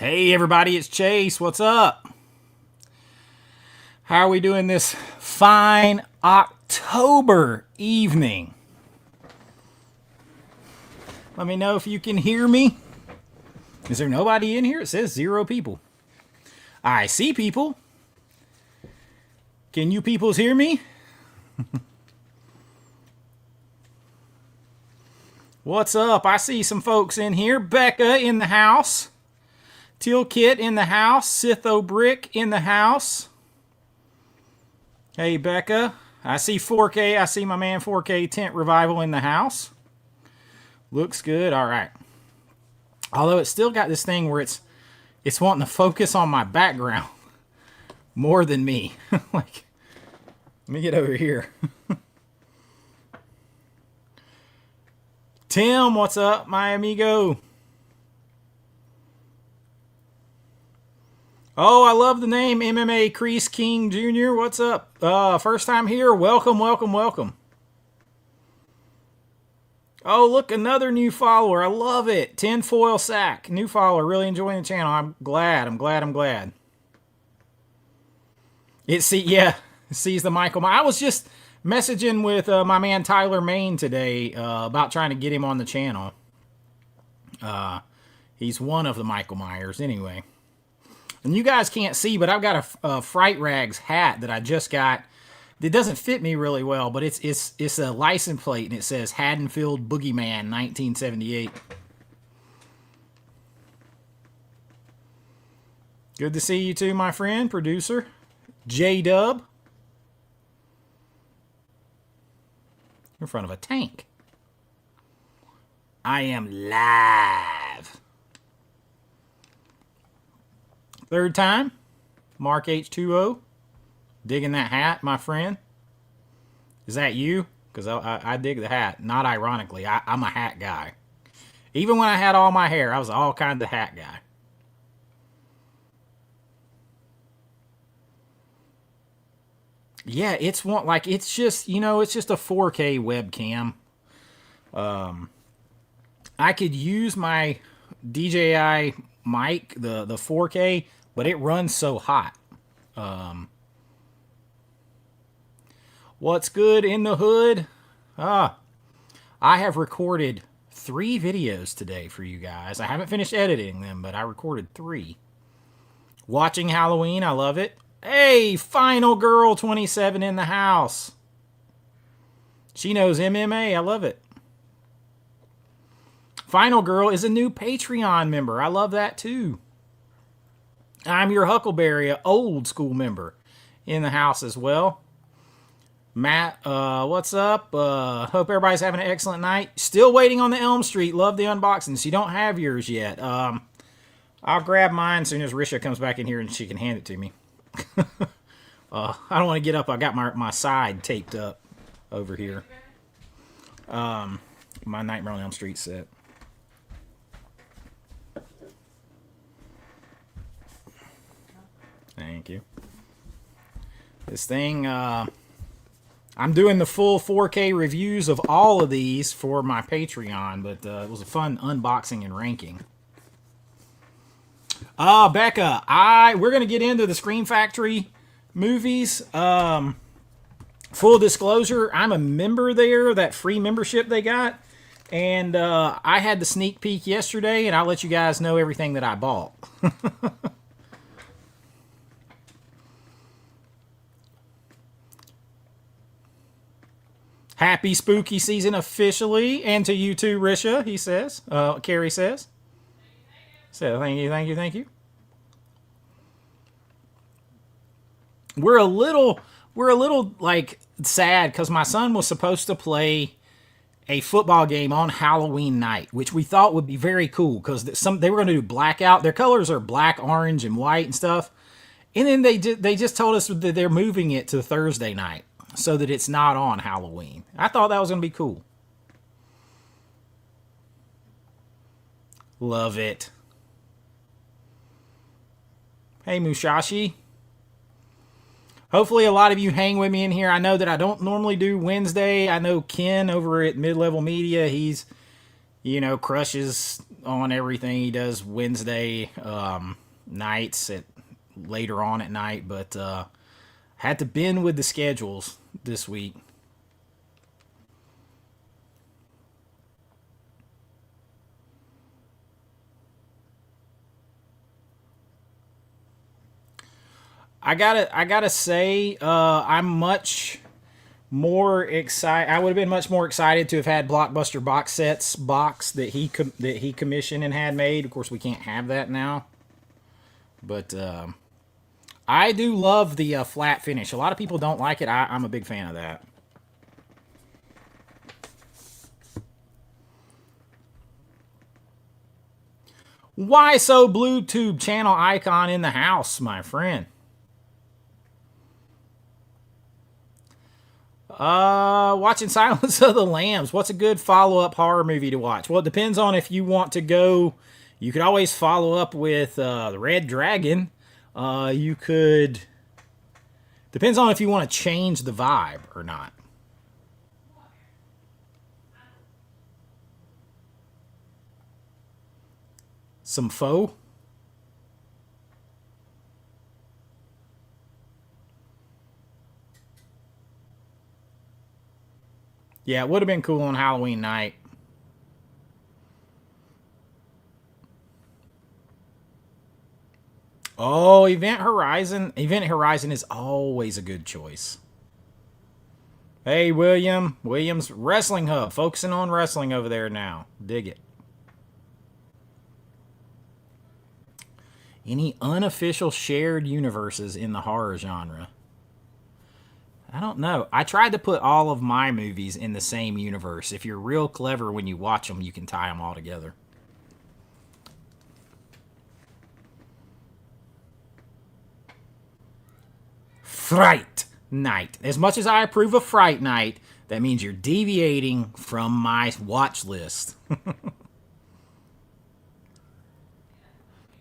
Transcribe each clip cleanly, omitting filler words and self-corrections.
Hey everybody, it's Chase. What's up? How are we doing this fine October evening? Let me know if you can hear me. Is there nobody in here? It says 0 people. I see people. Can you peoples hear me? What's up? I see some folks in here. Becca in the house. Teal Kit in the house. Sitho Brick in the house. Hey, Becca. I see 4K. I see my man 4K Tent Revival in the house. Looks good. All right. Although it's still got this thing where it's wanting to focus on my background more than me. Like, let me get over here. Tim, what's up, my amigo? Oh, I love the name MMA Crease King Jr. What's up? First time here. Welcome, welcome, welcome. Oh, look, another new follower. I love it. Tinfoil Sack. New follower. Really enjoying the channel. I'm glad. It sees the Michael. I was just messaging with my man Tyler Main today about trying to get him on the channel. He's one of the Michael Myers anyway. And you guys can't see, but I've got a Fright Rags hat that I just got. It doesn't fit me really well, but it's a license plate, and it says Haddonfield Boogeyman 1978. Good to see you too, my friend, producer. J-Dub. In front of a tank. I am live. Third time. Mark H2O. Digging that hat, my friend. Is that you? Because I dig the hat. Not ironically. I'm a hat guy. Even when I had all my hair, I was all kinds of hat guy. Yeah, it's just, it's just a 4K webcam. I could use my DJI mic, the 4K, but it runs so hot. What's good in the hood? I have recorded 3 videos today for you guys. I haven't finished editing them, but I recorded 3. Watching Halloween, I love it. Hey, Final Girl 27 in the house. She knows MMA. I love it. Final Girl is a new Patreon member. I love that too. I'm your Huckleberry, an old school member, in the house as well. Matt, what's up? Hope everybody's having an excellent night. Still waiting on the Elm Street. Love the unboxings. You don't have yours yet. I'll grab mine as soon as Risha comes back in here and she can hand it to me. I don't want to get up. I got my side taped up over here. My Nightmare on Elm Street set. Thank you. This thing, I'm doing the full 4K reviews of all of these for my Patreon, but it was a fun unboxing and ranking. Becca, we're going to get into the Scream Factory movies. Full disclosure, I'm a member there, that free membership they got. And I had the sneak peek yesterday, and I'll let you guys know everything that I bought. Happy spooky season officially, and to you too, Risha, he says. Carrie says. So thank you. We're a little like sad because my son was supposed to play a football game on Halloween night, which we thought would be very cool because they were going to do blackout. Their colors are black, orange, and white and stuff. And then they just told us that they're moving it to Thursday night so that it's not on Halloween. I thought that was going to be cool. Love it. Hey, Mushashi. Hopefully a lot of you hang with me in here. I know that I don't normally do Wednesday. I know Ken over at Mid-Level Media, he's, crushes on everything. He does Wednesday nights at later on at night, but had to bend with the schedules this week. I gotta say, I'm much more excited. I would have been much more excited to have had Blockbuster box sets box that he commissioned and had made. Of course, we can't have that now, but I do love the flat finish. A lot of people don't like it. I'm a big fan of that. Why so Bluetooth channel icon in the house, my friend? Watching Silence of the Lambs. What's a good follow-up horror movie to watch? Well, it depends on if you want to go. You could always follow up with the Red Dragon. You could. Depends on if you want to change the vibe or not. Some faux. Yeah, it would have been cool on Halloween night. Oh, Event Horizon. Event Horizon is always a good choice. Hey, William. William's Wrestling Hub. Focusing on wrestling over there now. Dig it. Any unofficial shared universes in the horror genre? I don't know. I tried to put all of my movies in the same universe. If you're real clever when you watch them, you can tie them all together. Fright Night. As much as I approve of Fright Night, that means you're deviating from my watch list.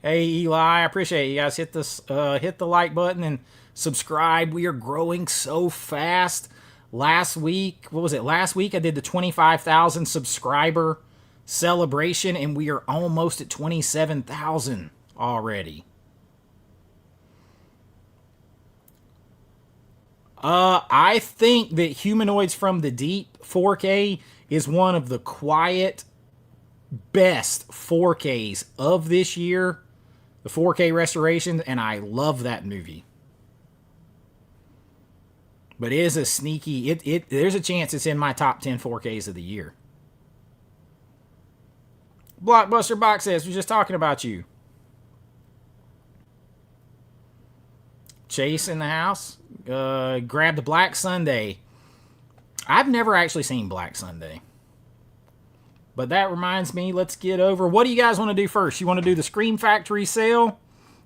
Hey Eli, I appreciate it. You guys hit the like button and subscribe. We are growing so fast. Last week, what was it? Last week I did the 25,000 subscriber celebration, and we are almost at 27,000 already. I think that Humanoids from the Deep 4K is one of the quiet best 4Ks of this year, the 4K restoration, and I love that movie. But it is a sneaky. There's a chance it's in my top 10 4Ks of the year. Blockbuster Box says, we're just talking about you. Chase in the house. Grabbed Black Sunday. I've never actually seen Black Sunday. But that reminds me, let's get over. What do you guys want to do first? You want to do the Scream Factory sale?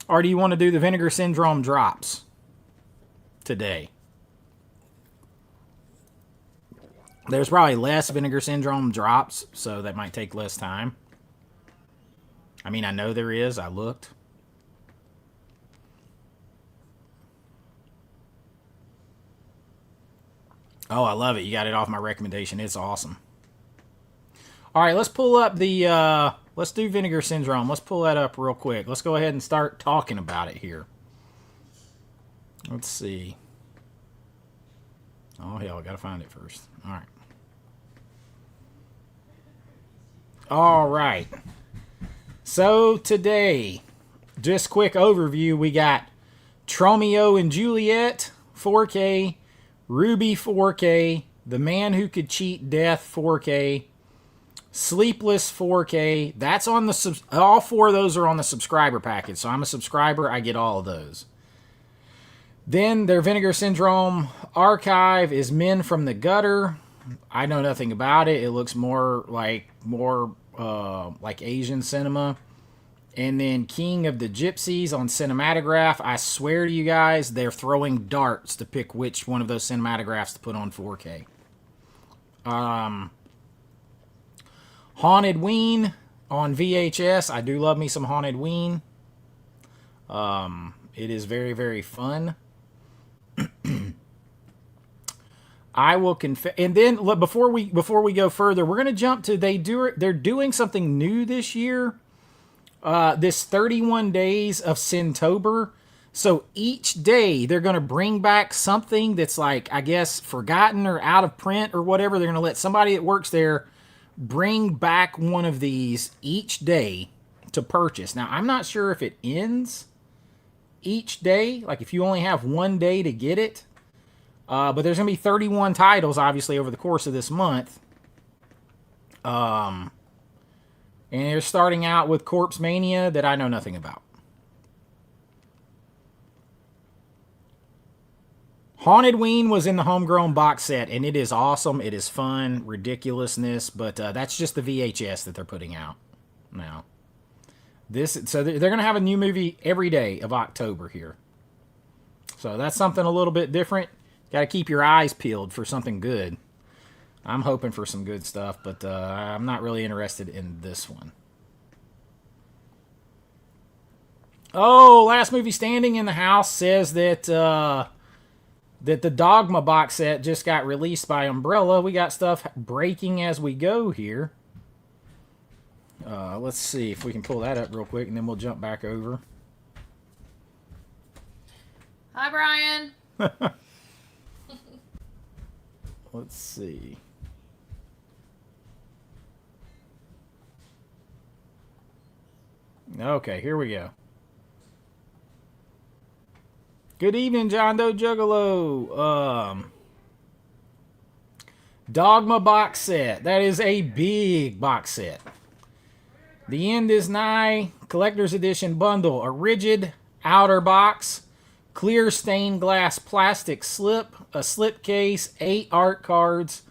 Or do you want to do the Vinegar Syndrome drops today? There's probably less Vinegar Syndrome drops, so that might take less time. I mean, I know there is. I looked. Oh, I love it. You got it off my recommendation. It's awesome. All right, let's pull up the, let's do Vinegar Syndrome. Let's pull that up real quick. Let's go ahead and start talking about it here. Let's see. Oh, hell, I got to find it first. All right. All right. So today, just quick overview, we got Tromeo and Juliet 4K, Ruby 4K, The Man Who Could Cheat Death 4K, Sleepless 4K. That's on the all four of those are on the subscriber package. So I'm a subscriber, I get all of those. Then their Vinegar Syndrome archive is Men from the Gutter. I know nothing about it. It looks more like Asian cinema. And then King of the Gypsies on Cinematograph. I swear to you guys, they're throwing darts to pick which one of those cinematographs to put on 4K. Haunted Ween on VHS. I do love me some Haunted Ween. It is very, very fun. I will confess. And then look, before we go further, we're gonna jump to they're doing something new this year. This 31 days of Sintober. So each day they're gonna bring back something that's like, I guess, forgotten or out of print or whatever. They're gonna let somebody that works there bring back one of these each day to purchase. Now I'm not sure if it ends each day, like if you only have one day to get it. But there's going to be 31 titles, obviously, over the course of this month. And they're starting out with Corpse Mania that I know nothing about. Haunted Ween was in the Homegrown box set, and it is awesome. It is fun, ridiculousness, but that's just the VHS that they're putting out now. So they're going to have a new movie every day of October here. So that's something a little bit different. Got to keep your eyes peeled for something good. I'm hoping for some good stuff, but I'm not really interested in this one. Oh, Last Movie Standing in the House says that that the Dogma box set just got released by Umbrella. We got stuff breaking as we go here. Let's see if we can pull that up real quick, and then we'll jump back over. Hi, Brian. Let's see. Okay, here we go. Good evening, John Doe Juggalo. Dogma box set. That is a big box set. The End is Nigh. Collector's Edition bundle. A rigid outer box. Clear stained glass plastic slip, a slip case, 8 art cards,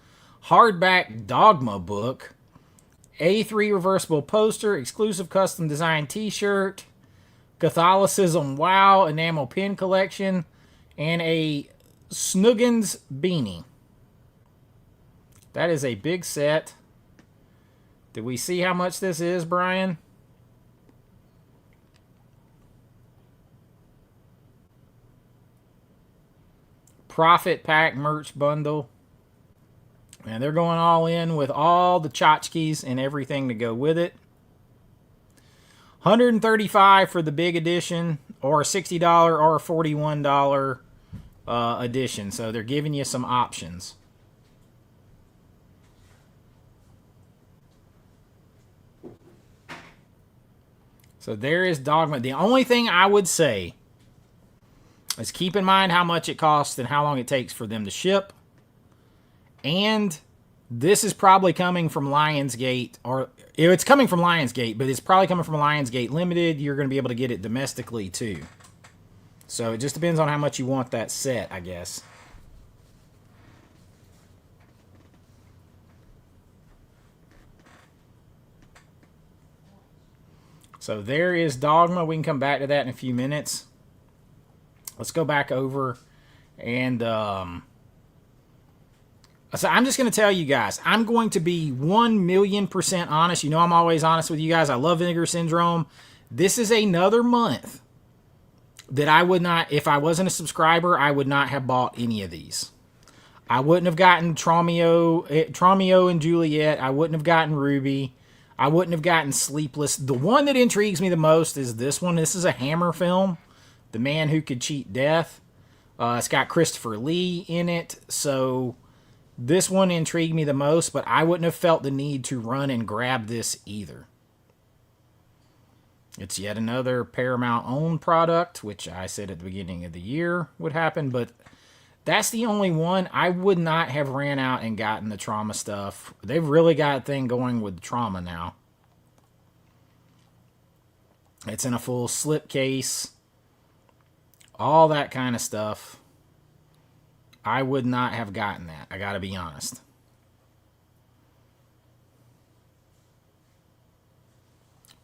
hardback Dogma book, A3 reversible poster, exclusive custom design t-shirt, Catholicism Wow enamel pin collection, and a Snuggins beanie. That is a big set. Did we see how much this is, Brian? Profit Pack merch bundle. And they're going all in with all the tchotchkes and everything to go with it. $135 for the big edition, or $60 or $41 edition. So they're giving you some options. So there is Dogma. The only thing I would say is keep in mind how much it costs and how long it takes for them to ship. And this is probably coming from Lionsgate, or it's coming from Lionsgate, but it's probably coming from Lionsgate Limited. You're going to be able to get it domestically too. So it just depends on how much you want that set, I guess. So there is Dogma. We can come back to that in a few minutes. Let's go back over and so I'm just going to tell you guys, I'm going to be 1,000,000% honest. You know I'm always honest with you guys. I love Vinegar Syndrome. This is another month that I would not, if I wasn't a subscriber, I would not have bought any of these. I wouldn't have gotten Tromeo and Juliet. I wouldn't have gotten Ruby. I wouldn't have gotten Sleepless. The one that intrigues me the most is this one. This is a Hammer film. The Man Who Could Cheat Death. It's got Christopher Lee in it. So this one intrigued me the most, but I wouldn't have felt the need to run and grab this either. It's yet another Paramount-owned product, which I said at the beginning of the year would happen, but that's the only one. I would not have ran out and gotten the Trauma stuff. They've really got a thing going with Trauma now. It's in a full slip case. All that kind of stuff. I would not have gotten that. I gotta be honest.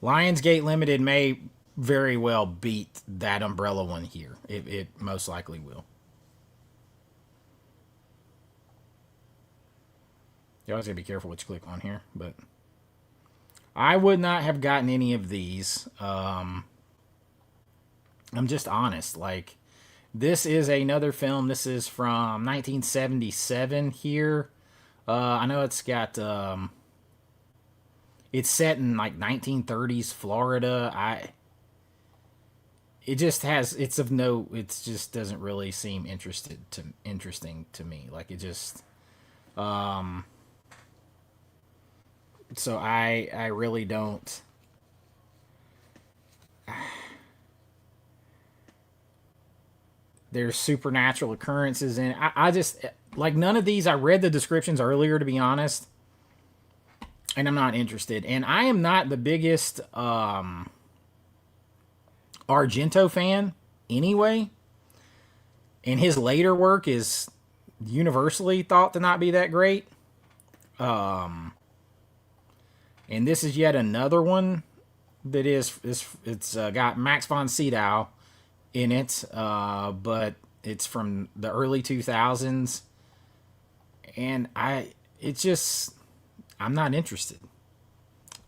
Lionsgate Limited may very well beat that Umbrella one here. It most likely will. You always gotta be careful what you click on here, but I would not have gotten any of these. I'm just honest. Like, This is another film. This is from 1977 here. I know it's got it's set in like 1930s Florida. It just has, it's of no, it just doesn't really seem interesting to me. Like it just so I really don't. There's supernatural occurrences in it. I just, like, none of these, I read the descriptions earlier, to be honest, and I'm not interested. And I am not the biggest Argento fan anyway, and his later work is universally thought to not be that great. And this is yet another one that it's got Max von Sydow in it, but it's from the early 2000s, and I'm not interested.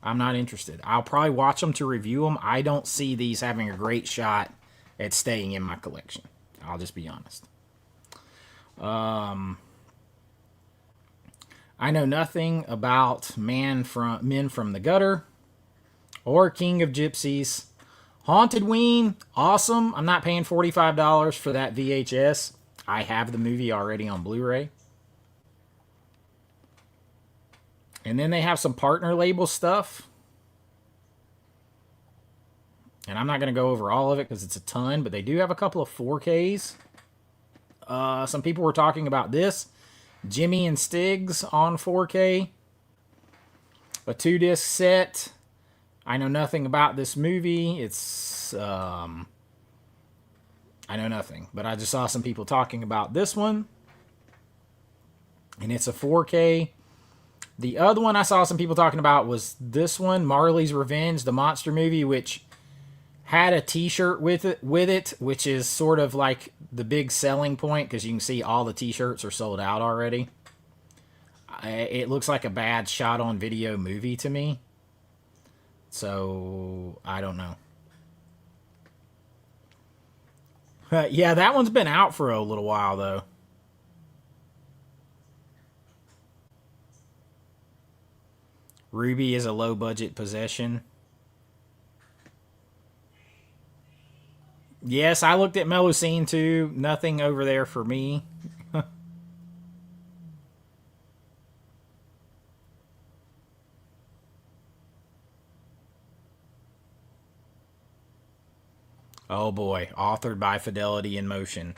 I'm not interested. I'll probably watch them to review them. I don't see these having a great shot at staying in my collection. I'll just be honest. I know nothing about Men from the Gutter or King of Gypsies. Hauntedween, awesome. I'm not paying $45 for that VHS. I have the movie already on Blu-ray. And then they have some partner label stuff. And I'm not going to go over all of it because it's a ton, but they do have a couple of 4Ks. Some people were talking about this. Jimmy and Stiggs on 4K. A 2-disc set. I know nothing about this movie. It's, I know nothing. But I just saw some people talking about this one. And it's a 4K. The other one I saw some people talking about was this one, Marley's Revenge, the monster movie, which had a t-shirt with it, which is sort of like the big selling point, because you can see all the t-shirts are sold out already. It looks like a bad shot-on-video movie to me. So, I don't know. Yeah, that one's been out for a little while, though. Ruby is a low-budget possession. Yes, I looked at Melusine, too. Nothing over there for me. Oh boy, authored by Fidelity in Motion.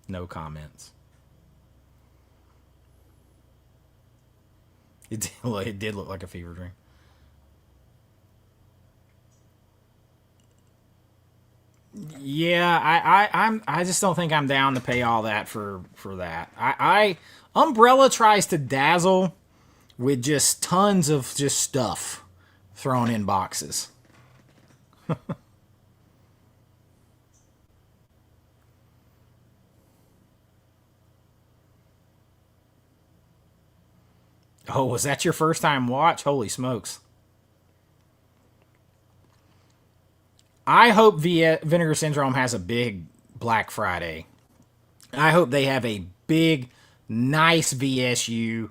No comments. It did look like a fever dream. Yeah, I just don't think I'm down to pay all that for that. Umbrella tries to dazzle with just tons of just stuff thrown in boxes. Oh, was that your first time watch? Holy smokes. I hope Vinegar Syndrome has a big Black Friday. I hope they have a big, nice VSU.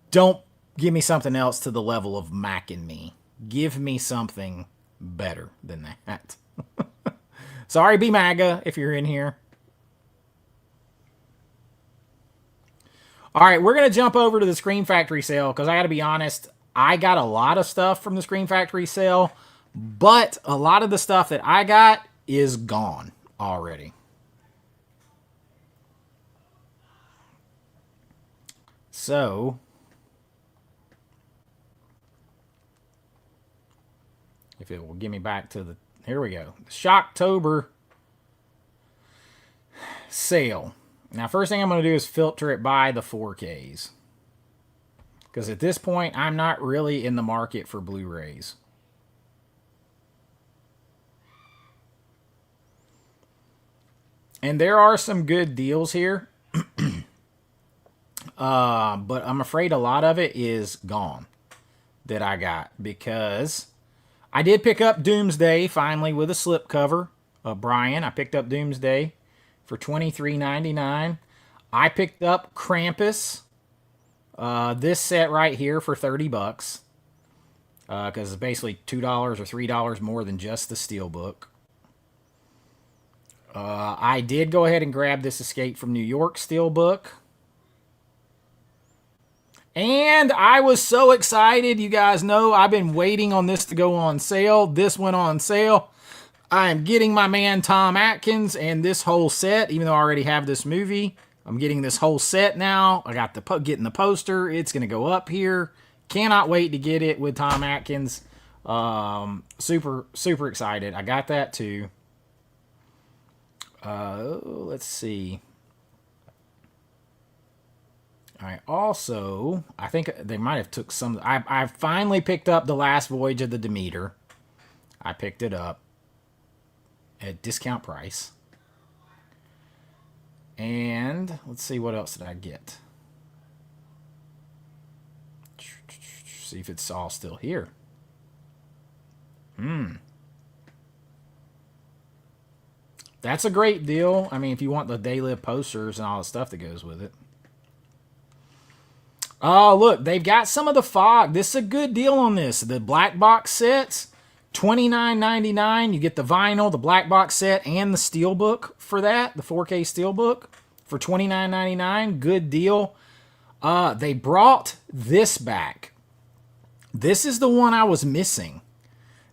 Don't give me something else to the level of Mac and Me. Give me something better than that. Sorry, B MAGA, if you're in here. All right, we're going to jump over to the Scream Factory sale, because I got to be honest, I got a lot of stuff from the Scream Factory sale, but a lot of the stuff that I got is gone already. So, if it will give me back to the, here we go, Shocktober sale. Now, first thing I'm going to do is filter it by the 4Ks. Because at this point, I'm not really in the market for Blu-rays. And there are some good deals here. But I'm afraid a lot of it is gone that I got. Because I did pick up Doomsday finally with a slipcover. Brian, I picked up Doomsday for $23.99. I picked up Krampus, this set right here for $30, because it's basically $2 or $3 more than just the Steelbook. I did go ahead and grab this Escape from New York Steelbook. And I was so excited. You guys know I've been waiting on this to go on sale. This went on sale. I am getting my man Tom Atkins and this whole set, even though I already have this movie. I'm getting this whole set now. I got getting the poster. It's going to go up here. Cannot wait to get it with Tom Atkins. Super, super excited. I got that too. Let's see. I think they might have took some. I finally picked up The Last Voyage of the Demeter. I picked it up at discount price. And let's see, what else did I get? See if it's all still here. That's a great deal. I mean, if you want the They Live posters and all the stuff that goes with it. Oh, look, they've got some of the Fog. This is a good deal on this. The black box sets, $29.99. You get the vinyl, the black box set, and the Steelbook for that, the 4K Steelbook for $29.99. Good deal. They brought this back. This is the one I was missing.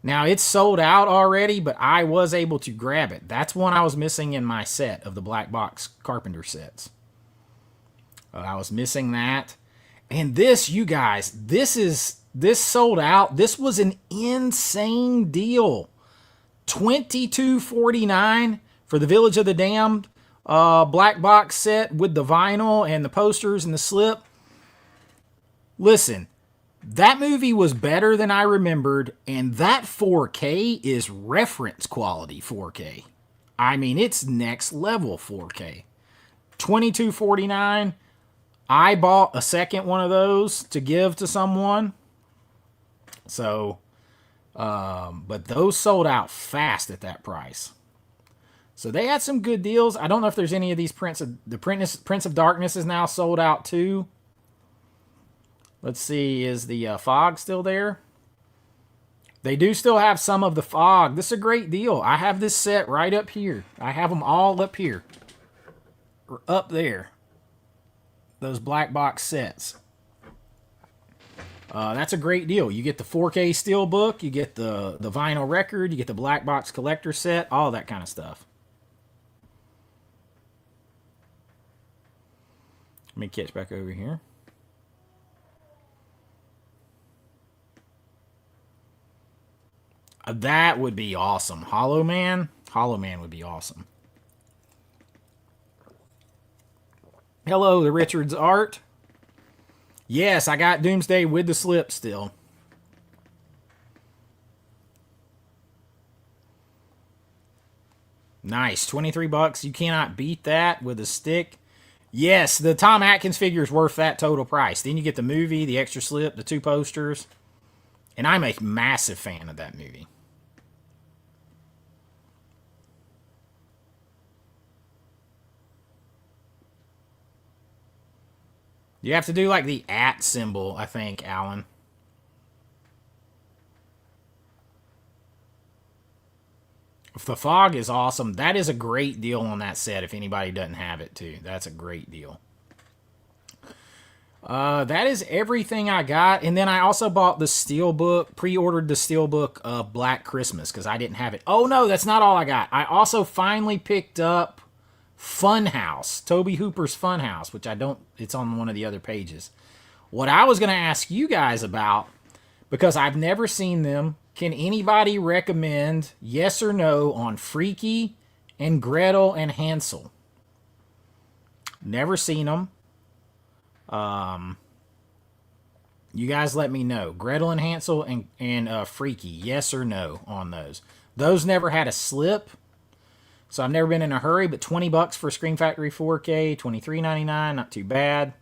Now, it's sold out already, but I was able to grab it. That's one I was missing in my set of the black box Carpenter sets. I was missing that. And this, you guys, this sold out. This was an insane deal. $22.49 for the Village of the Damned black box set with the vinyl and the posters and the slip. Listen, that movie was better than I remembered, and that 4K is reference quality 4K. I mean, it's next level 4K. $22.49. I bought a second one of those to give to someone. So, but those sold out fast at that price. So they had some good deals. I don't know if there's any of these Prince of Darkness is now sold out too. Let's see, is the Fog still there? They do still have some of the Fog. This is a great deal. I have this set right up here. I have them all up here. Or up there. Those black box sets. That's a great deal. You get the 4K Steelbook, you get the vinyl record, you get the black box collector set, all that kind of stuff. Let me catch back over here. That would be awesome. Hollow Man? Hollow Man would be awesome. Hello, the Richards art. Yes, I got Doomsday with the slip still. Nice, $23. You cannot beat that with a stick. Yes, the Tom Atkins figure is worth that total price. Then you get the movie, the extra slip, the 2 posters. And I'm a massive fan of that movie. You have to do like the @ symbol, I think, Alan. The Fog is awesome. That is a great deal on that set if anybody doesn't have it too. That's a great deal. That is everything I got. And then I also bought the Steelbook, pre-ordered the Steelbook Black Christmas because I didn't have it. Oh no, that's not all I got. I also finally picked up Funhouse, Tobe Hooper's Funhouse, which I don't, it's on one of the other pages. What I was going to ask you guys about, because I've never seen them, can anybody recommend yes or no on Freaky and Gretel and Hansel? Never seen them. You guys let me know. Gretel and Hansel and Freaky, yes or no on those. Those never had a slip. So I've never been in a hurry, but $20 for Scream Factory 4K, $23.99, not too bad.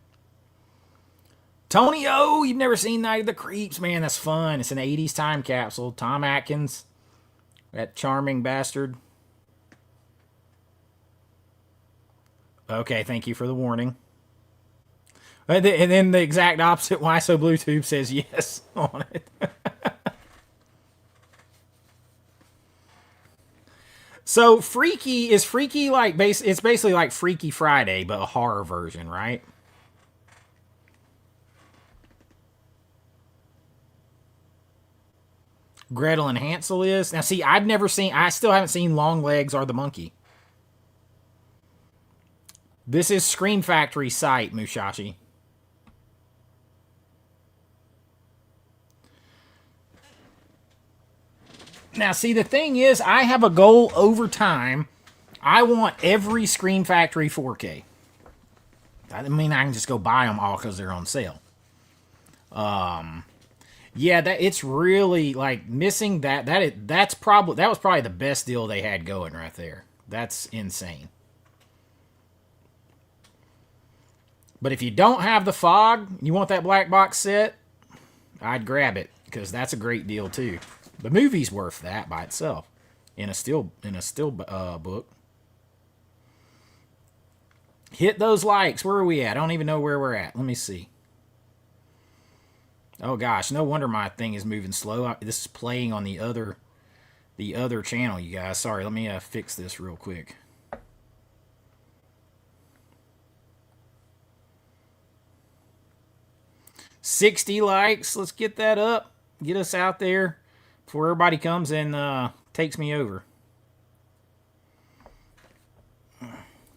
Tony O, you've never seen Night of the Creeps, man. That's fun. It's an 80s time capsule. Tom Atkins, that charming bastard. Okay, thank you for the warning. And then the exact opposite, Why So Bluetooth says yes on it. So Freaky is Freaky like it's basically like Freaky Friday, but a horror version, right? Gretel and Hansel is. Now see, I still haven't seen Longlegs or the Monkey. This is Scream Factory site, Mushashi. Now, see, the thing is, I have a goal over time. I want every Scream Factory 4K. I mean, I can just go buy them all because they're on sale. Yeah, it's really like missing that. That was probably the best deal they had going right there. That's insane. But if you don't have the fog, you want that black box set, I'd grab it because that's a great deal too. The movie's worth that by itself in a still book. Hit those likes. Where are we at? I don't even know where we're at. Let me see. Oh gosh, no wonder my thing is moving slow. This is playing on the other channel, you guys. Sorry, let me fix this real quick. $60 likes. Let's get that up. Get us out there before everybody comes and takes me over.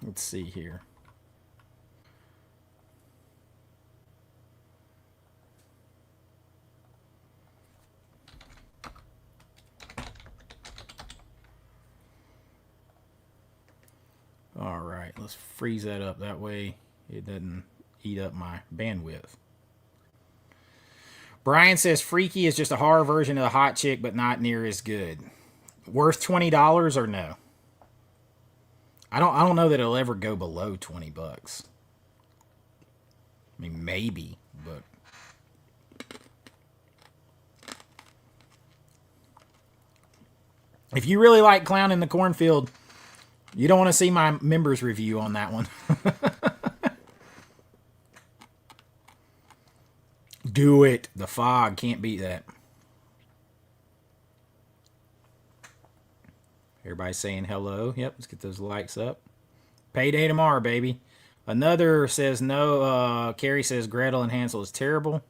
Let's see here. All right, let's freeze that up. That way it doesn't eat up my bandwidth. Brian says Freaky is just a horror version of the Hot Chick, but not near as good. Worth $20 or no? I don't know that it'll ever go below $20. I mean, maybe, but if you really like Clown in the Cornfield, you don't want to see my members review on that one. Do it. The fog can't beat that. Everybody's saying hello. Yep, let's get those likes up. Payday tomorrow, baby. Another says no. Carrie says Gretel and Hansel is terrible.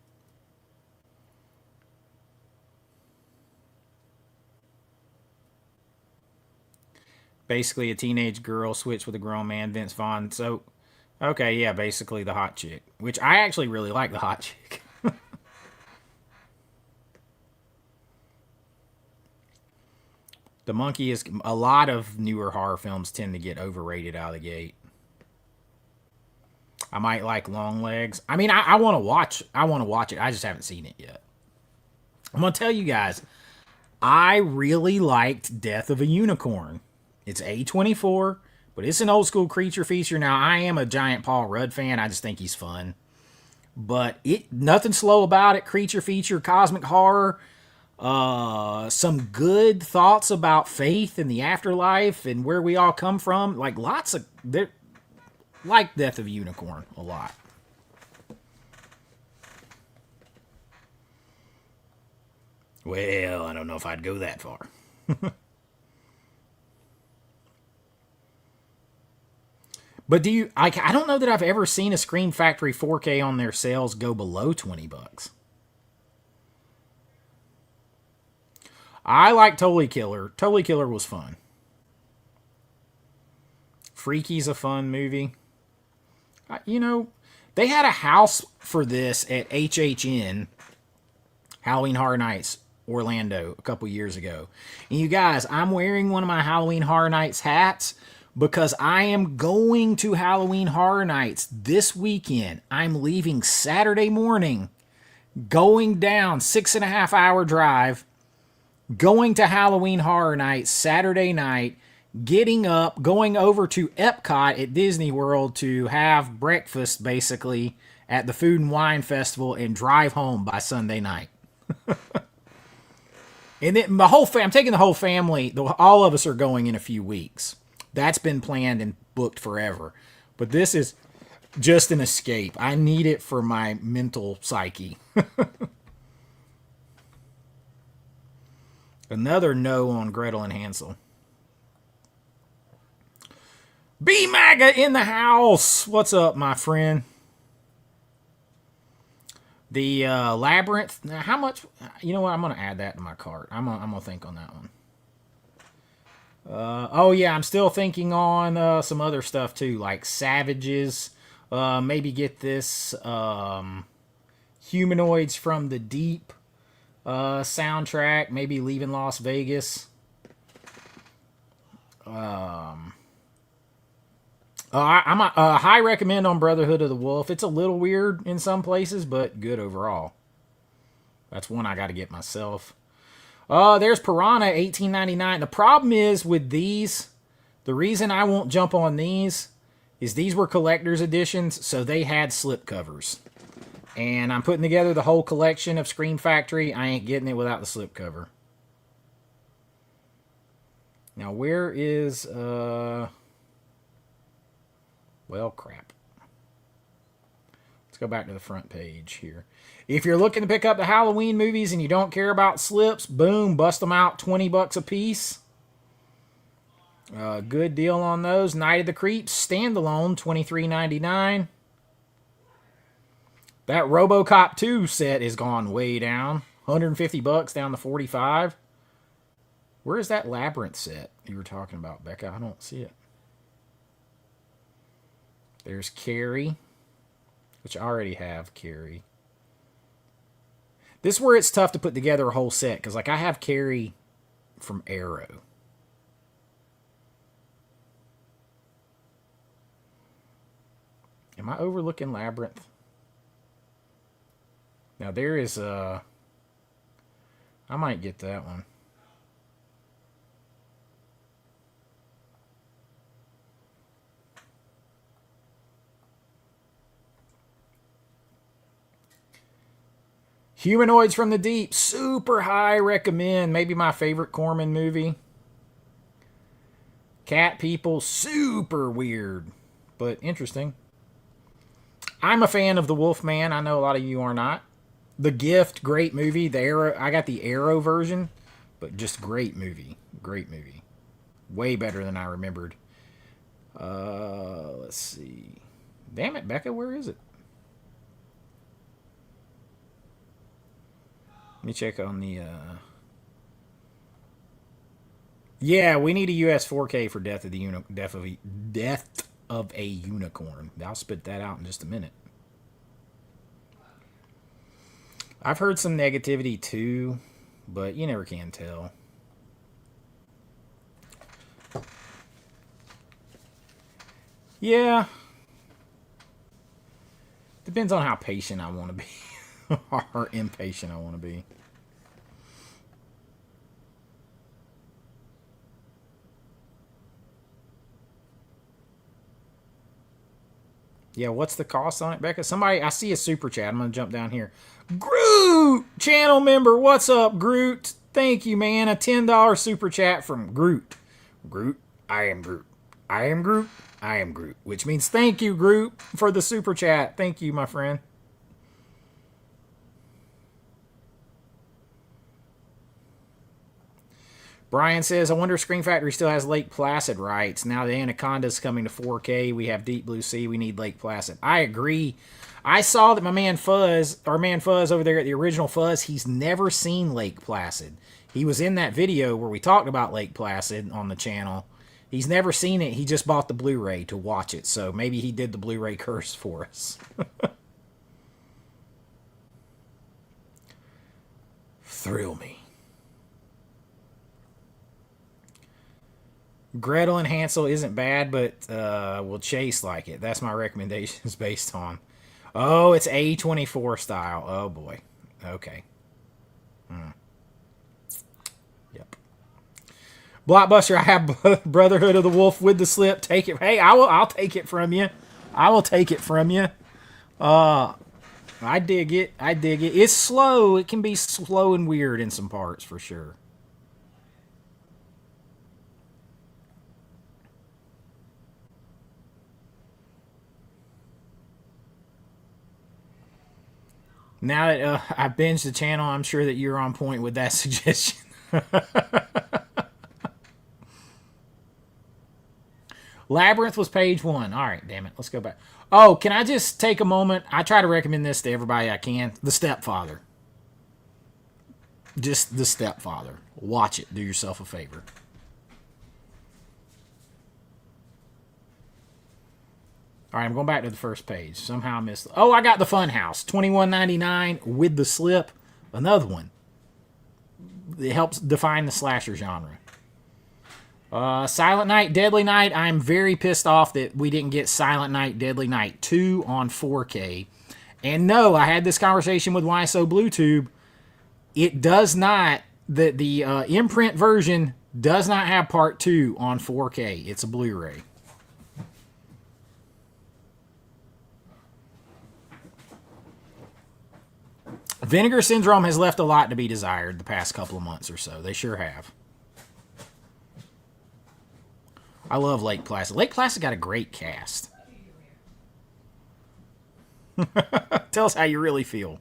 Basically, a teenage girl switched with a grown man, Vince Vaughn. So, okay, yeah, basically the Hot Chick, which I actually really like the Hot Chick. The Monkey is a lot of newer horror films tend to get overrated out of the gate. I might like Longlegs. I mean, I want to watch. I want to watch it. I just haven't seen it yet. I'm gonna tell you guys. I really liked Death of a Unicorn. It's A24, but it's an old school creature feature. Now, I am a giant Paul Rudd fan. I just think he's fun. But nothing slow about it. Creature feature, cosmic horror. Some good thoughts about faith and the afterlife and where we all come from. Like like Death of a Unicorn a lot. Well, I don't know if I'd go that far. But I don't know that I've ever seen a Scream Factory 4K on their sales go below $20. I like Totally Killer. Totally Killer was fun. Freaky's a fun movie. You know, they had a house for this at HHN, Halloween Horror Nights, Orlando, a couple years ago. And you guys, I'm wearing one of my Halloween Horror Nights hats because I am going to Halloween Horror Nights this weekend. I'm leaving Saturday morning, going down 6.5 hour drive, going to Halloween Horror Nights Saturday night, getting up, going over to Epcot at Disney World to have breakfast, basically, at the Food and Wine Festival and drive home by Sunday night. And then I'm taking the whole family. All of us are going in a few weeks. That's been planned and booked forever. But this is just an escape. I need it for my mental psyche. Another no on Gretel and Hansel. B MAGA in the house. What's up, my friend? The Labyrinth. Now, how much? You know what? I'm gonna add that to my cart. I'm gonna think on that one. Oh yeah, I'm still thinking on some other stuff too, like Savages. Maybe get this Humanoids from the Deep soundtrack. Maybe Leaving Las Vegas. I'm a high recommend on Brotherhood of the Wolf. It's a little weird in some places, but good overall. That's one I got to get myself. There's Piranha, $18.99. The problem is with these, the reason I won't jump on these is these were collector's editions, so they had slip covers. And I'm putting together the whole collection of Scream Factory. I ain't getting it without the slip cover. Now, where is... Well, crap. Let's go back to the front page here. If you're looking to pick up the Halloween movies and you don't care about slips, boom, bust them out, $20 a piece. Good deal on those. Night of the Creeps, standalone, $23.99. That RoboCop 2 set is gone way down. $150 down to $45. Where is that Labyrinth set you were talking about, Becca? I don't see it. There's Carrie, which I already have Carrie. This is where it's tough to put together a whole set, because like I have Carrie from Arrow. Am I overlooking Labyrinth? Now there is I might get that one. Humanoids from the Deep, super high recommend. Maybe my favorite Corman movie. Cat People, super weird, but interesting. I'm a fan of The Wolfman. I know a lot of you are not. The Gift, great movie. The Arrow, I got the Arrow version, but just great movie. Great movie. Way better than I remembered. Let's see. Damn it, Becca, where is it? Let me check on the... Yeah, we need a US 4K for Death of a Unicorn. I'll spit that out in just a minute. I've heard some negativity too, but you never can tell. Yeah. Depends on how patient I want to be. Or impatient I want to be. Yeah, what's the cost on it, Becca? Somebody, I see a super chat. I'm going to jump down here. Groot! Channel member, what's up, Groot? Thank you, man. A $10 super chat from Groot. Groot, I am Groot. I am Groot. I am Groot. Which means thank you, Groot, for the super chat. Thank you, my friend. Brian says, I wonder if Scream Factory still has Lake Placid rights. Now the Anaconda's coming to 4K. We have Deep Blue Sea. We need Lake Placid. I agree. I saw that my man Fuzz, our man Fuzz over there at the original Fuzz, he's never seen Lake Placid. He was in that video where we talked about Lake Placid on the channel. He's never seen it. He just bought the Blu-ray to watch it. So maybe he did the Blu-ray curse for us. Thrill me. Gretel and Hansel isn't bad, but will Chase like it? That's my recommendations based on. Oh, it's A24 style. Oh, boy. Okay. Yep. Blockbuster, I have Brotherhood of the Wolf with the slip. Take it. Hey, I'll take it from you. I will take it from you. I dig it. I dig it. It's slow. It can be slow and weird in some parts for sure. Now that I binged the channel, I'm sure that you're on point with that suggestion. Labyrinth was page 1. All right, damn it. Let's go back. Oh, can I just take a moment? I try to recommend this to everybody I can. The Stepfather. Just The Stepfather. Watch it. Do yourself a favor. All right, I'm going back to the first page. Somehow I missed. Oh, I got the Funhouse. $21.99 with the slip. Another one. It helps define the slasher genre. Silent Night, Deadly Night. I'm very pissed off that we didn't get Silent Night, Deadly Night 2 on 4K. And no, I had this conversation with YSO Bluetooth. It does not, the imprint version does not have part 2 on 4K. It's a Blu-ray. Vinegar Syndrome has left a lot to be desired the past couple of months or so. They sure have. I love Lake Placid. Lake Placid got a great cast. Tell us how you really feel.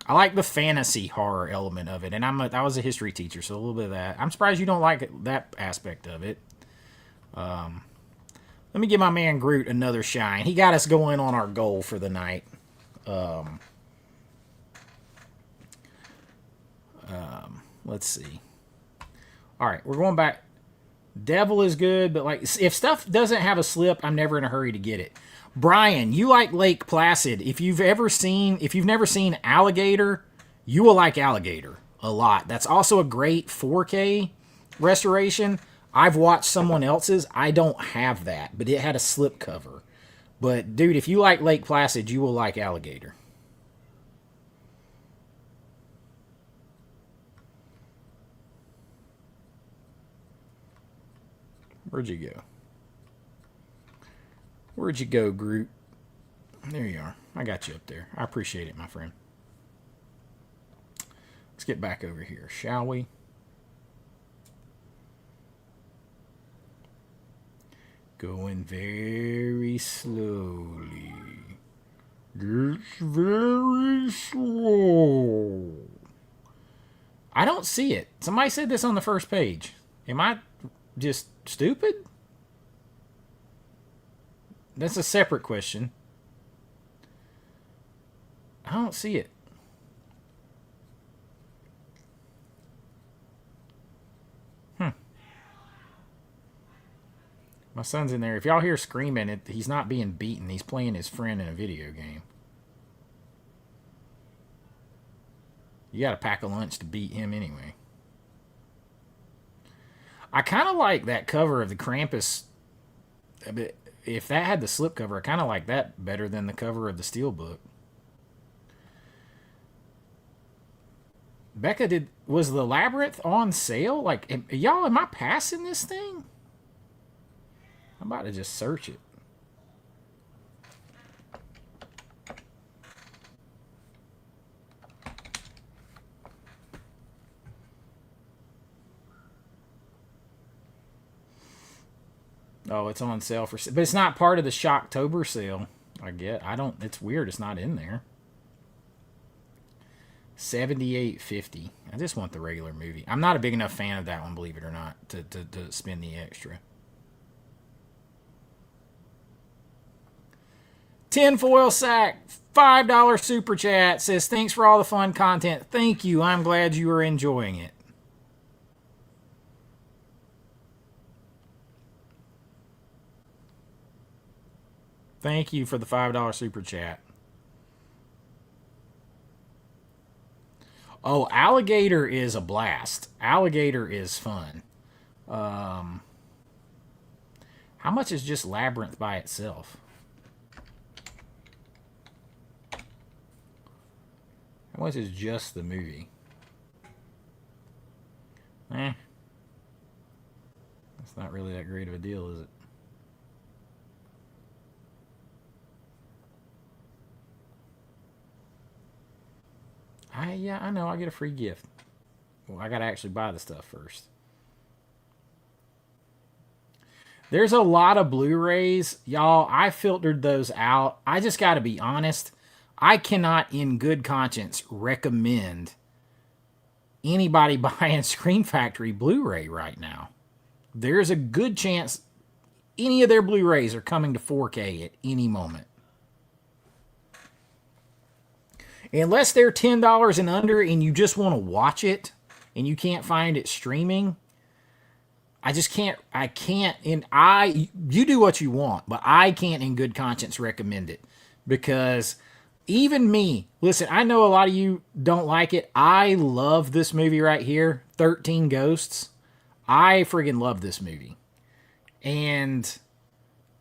I like the fantasy horror element of it, and I was a history teacher, so a little bit of that. I'm surprised you don't like that aspect of it. Let me give my man Groot another shine. He got us going on our goal for the night. Let's see. All right, we're going back. Devil is good, but like if stuff doesn't have a slip, I'm never in a hurry to get it. Brian, you like Lake Placid. If you've never seen Alligator, you will like Alligator a lot. That's also a great 4K restoration. I've watched someone else's. I don't have that, but it had a slip cover. But dude, if you like Lake Placid, you will like Alligator. Where'd you go? Where'd you go, Groot? There you are. I got you up there. I appreciate it, my friend. Let's get back over here, shall we? Going very slowly. Just very slow. I don't see it. Somebody said this on the first page. Am I just stupid? That's a separate question. I don't see it. My son's in there. If y'all hear screaming, he's not being beaten. He's playing his friend in a video game. You gotta pack a lunch to beat him anyway. I kind of like that cover of the Krampus. If that had the slipcover, I kind of like that better than the cover of the Steelbook. Becca, was the Labyrinth on sale? Like, y'all, am I passing this thing? I'm about to just search it. Oh, it's on sale for, but it's not part of the Shocktober sale. It's weird. It's not in there. $78.50. I just want the regular movie. I'm not a big enough fan of that one, believe it or not, to spend the extra. Tinfoil Sack, $5 super chat, says thanks for all the fun content. Thank you. I'm glad you are enjoying it. Thank you for the $5 super chat. Oh, Alligator is a blast. Alligator is fun. How much is just Labyrinth by itself? How much is just the movie? That's not really that great of a deal, is it? Yeah, I know. I get a free gift. Well, I got to actually buy the stuff first. There's a lot of Blu-rays. Y'all, I filtered those out. I just got to be honest. I cannot, in good conscience, recommend anybody buying Screen Factory Blu-ray right now. There's a good chance any of their Blu-rays are coming to 4K at any moment. Unless they're $10 and under and you just want to watch it and you can't find it streaming, you do what you want, but I can't in good conscience recommend it. Because even me, listen, I know a lot of you don't like it. I love this movie right here, 13 Ghosts. I friggin' love this movie. And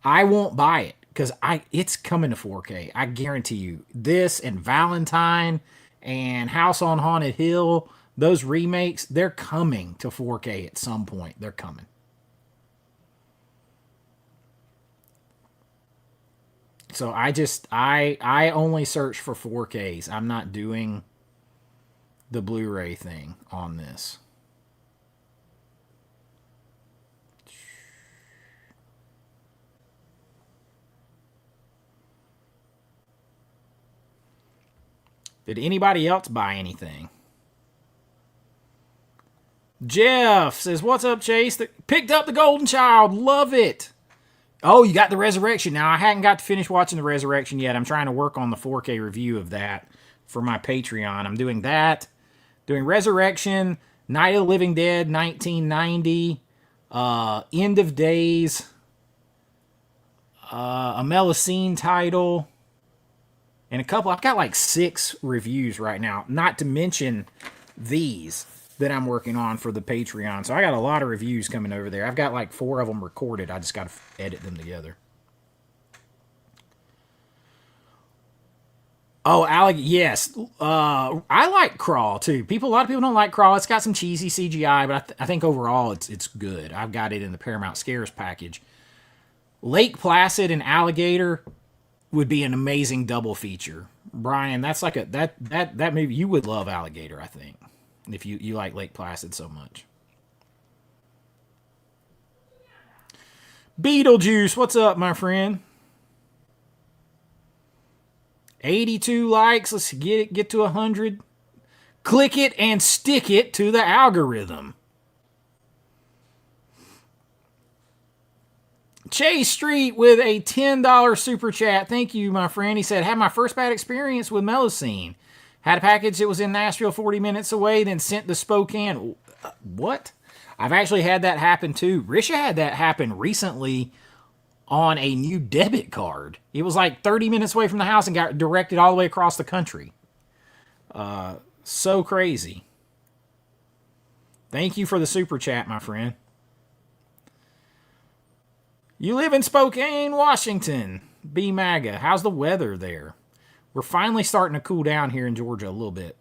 I won't buy it because it's coming to 4K. I guarantee you. This and Valentine and House on Haunted Hill, those remakes, they're coming to 4K at some point. They're coming. So I only search for 4Ks. I'm not doing the Blu-ray thing on this. Did anybody else buy anything? Jeff says, what's up, Chase? Picked up The Golden Child. Love it. Oh, you got The Resurrection. Now, I hadn't got to finish watching The Resurrection yet. I'm trying to work on the 4K review of that for my Patreon. I'm doing that. Doing Resurrection, Night of the Living Dead, 1990, End of Days, a Melusine title, and a couple. I've got like 6 reviews right now, not to mention these that I'm working on for the Patreon. So I got a lot of reviews coming over there. I've got like 4 of them recorded. I just got to edit them together. Oh, yes. I like Crawl too. A lot of people don't like Crawl. It's got some cheesy CGI, but I think overall it's good. I've got it in the Paramount Scares package. Lake Placid and Alligator would be an amazing double feature. Brian, that's like that movie. You would love Alligator, I think, if you like Lake Placid so much. Beetlejuice, what's up, my friend? 82 likes. Let's get to 100. Click it and stick it to the algorithm. Chase Street with a $10 super chat. Thank you, my friend. He said, had my first bad experience with Melusine. Had a package that was in Nashville 40 minutes away, then sent to Spokane. What? I've actually had that happen too. Risha had that happen recently on a new debit card. It was like 30 minutes away from the house and got directed all the way across the country. So crazy. Thank you for the super chat, my friend. You live in Spokane, Washington. B MAGA. How's the weather there? We're finally starting to cool down here in Georgia a little bit.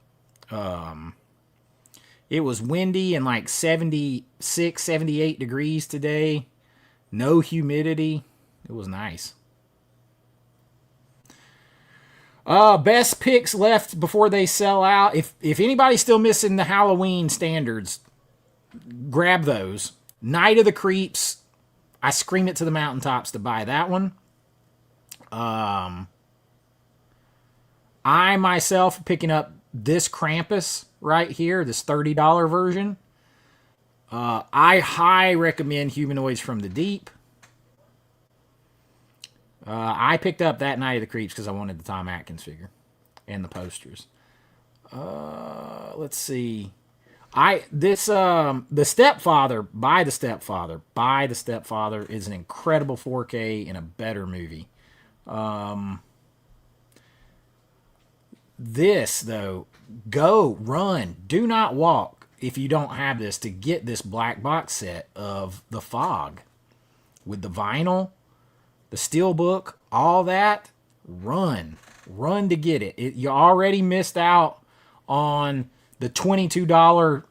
It was windy and like 76, 78 degrees today. No humidity. It was nice. Best picks left before they sell out. If anybody's still missing the Halloween standards, grab those. Night of the Creeps. I scream it to the mountaintops to buy that one. I myself picking up this Krampus right here, this $30 version. I high recommend Humanoids from the Deep. I picked up that Night of the Creeps because I wanted the Tom Atkins figure and the posters. Let's see. The Stepfather, Buy the Stepfather is an incredible 4K and a better movie. This, though, go, run, do not walk if you don't have this to get this black box set of The Fog with the vinyl, the steelbook, all that. Run to get it. You already missed out on the $22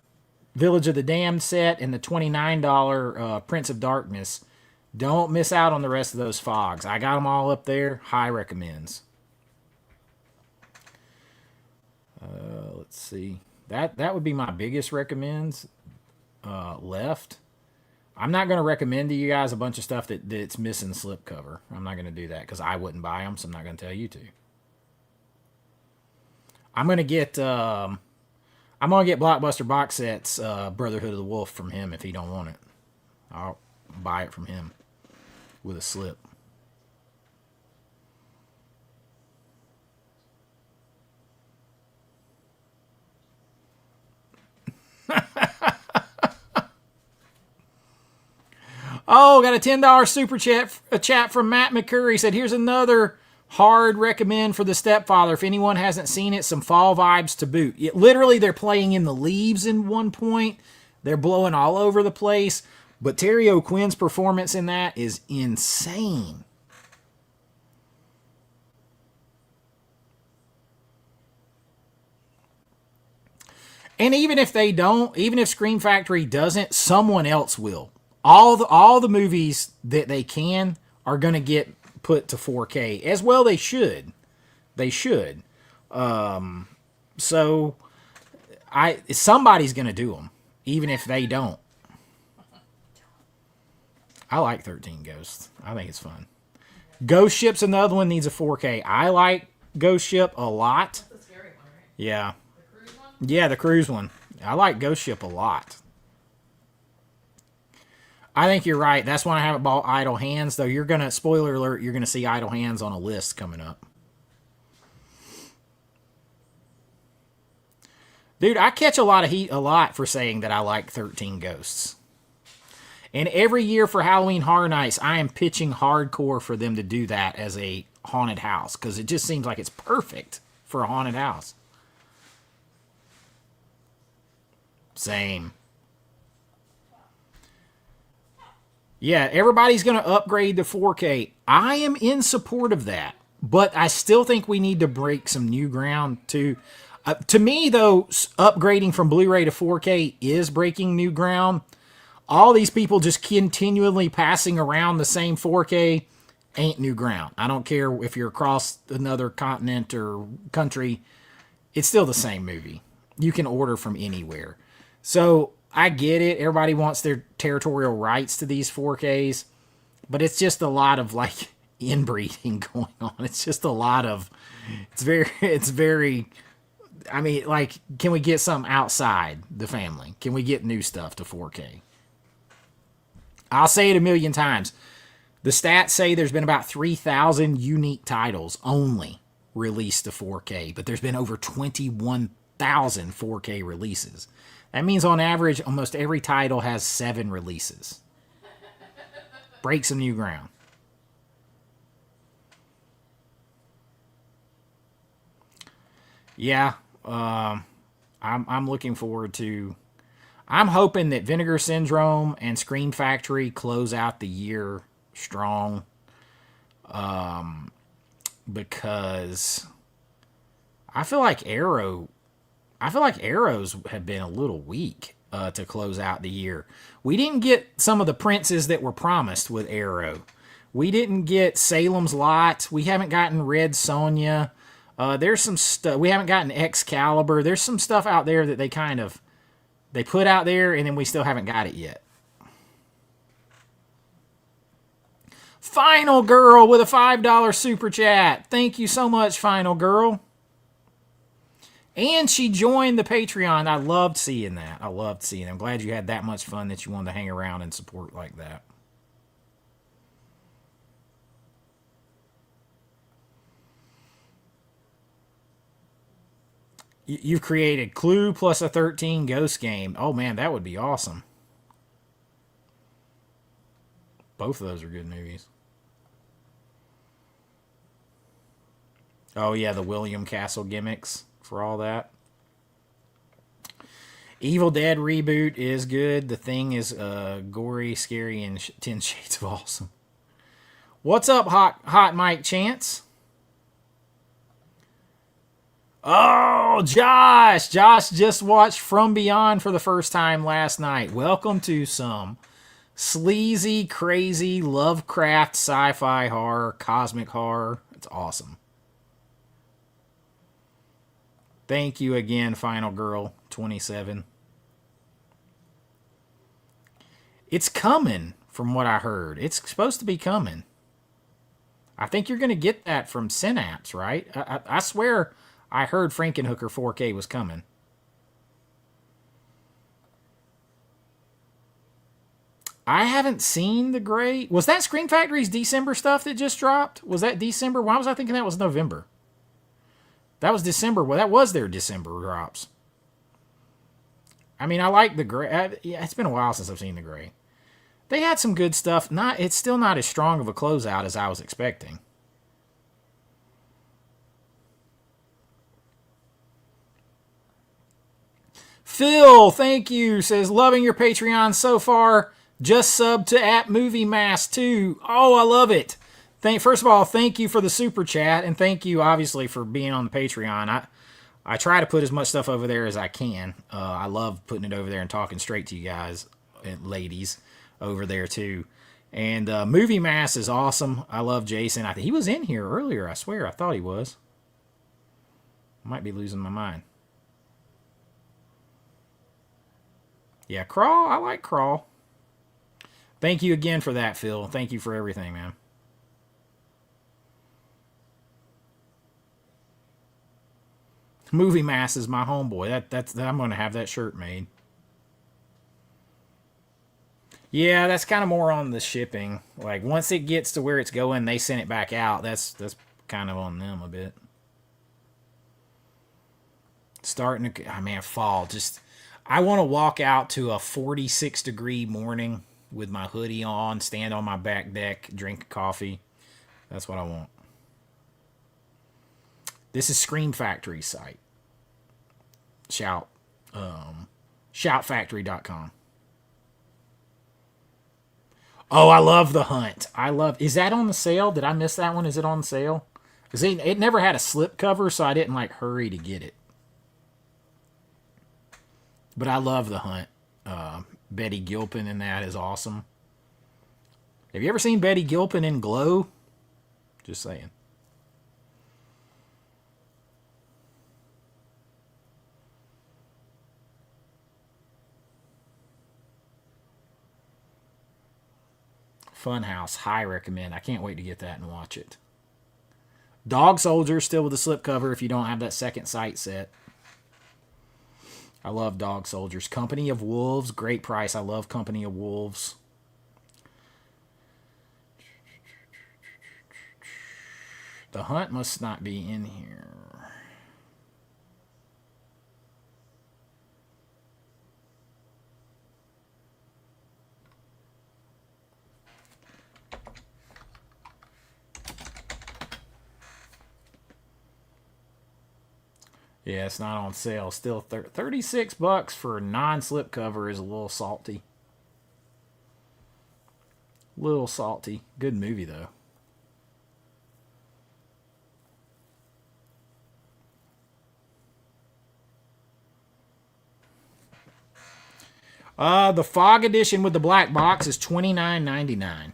Village of the Damned set and the $29 Prince of Darkness. Don't miss out on the rest of those Fogs. I got them all up there. High recommends. Let's Let's see. That would be my biggest recommends left. I'm not going to recommend to you guys a bunch of stuff that's missing slipcover. I'm not going to do that because I wouldn't buy them, so I'm not going to tell you to. I'm going to get Blockbuster box sets, Brotherhood of the Wolf from him if he don't want it. I'll buy it from him with a slip. Oh, got a $10 super chat from Matt McCurry. Said, here's another hard recommend for The Stepfather. If anyone hasn't seen it, some fall vibes to boot. Literally, they're playing in the leaves in one point. They're blowing all over the place. But Terry O'Quinn's performance in that is insane. And even if they don't, even if Scream Factory doesn't, someone else will. All the movies that they can are going to get put to 4K as well. They should. So somebody's going to do them, even if they don't. I like 13 Ghosts. I think it's fun. Ghost Ship's another one needs a 4K. I like Ghost Ship a lot. That's the scary one, right? Yeah. The cruise one? Yeah, the cruise one. I like Ghost Ship a lot. I think you're right. That's when I haven't bought Idle Hands, though. You're going to, spoiler alert, you're going to see Idle Hands on a list coming up. Dude, I catch a lot of heat for saying that I like 13 Ghosts. And every year for Halloween Horror Nights, I am pitching hardcore for them to do that as a haunted house, because it just seems like it's perfect for a haunted house. Same. Yeah, everybody's going to upgrade to 4K. I am in support of that, but I still think we need to break some new ground too. To me, though, upgrading from Blu-ray to 4K is breaking new ground. All these people just continually passing around the same 4K ain't new ground. I don't care if you're across another continent or country. It's still the same movie. You can order from anywhere. So I get it. Everybody wants their territorial rights to these 4Ks, but it's just a lot of like inbreeding going on. It's just a lot of, it's very, I mean, like, can we get something outside the family? Can we get new stuff to 4K? I'll say it a million times. The stats say there's been about 3,000 unique titles only released to 4K, but there's been over 21,000 4K releases. That means on average, almost every title has 7 releases. Break some new ground. Yeah, I'm looking forward to... I'm hoping that Vinegar Syndrome and Scream Factory close out the year strong. Because I feel like Arrows have been a little weak to close out the year. We didn't get some of the princes that were promised with Arrow. We didn't get Salem's Lot. We haven't gotten Red Sonja. There's some stuff. We haven't gotten Excalibur. There's some stuff out there that they put out there, and then we still haven't got it yet. Final Girl with a $5 super chat. Thank you so much, Final Girl. And she joined the Patreon. I loved seeing that. I'm glad you had that much fun that you wanted to hang around and support like that. You've created Clue plus a 13 Ghost game. Oh man, that would be awesome. Both of those are good movies. Oh yeah, the William Castle gimmicks for all that. Evil Dead reboot is good. The Thing is gory, scary, and 10 Shades of Awesome. What's up, Hot Mike Chance? Oh, Josh! Josh just watched From Beyond for the first time last night. Welcome to some sleazy, crazy, Lovecraft, sci-fi horror, cosmic horror. It's awesome. Thank you again, Final Girl 27. It's coming, from what I heard. It's supposed to be coming. I think you're going to get that from Synapse, right? I swear I heard Frankenhooker 4K was coming. I haven't seen the gray. Was that Scream Factory's December stuff that just dropped? Was that December? Why was I thinking that was November? That was December. Well, that was their December drops. I mean, I like the gray. Yeah, it's been a while since I've seen the gray. They had some good stuff. It's still not as strong of a closeout as I was expecting. Phil, thank you. Says, loving your Patreon so far. Just subbed to @MovieMass 2. Oh, I love it. First of all, thank you for the super chat, and thank you, obviously, for being on the Patreon. I try to put as much stuff over there as I can. I love putting it over there and talking straight to you guys and ladies over there, too. And Movie Mass is awesome. I love Jason. He was in here earlier, I swear. I thought he was. I might be losing my mind. Yeah, Crawl. I like Crawl. Thank you again for that, Phil. Thank you for everything, man. Movie Mass is my homeboy. I'm going to have that shirt made. Yeah, that's kind of more on the shipping. Like, once it gets to where it's going, they send it back out. That's kind of on them a bit. Starting to... man, fall. I want to walk out to a 46-degree morning with my hoodie on, stand on my back deck, drink coffee. That's what I want. This is Scream Factory's site. Shoutfactory.com. Oh, I love The Hunt. Is that on the sale? Did I miss that one? Is it on sale? Because it never had a slip cover, so I didn't hurry to get it. But I love The Hunt. Betty Gilpin in that is awesome. Have you ever seen Betty Gilpin in Glow? Just saying. Funhouse, high recommend. I can't wait to get that and watch it. Dog Soldier, still with the slipcover if you don't have that second sight set. I love Dog Soldiers. Company of Wolves, great price. I love Company of Wolves. The Hunt must not be in here. Yeah, it's not on sale. Still $36 for a non-slipcover is a little salty. Little salty. Good movie, though. The Fog Edition with the black box is $29.99.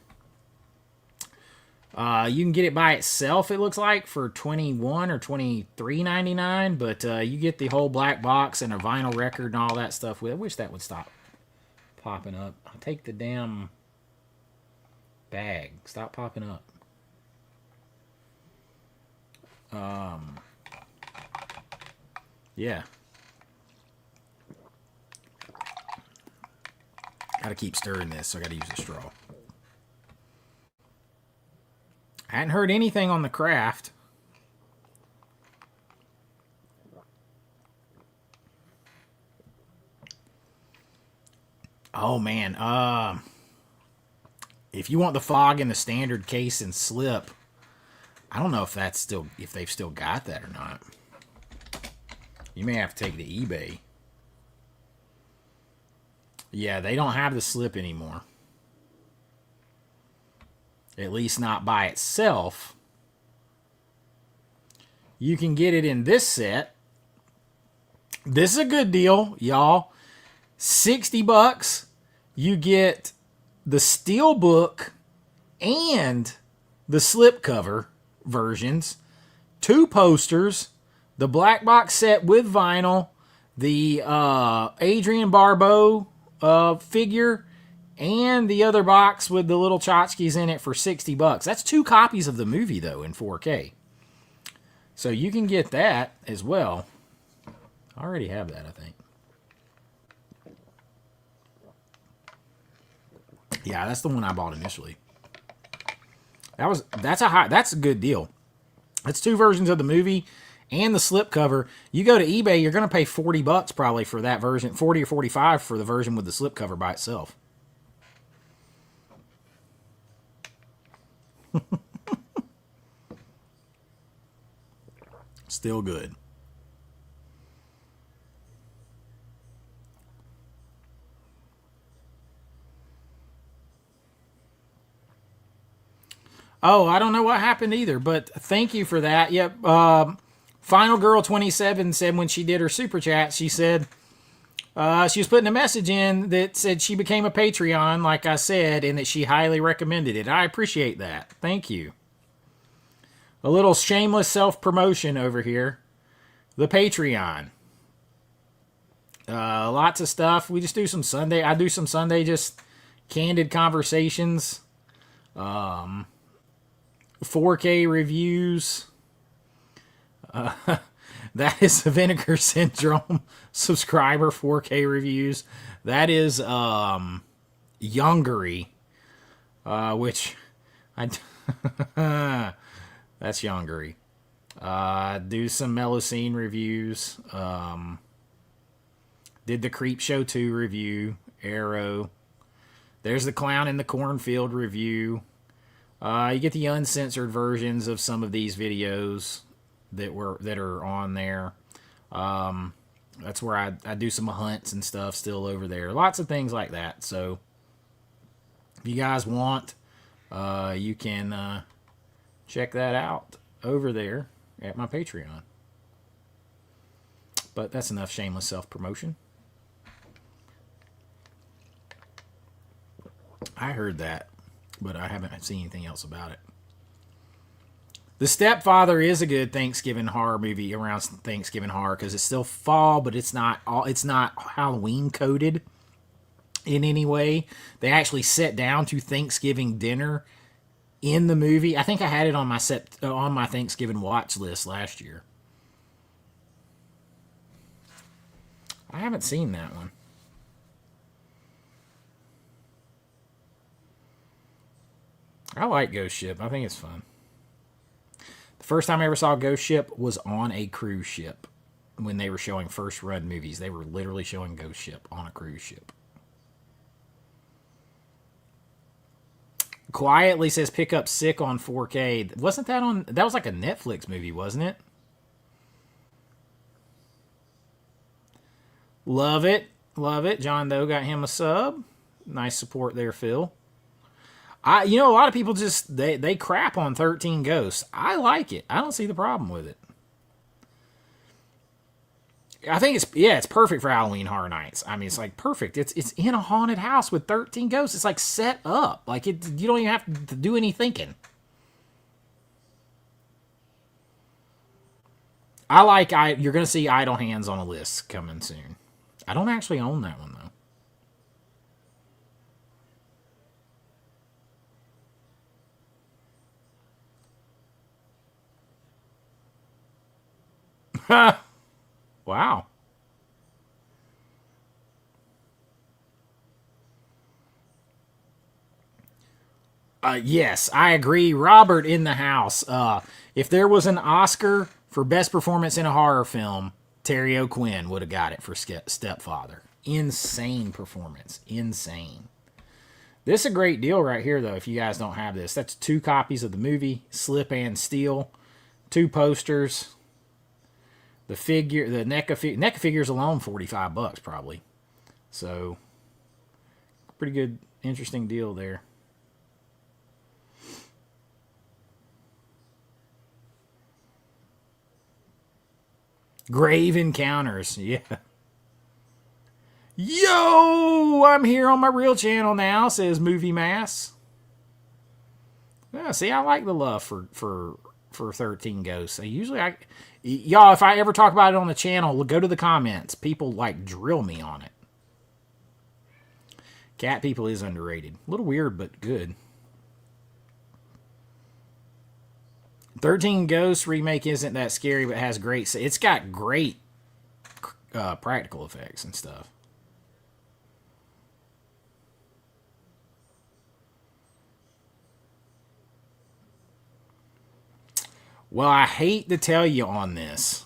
You can get it by itself, it looks like, for $21 or $23.99, but you get the whole black box and a vinyl record and all that stuff with it. I wish that would stop popping up. I'll take the damn bag. Stop popping up. Yeah. Gotta keep stirring this, so I gotta use a straw. I hadn't heard anything on the craft. Oh, man. If you want the Fog in the standard case and slip, I don't know if they've still got that or not. You may have to take it to eBay. Yeah, they don't have the slip anymore. At least not by itself. You can get it in this set. This is a good deal, y'all. $60. You get the Steelbook and the slipcover versions. 2 posters. The black box set with vinyl, the Adrian Barbeau figure, and the other box with the little tchotchkes in it for $60. That's 2 copies of the movie, though, in 4K. So you can get that as well. I already have that, I think. Yeah, that's the one I bought initially. That's a good deal. That's 2 versions of the movie and the slipcover. You go to eBay, you're going to pay $40 probably for that version, 40 or 45 for the version with the slipcover by itself. Still good. Oh, I don't know what happened either, but thank you for that. Yep. Final Girl 27 said when she did her super chat, she said she was putting a message in that said she became a Patreon, like I said, and that she highly recommended it. I appreciate that. Thank you. A little shameless self-promotion over here. The Patreon. Lots of stuff. We just do some Sunday. I do some Sunday just candid conversations. 4K reviews. That is the Vinegar Syndrome subscriber 4K reviews. That is Youngery, which I that's Youngery. Do some Melosine reviews. Did the Creep Show 2 review. Arrow. There's the Clown in the Cornfield review. You get the uncensored versions of some of these videos that are on there. That's where I do some hunts and stuff still over there. Lots of things like that. So if you guys want, you can check that out over there at my Patreon. But that's enough shameless self-promotion. I heard that, but I haven't seen anything else about it. The Stepfather is a good Thanksgiving horror movie around Thanksgiving horror because it's still fall, but it's not Halloween coded in any way. They actually sit down to Thanksgiving dinner in the movie. I think I had it on my Thanksgiving watch list last year. I haven't seen that one. I like Ghost Ship. I think it's fun. The first time I ever saw Ghost Ship was on a cruise ship. When they were showing first run movies, they were literally showing Ghost Ship on a cruise ship. Quietly says pick up Sick on 4K. Wasn't that on? That was like a Netflix movie, wasn't it? Love it. Love it. John Doe got him a sub. Nice support there, Phil. A lot of people just they crap on 13 Ghosts. I like it. I don't see the problem with it. I think it's perfect for Halloween Horror Nights. I mean, it's like perfect. It's in a haunted house with 13 ghosts. It's like set up. Like you don't even have to do any thinking. You're going to see Idle Hands on a list coming soon. I don't actually own that one though. Wow. Yes, I agree. Robert in the house. If there was an Oscar for best performance in a horror film, Terry O'Quinn would have got it for Stepfather. Insane performance. Insane. This is a great deal right here, though, if you guys don't have this. That's 2 copies of the movie, Slip and Steel, 2 posters. The NECA figures alone, $45 probably. So, pretty good, interesting deal there. Grave Encounters, yeah. Yo, I'm here on my real channel now, says Movie Mass. Yeah, see, I like the love for 13 Ghosts. Y'all, if I ever talk about it on the channel, go to the comments. People like drill me on it. Cat People is underrated. A little weird, but good. 13 Ghosts remake isn't that scary, but has great... It's got great practical effects and stuff. Well, I hate to tell you on this,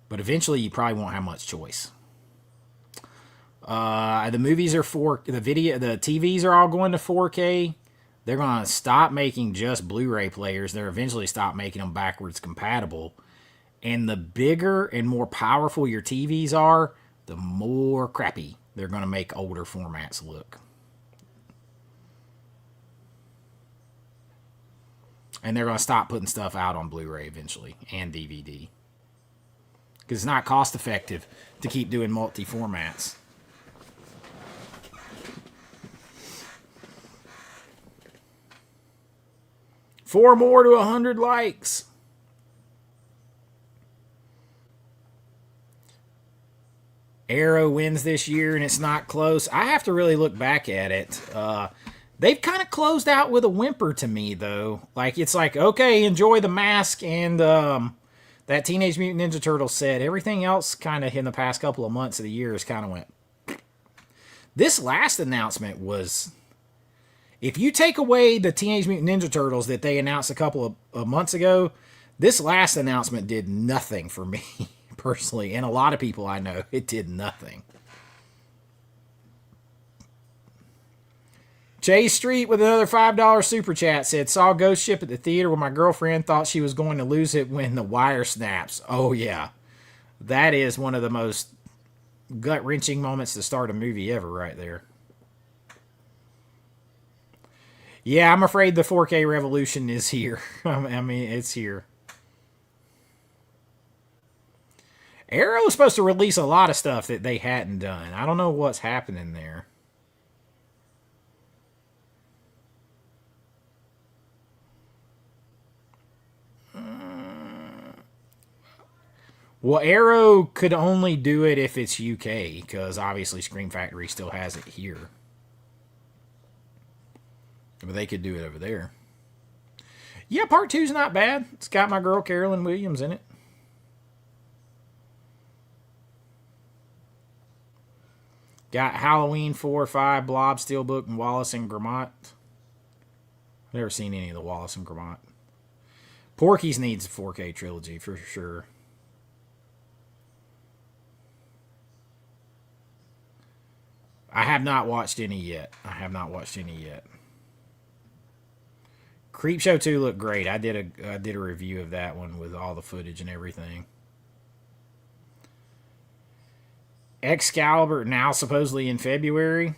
but eventually you probably won't have much choice. The movies are the TVs are all going to 4K. They're going to stop making just Blu-ray players. They're eventually stop making them backwards compatible. And the bigger and more powerful your TVs are, the more crappy they're going to make older formats look. And they're going to stop putting stuff out on Blu-ray eventually and DVD. Because it's not cost effective to keep doing multi-formats. Four more to 100 likes. Arrow wins this year and it's not close. I have to really look back at it. They've kind of closed out with a whimper to me, though. Like, it's like, okay, enjoy The Mask and that Teenage Mutant Ninja Turtles set. Everything else kind of in the past couple of months of the year has kind of went. This last announcement was... If you take away the Teenage Mutant Ninja Turtles that they announced a couple of months ago, this last announcement did nothing for me, personally. And a lot of people I know, it did nothing. Chase Street with another $5 super chat said, saw Ghost Ship at the theater when my girlfriend thought she was going to lose it when the wire snaps. Oh, yeah. That is one of the most gut-wrenching moments to start a movie ever right there. Yeah, I'm afraid the 4K revolution is here. I mean, it's here. Arrow is supposed to release a lot of stuff that they hadn't done. I don't know what's happening there. Well, Arrow could only do it if it's UK, because obviously Scream Factory still has it here. But they could do it over there. Yeah, part 2's not bad. It's got my girl Carolyn Williams in it. Got Halloween 4, 5, Blob, Steelbook, and Wallace and Gromit. I've never seen any of the Wallace and Gromit. Porky's needs a 4K trilogy for sure. I have not watched any yet. Creepshow 2 looked great. I did a review of that one with all the footage and everything. Excalibur now supposedly in February.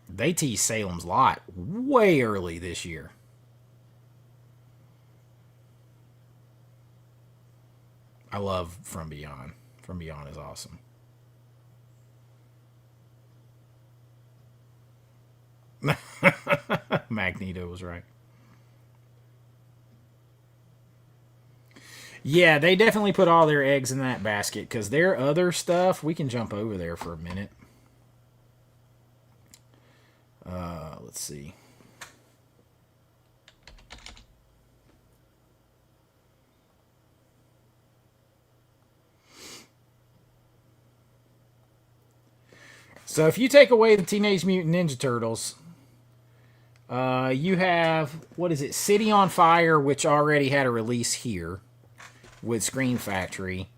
They teased Salem's Lot way early this year. I love From Beyond. From Beyond is awesome. Magneto was right. Yeah, they definitely put all their eggs in that basket, because their other stuff, we can jump over there for a minute. Let's see. So if you take away the Teenage Mutant Ninja Turtles, you have, what is it, City on Fire, which already had a release here with Scream Factory.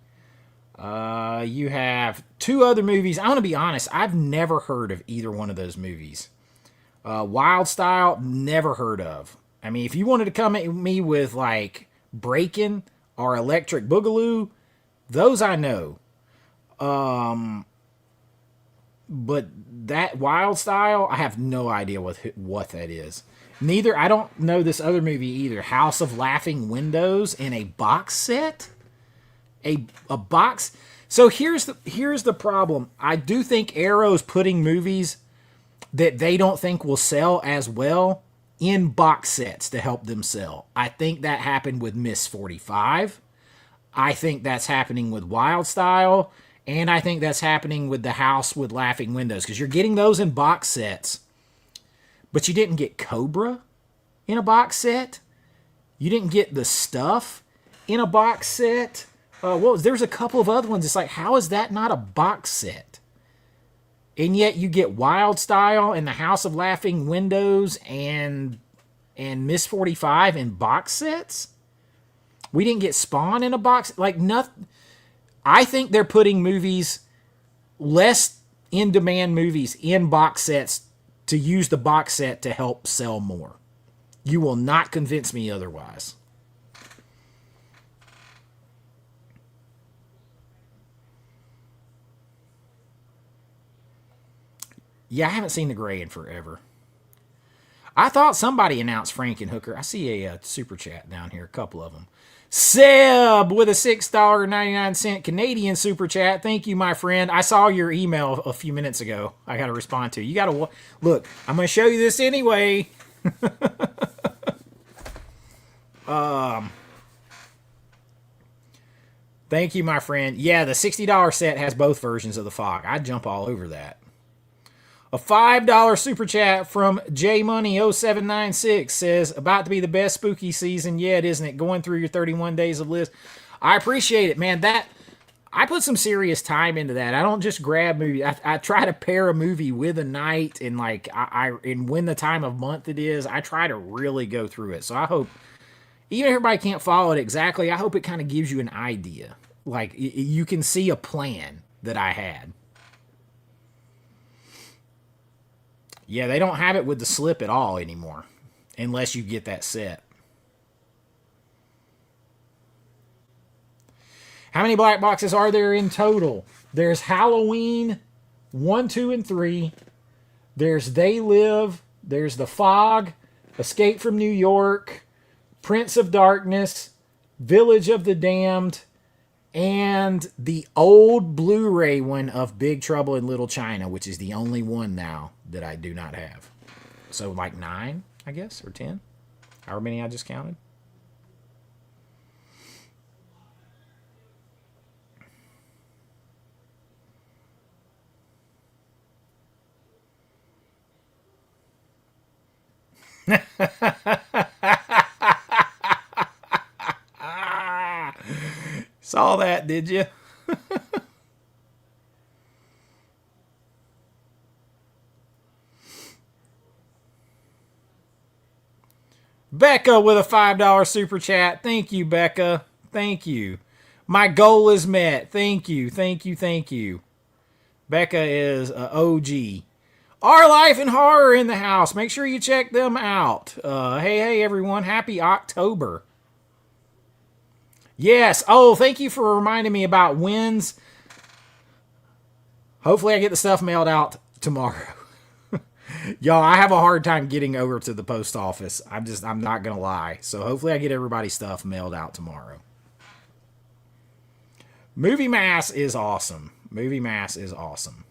You have 2 other movies. I'm going to be honest, I've never heard of either one of those movies. Wild Style, never heard of. I mean, if you wanted to come at me with, like, Breakin' or Electric Boogaloo, those I know. But that Wild Style, I have no idea what that is. Neither, I don't know this other movie either. House of Laughing Windows in a box set? A box. So here's the problem. I do think Arrow's putting movies that they don't think will sell as well in box sets to help them sell. I think that happened with Miss 45. I think that's happening with Wild Style, and I think that's happening with The House with Laughing Windows, because you're getting those in box sets, but you didn't get Cobra in a box set. You didn't get The Stuff in a box set. There's a couple of other ones. It's like, how is that not a box set? And yet you get Wild Style and The House of Laughing Windows and Miss 45 in box sets. We didn't get Spawn in a box. Like, nothing. I think they're putting movies, less in-demand movies, in box sets to use the box set to help sell more. You will not convince me otherwise. Yeah, I haven't seen The Gray in forever. I thought somebody announced Frankenhooker. I see a super chat down here, a couple of them. Seb with a $6.99 Canadian super chat. Thank you, my friend. I saw your email a few minutes ago. I got to respond to. You got to look. I'm going to show you this anyway. Thank you, my friend. Yeah, the $60 set has both versions of the fog. I'd jump all over that. A $5 super chat from JMoney0796 says, about to be the best spooky season yet, isn't it? Going through your 31 days of list. I appreciate it, man. I put some serious time into that. I don't just grab movies. I try to pair a movie with a night, and and when the time of month it is, I try to really go through it. So I hope, even if everybody can't follow it exactly, I hope it kind of gives you an idea. Like, you can see a plan that I had. Yeah, they don't have it with the slip at all anymore, unless you get that set. How many black boxes are there in total? There's Halloween 1, 2, and 3. There's They Live. There's The Fog, Escape from New York, Prince of Darkness, Village of the Damned, and the old Blu-ray one of Big Trouble in Little China, which is the only one now that I do not have. So like 9, I guess, or 10. However many I just counted. Saw that, did you? Becca with a $5 super chat. Thank you, Becca. Thank you. My goal is met. Thank you. Thank you. Thank you. Becca is OG. Our Life in Horror in the house. Make sure you check them out. Hey, everyone. Happy October. Yes. Oh, thank you for reminding me about wins. Hopefully I get the stuff mailed out tomorrow. Y'all, I have a hard time getting over to the post office. I'm not going to lie. So hopefully I get everybody's stuff mailed out tomorrow. Movie Mass is awesome. Movie Mass is awesome.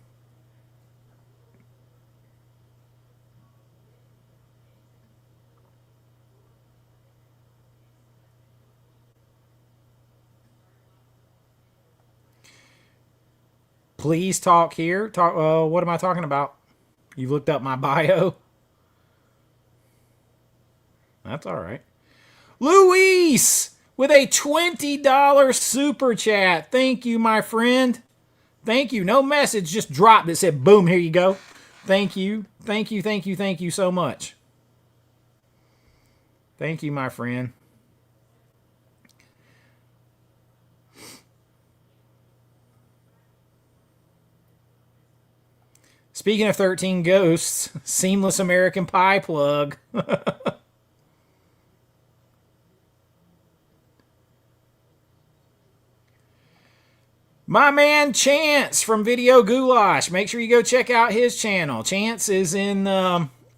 Please talk here. What am I talking about? You've looked up my bio? That's all right. Luis with a $20 super chat. Thank you, my friend. Thank you. No message, just dropped it. Said, boom, here you go. Thank you. Thank you, thank you, thank you so much. Thank you, my friend. Speaking of 13 Ghosts, Seamless American Pie plug. My man Chance from Video Goulash. Make sure you go check out his channel. Chance is in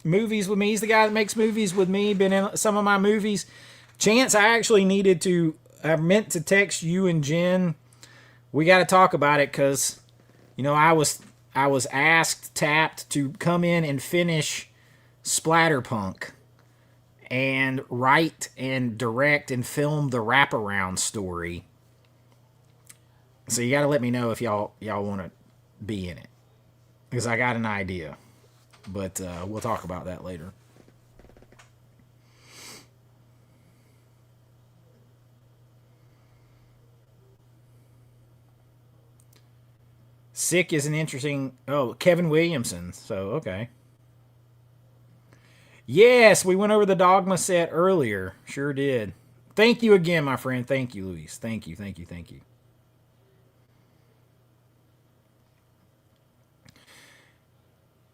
movies with me. He's the guy that makes movies with me. Been in some of my movies. Chance, I meant to text you and Jen. We got to talk about it because, I was tapped to come in and finish Splatterpunk and write and direct and film the wraparound story So you got to let me know if y'all want to be in it, because I got an idea, but we'll talk about that later. Sick is an interesting. Oh, Kevin Williamson. So okay. Yes, we went over the Dogma set earlier. Sure did. Thank you again, my friend. Thank you, Luis. Thank you, thank you, thank you.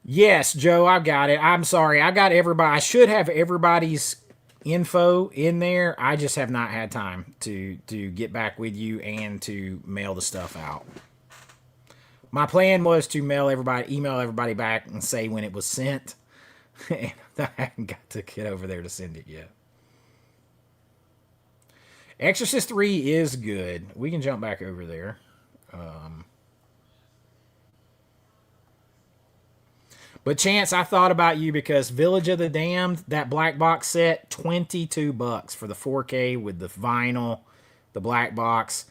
Yes, Joe, I've got it. I'm sorry. I got everybody. I should have everybody's info in there. I just have not had time to get back with you and to mail the stuff out. My plan was to email everybody back and say when it was sent. And I haven't got to get over there to send it yet. Exorcist 3 is good. We can jump back over there. But Chance, I thought about you because Village of the Damned, that black box set, $22 for the 4K with the vinyl, the black box.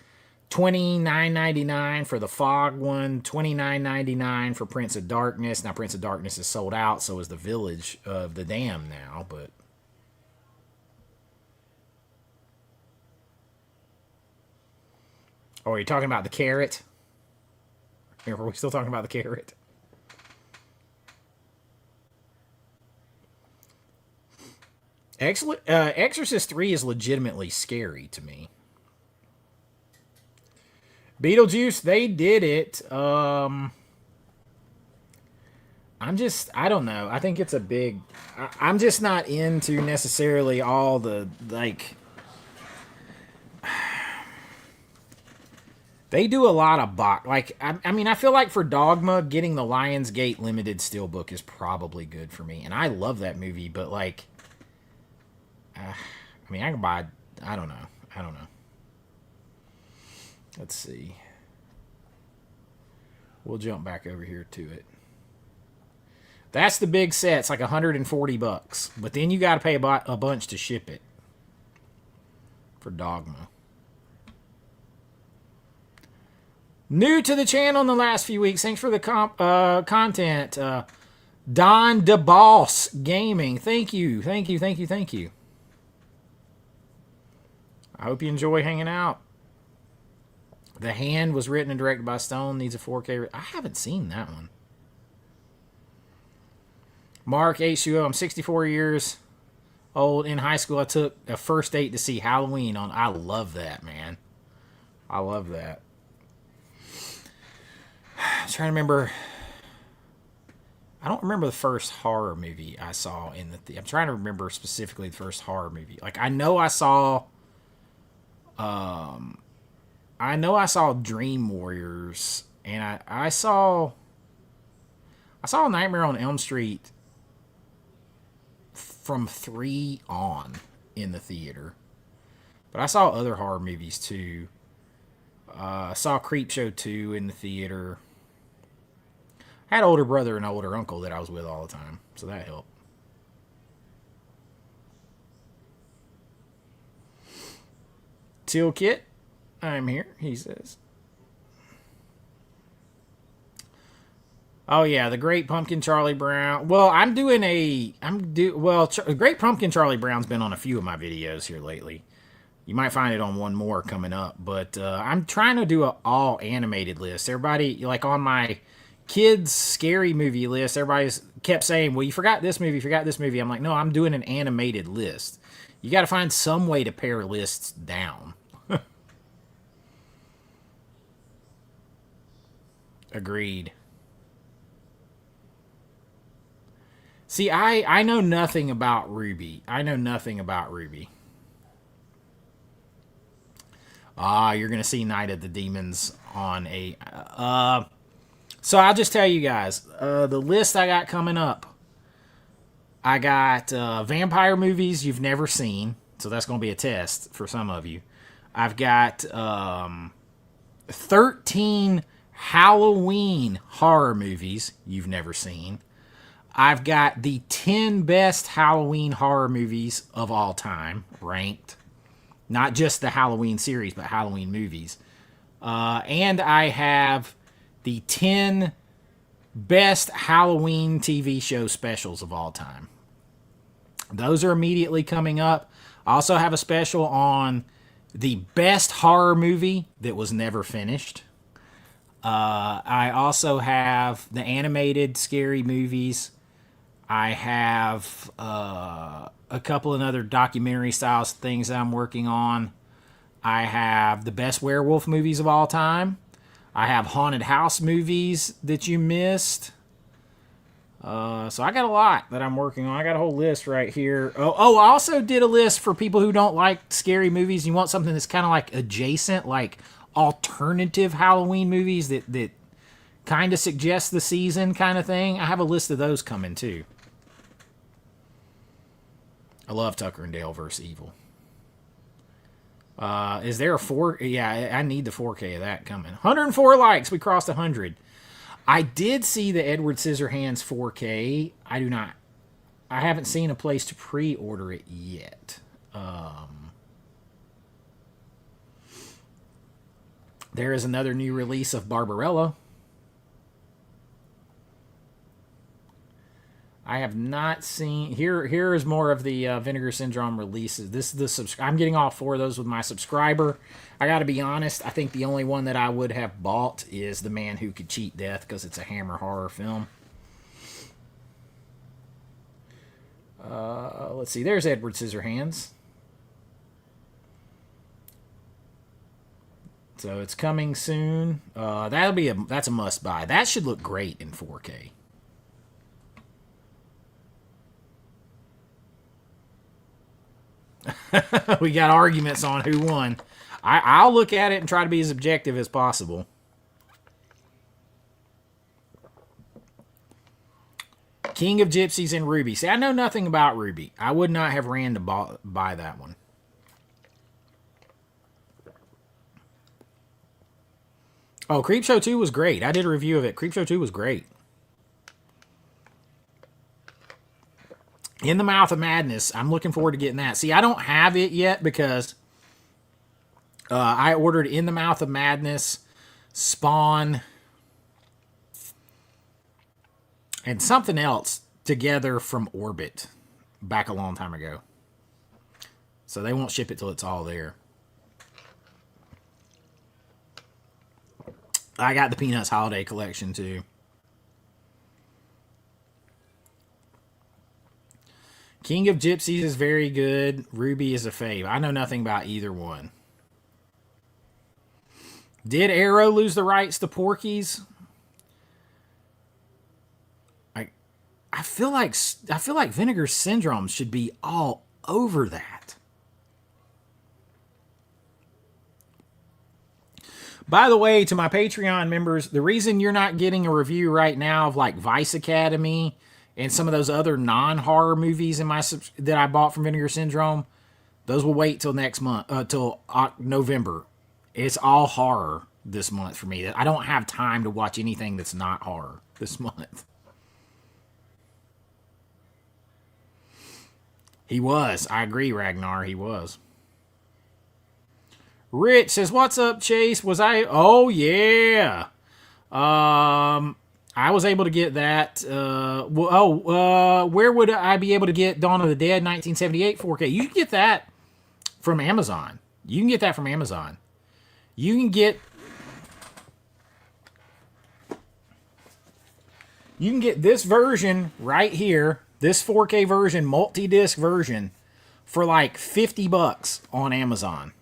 $29.99 for the Fog one, $29.99 for Prince of Darkness. Now Prince of Darkness is sold out, so is the Village of the Damned now, but oh, are you talking about the carrot? Are we still talking about the carrot? Excellent. Exorcist 3 is legitimately scary to me. Beetlejuice, they did it. I don't know. I think it's a big. I'm just not into necessarily all the, like. They do a lot of I mean, I feel like for Dogma, getting the Lionsgate Limited Steelbook is probably good for me. And I love that movie, but, like. I mean, I can buy. I don't know. Let's see. We'll jump back over here to it. That's the big set. It's like $140, but then you got to pay a bunch to ship it for Dogma. New to the channel in the last few weeks. Thanks for the content. Don DeBoss Gaming. Thank you. I hope you enjoy hanging out. The Hand was written and directed by Stone. Needs a 4K. I haven't seen that one. Mark H2O. I'm 64 years old. In high school, I took a first date to see Halloween on. I love that, man. I love that. I'm trying to remember. I don't remember the first horror movie I saw in the. I'm trying to remember specifically the first horror movie. Like, I know I saw Dream Warriors, and I saw Nightmare on Elm Street from 3 on in the theater. But I saw other horror movies too. I saw Creepshow 2 in the theater. I had an older brother and an older uncle that I was with all the time, so that helped. Teal Kit, I'm here, he says. Oh yeah, the Great Pumpkin Charlie Brown. Well, Great Pumpkin Charlie Brown's been on a few of my videos here lately. You might find it on one more coming up, but I'm trying to do an all animated list. Everybody, like on my kids scary movie list, everybody's kept saying, well, you forgot this movie. I'm like, no, I'm doing an animated list. You got to find some way to pare lists down. Agreed. See, I know nothing about Ruby. You're going to see Night of the Demons on a... So I'll just tell you guys, the list I got coming up. I got vampire movies you've never seen, so that's going to be a test for some of you. I've got 13 Halloween horror movies you've never seen. I've got the 10 best Halloween horror movies of all time ranked. Not just the Halloween series, but Halloween movies. And I have the 10 best Halloween TV show specials of all time. Those are immediately coming up. I also have a special on the best horror movie that was never finished. I also have the animated scary movies. I have a couple of other documentary style things that I'm working on. I have the best werewolf movies of all time. I have haunted house movies that you missed. So I got a lot that I'm working on. I got a whole list right here. I also did a list for people who don't like scary movies. You want something that's kind of like adjacent, like alternative Halloween movies that kind of suggest the season kind of thing. I have a list of those coming too. I love Tucker and Dale vs. Evil. Is there a 4? Yeah, I need the 4K of that coming. 104 likes. We crossed 100. I did see the Edward Scissorhands 4K. I haven't seen a place to pre-order it yet. There is another new release of Barbarella. I have not seen. Here is more of the Vinegar Syndrome releases. This is the I'm getting all 4 of those with my subscriber. I got to be honest. I think the only one that I would have bought is The Man Who Could Cheat Death because it's a Hammer horror film. Let's see. There's Edward Scissorhands. So it's coming soon. That's a must buy. That should look great in 4K. We got arguments on who won. I'll look at it and try to be as objective as possible. King of Gypsies and Ruby. See, I know nothing about Ruby. I would not have ran to buy that one. Oh, Creepshow 2 was great. I did a review of it. Creepshow 2 was great. In the Mouth of Madness, I'm looking forward to getting that. See, I don't have it yet because I ordered In the Mouth of Madness, Spawn, and something else together from Orbit back a long time ago. So they won't ship it till it's all there. I got the Peanuts Holiday Collection too. King of Gypsies is very good. Ruby is a fave. I know nothing about either one. Did Arrow lose the rights to Porky's? I feel like Vinegar Syndrome should be all over that. By the way, to my Patreon members, the reason you're not getting a review right now of like Vice Academy and some of those other non-horror movies that I bought from Vinegar Syndrome, those will wait till next month, till November. It's all horror this month for me. I don't have time to watch anything that's not horror this month. He was. I agree, Ragnar. He was. Rich says, "What's up, Chase? Was I? Oh yeah. I was able to get that. Where would I be able to get Dawn of the Dead 1978 4K? You can get that from Amazon. You can get this version right here, this 4K version, multi-disc version, for like $50 on Amazon.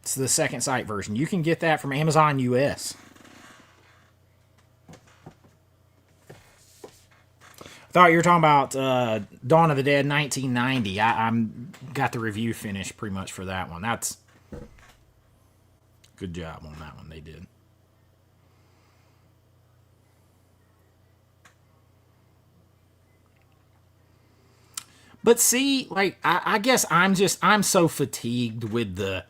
It's the second sight version. You can get that from Amazon US. Thought you were talking about Dawn of the Dead 1990. I'm got the review finished pretty much for that one. That's good job on that one. They did. But see, like I guess I'm so fatigued with the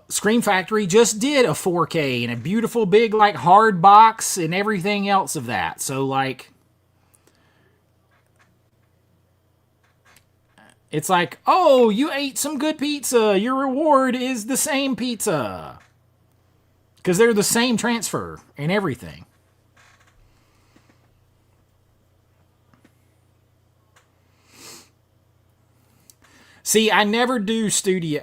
Scream Factory just did a 4K and a beautiful big like hard box and everything else of that. So like It's like, oh, you ate some good pizza. Your reward is the same pizza. Because they're the same transfer and everything. See, I never do studios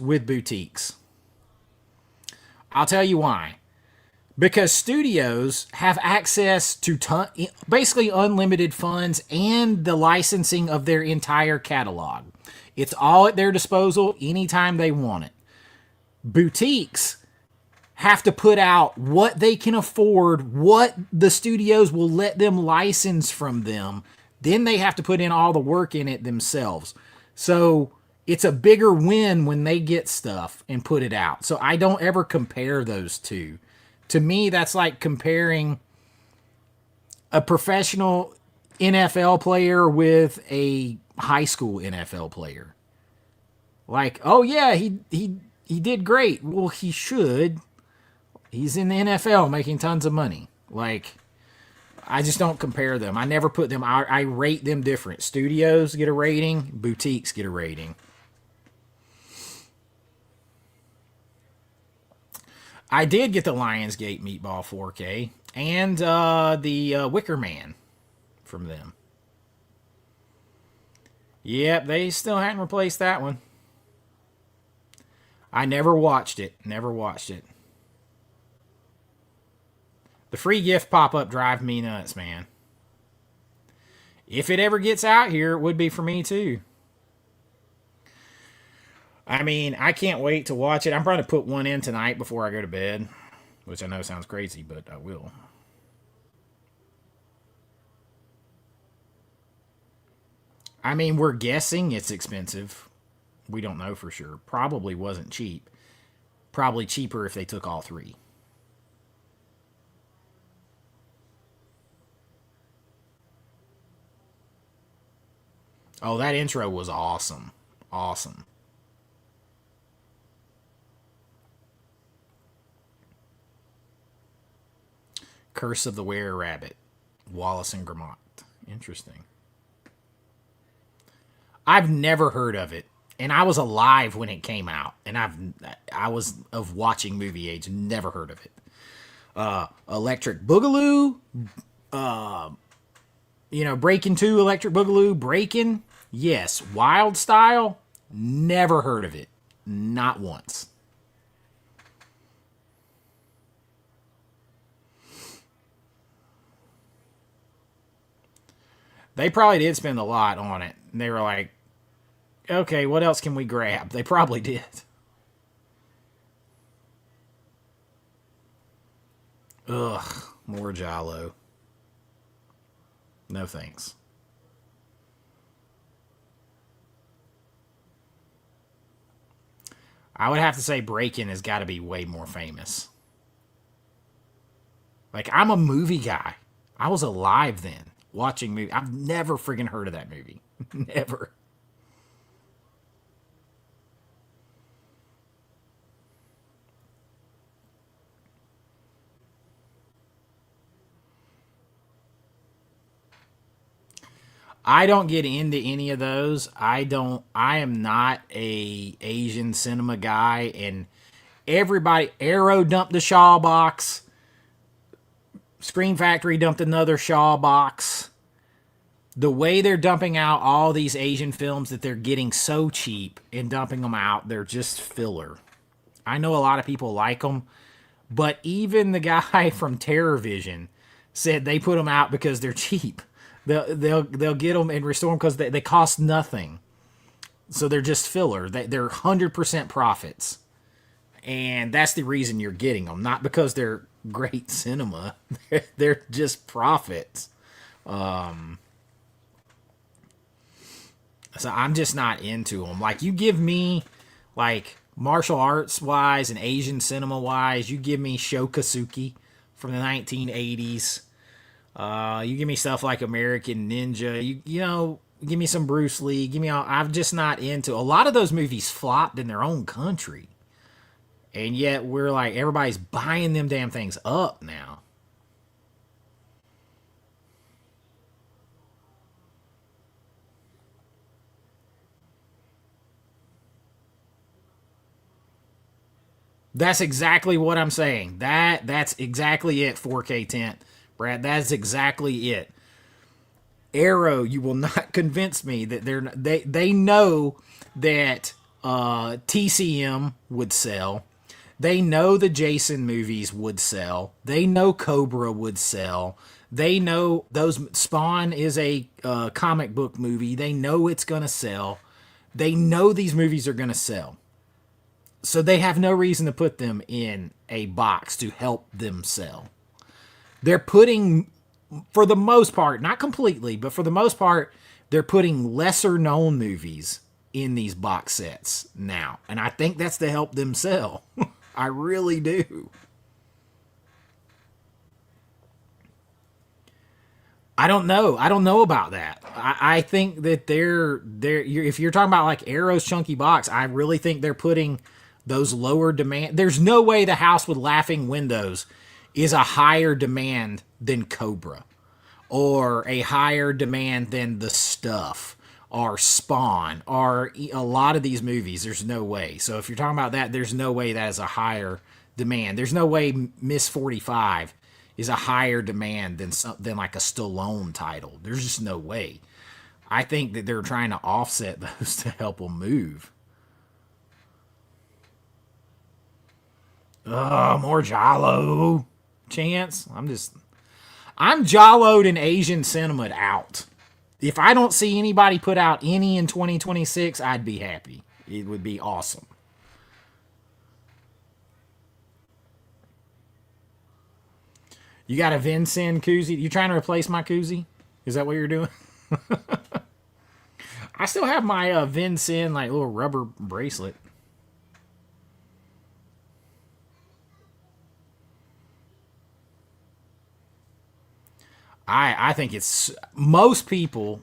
with boutiques. I'll tell you why. Because studios have access to basically unlimited funds and the licensing of their entire catalog. It's all at their disposal anytime they want it. Boutiques have to put out what they can afford, what the studios will let them license from them. Then they have to put in all the work in it themselves. So it's a bigger win when they get stuff and put it out. So I don't ever compare those two. To me, that's like comparing a professional NFL player with a high school NFL player. Like, oh yeah, he did great. Well, he should. He's in the NFL making tons of money. Like, I just don't compare them. I never put them. I rate them different. Studios get a rating. Boutiques get a rating. I did get the Lionsgate Meatball 4K and the Wicker Man from them. Yep, they still hadn't replaced that one. I never watched it. Never watched it. The free gift pop-up drive me nuts, man. If it ever gets out here, it would be for me too. I mean, I can't wait to watch it. I'm probably put one in tonight before I go to bed, which I know sounds crazy, but I will. I mean, we're guessing it's expensive. We don't know for sure. Probably wasn't cheap. Probably cheaper if they took all three. Oh, that intro was awesome. Awesome. Curse of the Were Rabbit. Wallace and Gromit. Interesting. I've never heard of it. And I was alive when it came out. And I was of watching movie age. Never heard of it. Electric Boogaloo. Breaking 2, Electric Boogaloo. Breaking. Yes. Wild Style. Never heard of it. Not once. They probably did spend a lot on it. And they were like, okay, what else can we grab? They probably did. Ugh, more Jalo. No thanks. I would have to say Breakin' has got to be way more famous. Like, I'm a movie guy. I was alive then, watching movie. I've never friggin' heard of that movie. Never. I don't get into any of those. I am not a Asian cinema guy, and everybody Arrow dumped the Shaw box. Scream Factory dumped another Shaw box. The way they're dumping out all these Asian films that they're getting so cheap and dumping them out, they're just filler. I know a lot of people like them, but even the guy from Terror Vision said they put them out because they're cheap. They'll get them and restore them because they cost nothing. So they're just filler. They're 100% profits. And that's the reason you're getting them. Not because they're great cinema. They're just profits. So I'm just not into them. Like, you give me, like, martial arts wise and Asian cinema wise, you give me Shokasuke from the 1980s. You give me stuff like American Ninja. Give me some Bruce Lee. Give me all. I'm just not into. A lot of those movies flopped in their own country, and yet we're like, everybody's buying them damn things up now. That's exactly what I'm saying. That's exactly it. 4K tent, Brad. That's exactly it. Arrow, you will not convince me that they know that TCM would sell. They know the Jason movies would sell. They know Cobra would sell. They know those Spawn is a comic book movie. They know it's gonna sell. They know these movies are gonna sell. So they have no reason to put them in a box to help them sell. They're putting, for the most part, not completely, but for the most part, they're putting lesser known movies in these box sets now. And I think that's to help them sell. I really do. I don't know. I don't know about that. I think that if you're talking about like Arrow's chunky box, I really think they're putting those lower demand. There's no way the House with Laughing Windows is a higher demand than Cobra or a higher demand than The Stuff or Spawn or a lot of these movies. There's no way. So if you're talking about that, there's no way that is a higher demand. There's no way Miss 45 is a higher demand than like a Stallone title. There's just no way. I think that they're trying to offset those to help them move. More Jalo. Chance. I'm Jalo'd and Asian cinema out. If I don't see anybody put out any in 2026, I'd be happy. It would be awesome. You got a Vincennes koozie? You trying to replace my koozie? Is that what you're doing? I still have my Vincennes like little rubber bracelet. I think it's most people,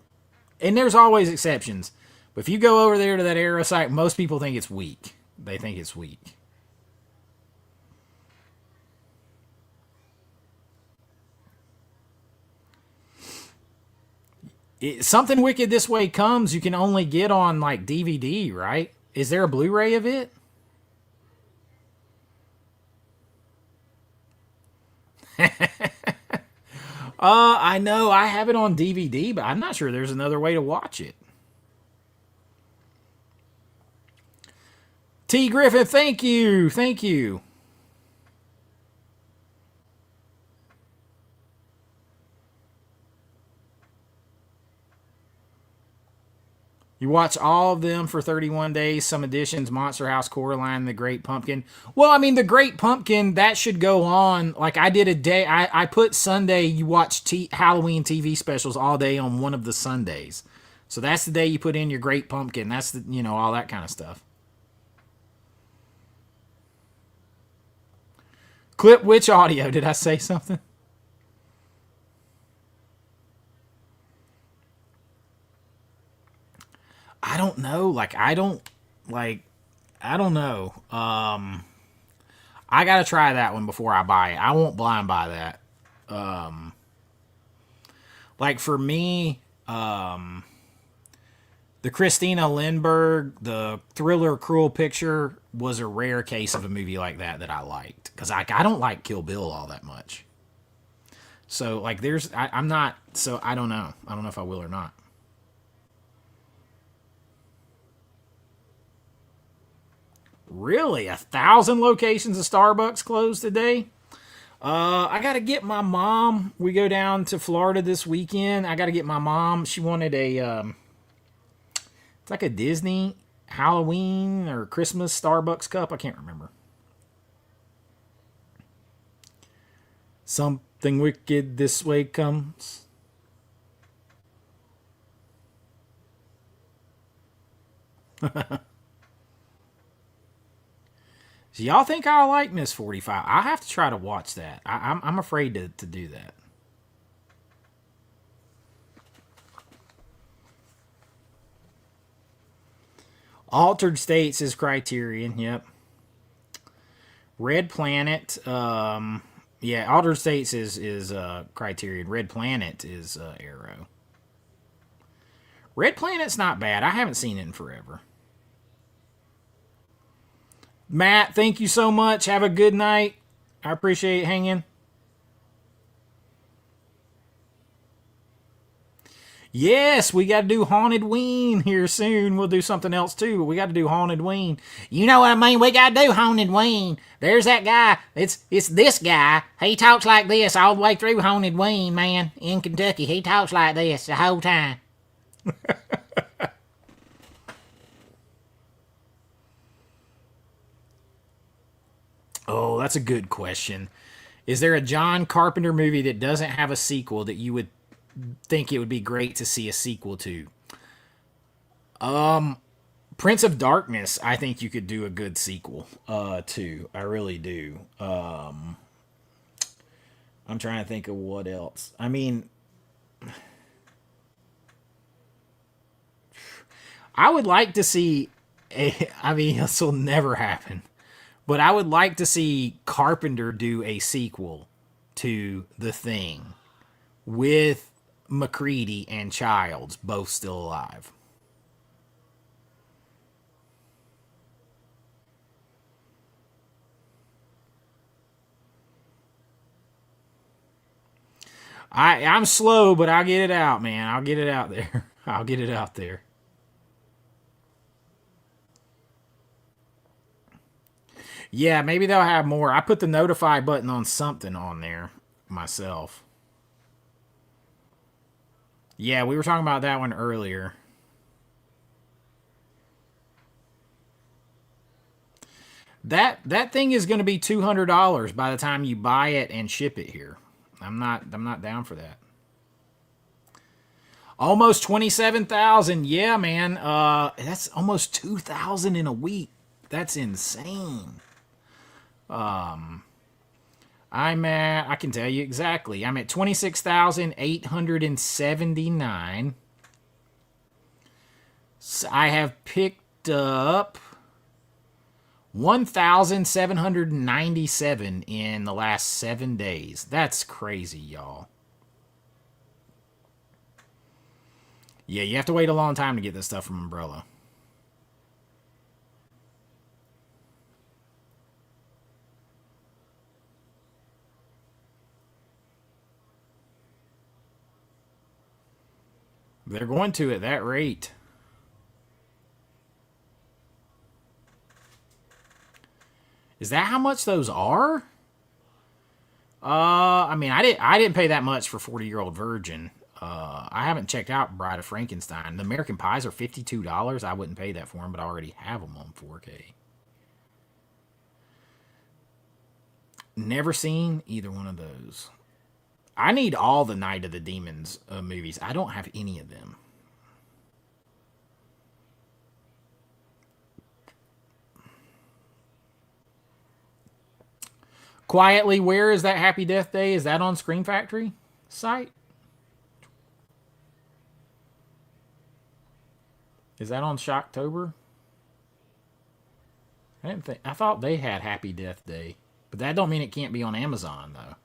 and there's always exceptions, but if you go over there to that Arrow site, most people think it's weak. They think it's weak. Something Wicked This Way Comes, you can only get on like DVD, right? Is there a Blu-ray of it? I know I have it on DVD, but I'm not sure there's another way to watch it. T. Griffin, thank you. Thank you. You watch all of them for 31 days, some editions, Monster House, Coraline, The Great Pumpkin. Well, I mean, The Great Pumpkin, that should go on. Like, I did a day, I put Sunday, you watch Halloween TV specials all day on one of the Sundays. So that's the day you put in your Great Pumpkin. That's, all that kind of stuff. Clip which audio? Did I say something? I don't know. I don't know. I gotta try that one before I buy it. I won't blind buy that. Like for me, the Christina Lindbergh, the thriller Cruel Picture was a rare case of a movie like that I liked. Because I don't like Kill Bill all that much. So, like, I'm not, so I don't know. I don't know if I will or not. Really? 1,000 locations of Starbucks closed today? I got to get my mom. We go down to Florida this weekend. I got to get my mom. She wanted it's like a Disney Halloween or Christmas Starbucks cup. I can't remember. Something Wicked This Way Comes. So y'all think I like Miss 45? I have to try to watch that. I'm afraid to do that. Altered States is Criterion. Yep. Red Planet. Yeah, Altered States is Criterion. Red Planet is Arrow. Red Planet's not bad. I haven't seen it in forever. Matt, thank you so much. Have a good night. I appreciate hanging. Yes, we got to do Haunted Ween here soon. We'll do something else too, but we got to do Haunted Ween. You know what I mean? We got to do Haunted Ween. There's that guy. It's this guy. He talks like this all the way through Haunted Ween, man, in Kentucky. He talks like this the whole time. Oh, that's a good question. Is there a John Carpenter movie that doesn't have a sequel that you would think it would be great to see a sequel to? Prince of Darkness, I think you could do a good sequel to. I really do. I'm trying to think of what else. I mean, I would like to see I mean, this will never happen. But I would like to see Carpenter do a sequel to The Thing with McCready and Childs both still alive. I'm slow, but I'll get it out, man. I'll get it out there. I'll get it out there. Yeah, maybe they'll have more. I put the notify button on something on there myself. Yeah, we were talking about that one earlier. That thing is going to be $200 by the time you buy it and ship it here. I'm not down for that. Almost 27,000. Yeah, man. That's almost 2,000 in a week. That's insane. I can tell you exactly. I'm at 26,879. So I have picked up 1,797 in the last 7 days. That's crazy, y'all. Yeah, you have to wait a long time to get this stuff from Umbrella. They're going to at that rate. Is that how much those are? I mean, I didn't pay that much for 40-Year-Old Virgin. I haven't checked out Bride of Frankenstein. The American Pies are $52. I wouldn't pay that for them, but I already have them on 4K. Never seen either one of those. I need all the Night of the Demons movies. I don't have any of them. Quietly, where is that Happy Death Day? Is that on Screen Factory site? Is that on Shocktober? I thought they had Happy Death Day. But that don't mean it can't be on Amazon though.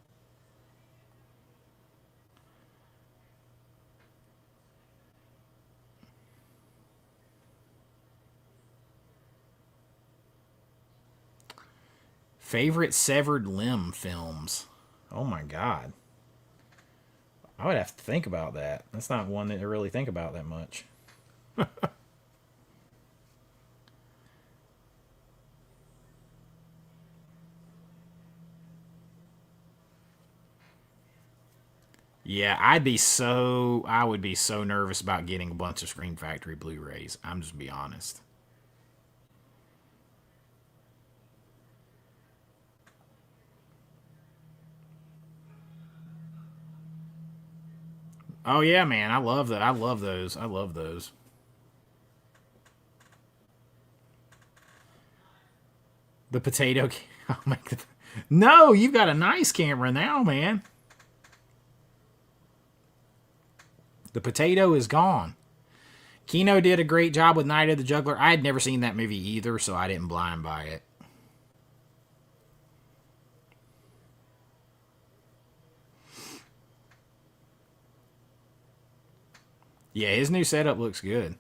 Favorite severed limb films. Oh my god. I would have to think about that. That's not one that I really think about that much. Yeah, I would be so nervous about getting a bunch of Screen Factory Blu-rays. I'm just be honest. Oh yeah, man, I love that. I love those. I love those. The potato. I'll make the. No, you've got a nice camera now, man. The potato is gone. Kino did a great job with Night of the Juggler. I had never seen that movie either, so I didn't blind buy it. Yeah, his new setup looks good.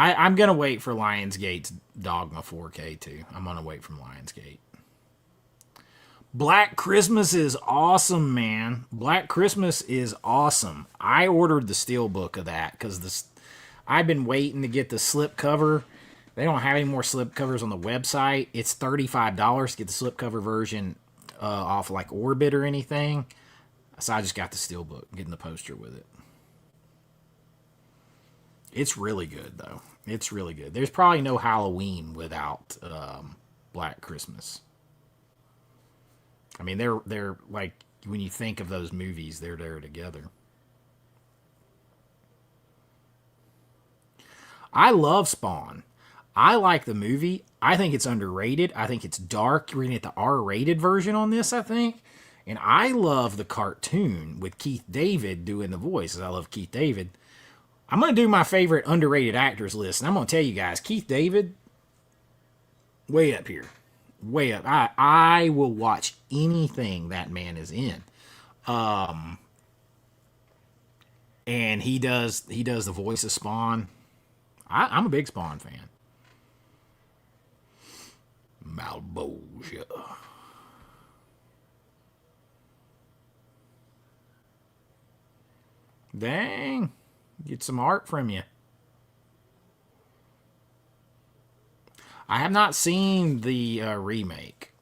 I'm going to wait for Lionsgate's Dogma 4K too. I'm going to wait from Lionsgate. Black Christmas is awesome, man. Black Christmas is awesome. I ordered the steelbook of that because I've been waiting to get the slipcover. They don't have any more slipcovers on the website. It's $35 to get the slipcover version off like Orbit or anything. So I just got the steelbook, getting the poster with it. It's really good, though. It's really good. There's probably no Halloween without Black Christmas. I mean, they're like, when you think of those movies, they're there together. I love Spawn. I like the movie. I think it's underrated. I think it's dark. We're going to get the R-rated version on this, I think. And I love the cartoon with Keith David doing the voices. I love Keith David. I'm going to do my favorite underrated actors list. And I'm going to tell you guys, Keith David, way up here. Way up. I will watch anything that man is in. And he does the voice of Spawn. I'm a big Spawn fan. Malbosia. Dang. Get some art from you. I have not seen the remake.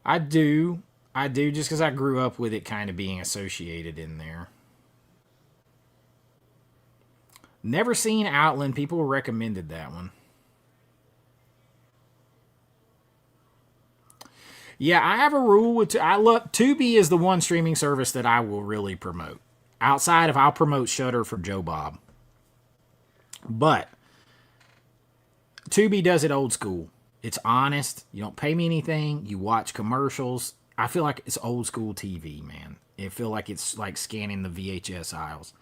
I do just because I grew up with it kind of being associated in there. Never seen Outland. People recommended that one. Yeah, I have a rule with I love Tubi is the one streaming service that I will really promote. Outside of I'll promote Shudder for Joe Bob. But Tubi does it old school. It's honest. You don't pay me anything. You watch commercials. I feel like it's old school TV, man. I feel like it's like scanning the VHS aisles.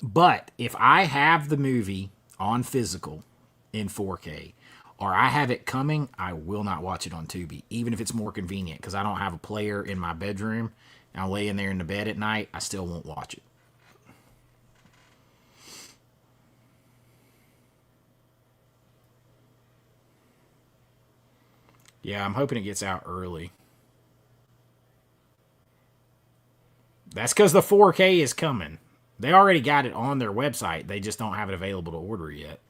But if I have the movie on physical in 4K, or I have it coming, I will not watch it on Tubi, even if it's more convenient, because I don't have a player in my bedroom, and I'll lay in there in the bed at night, I still won't watch it. Yeah, I'm hoping it gets out early. That's because the 4K is coming. They already got it on their website. They just don't have it available to order yet.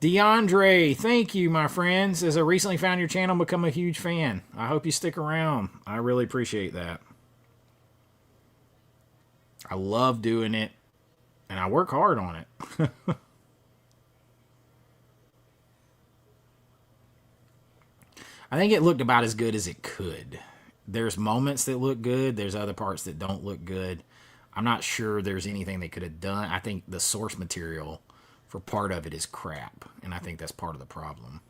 DeAndre, thank you, my friends. As I recently found your channel, become a huge fan. I hope you stick around. I really appreciate that. I love doing it, and I work hard on it. I think it looked about as good as it could. There's moments that look good. There's other parts that don't look good. I'm not sure there's anything they could have done. I think the source material for part of it is crap, and I think that's part of the problem.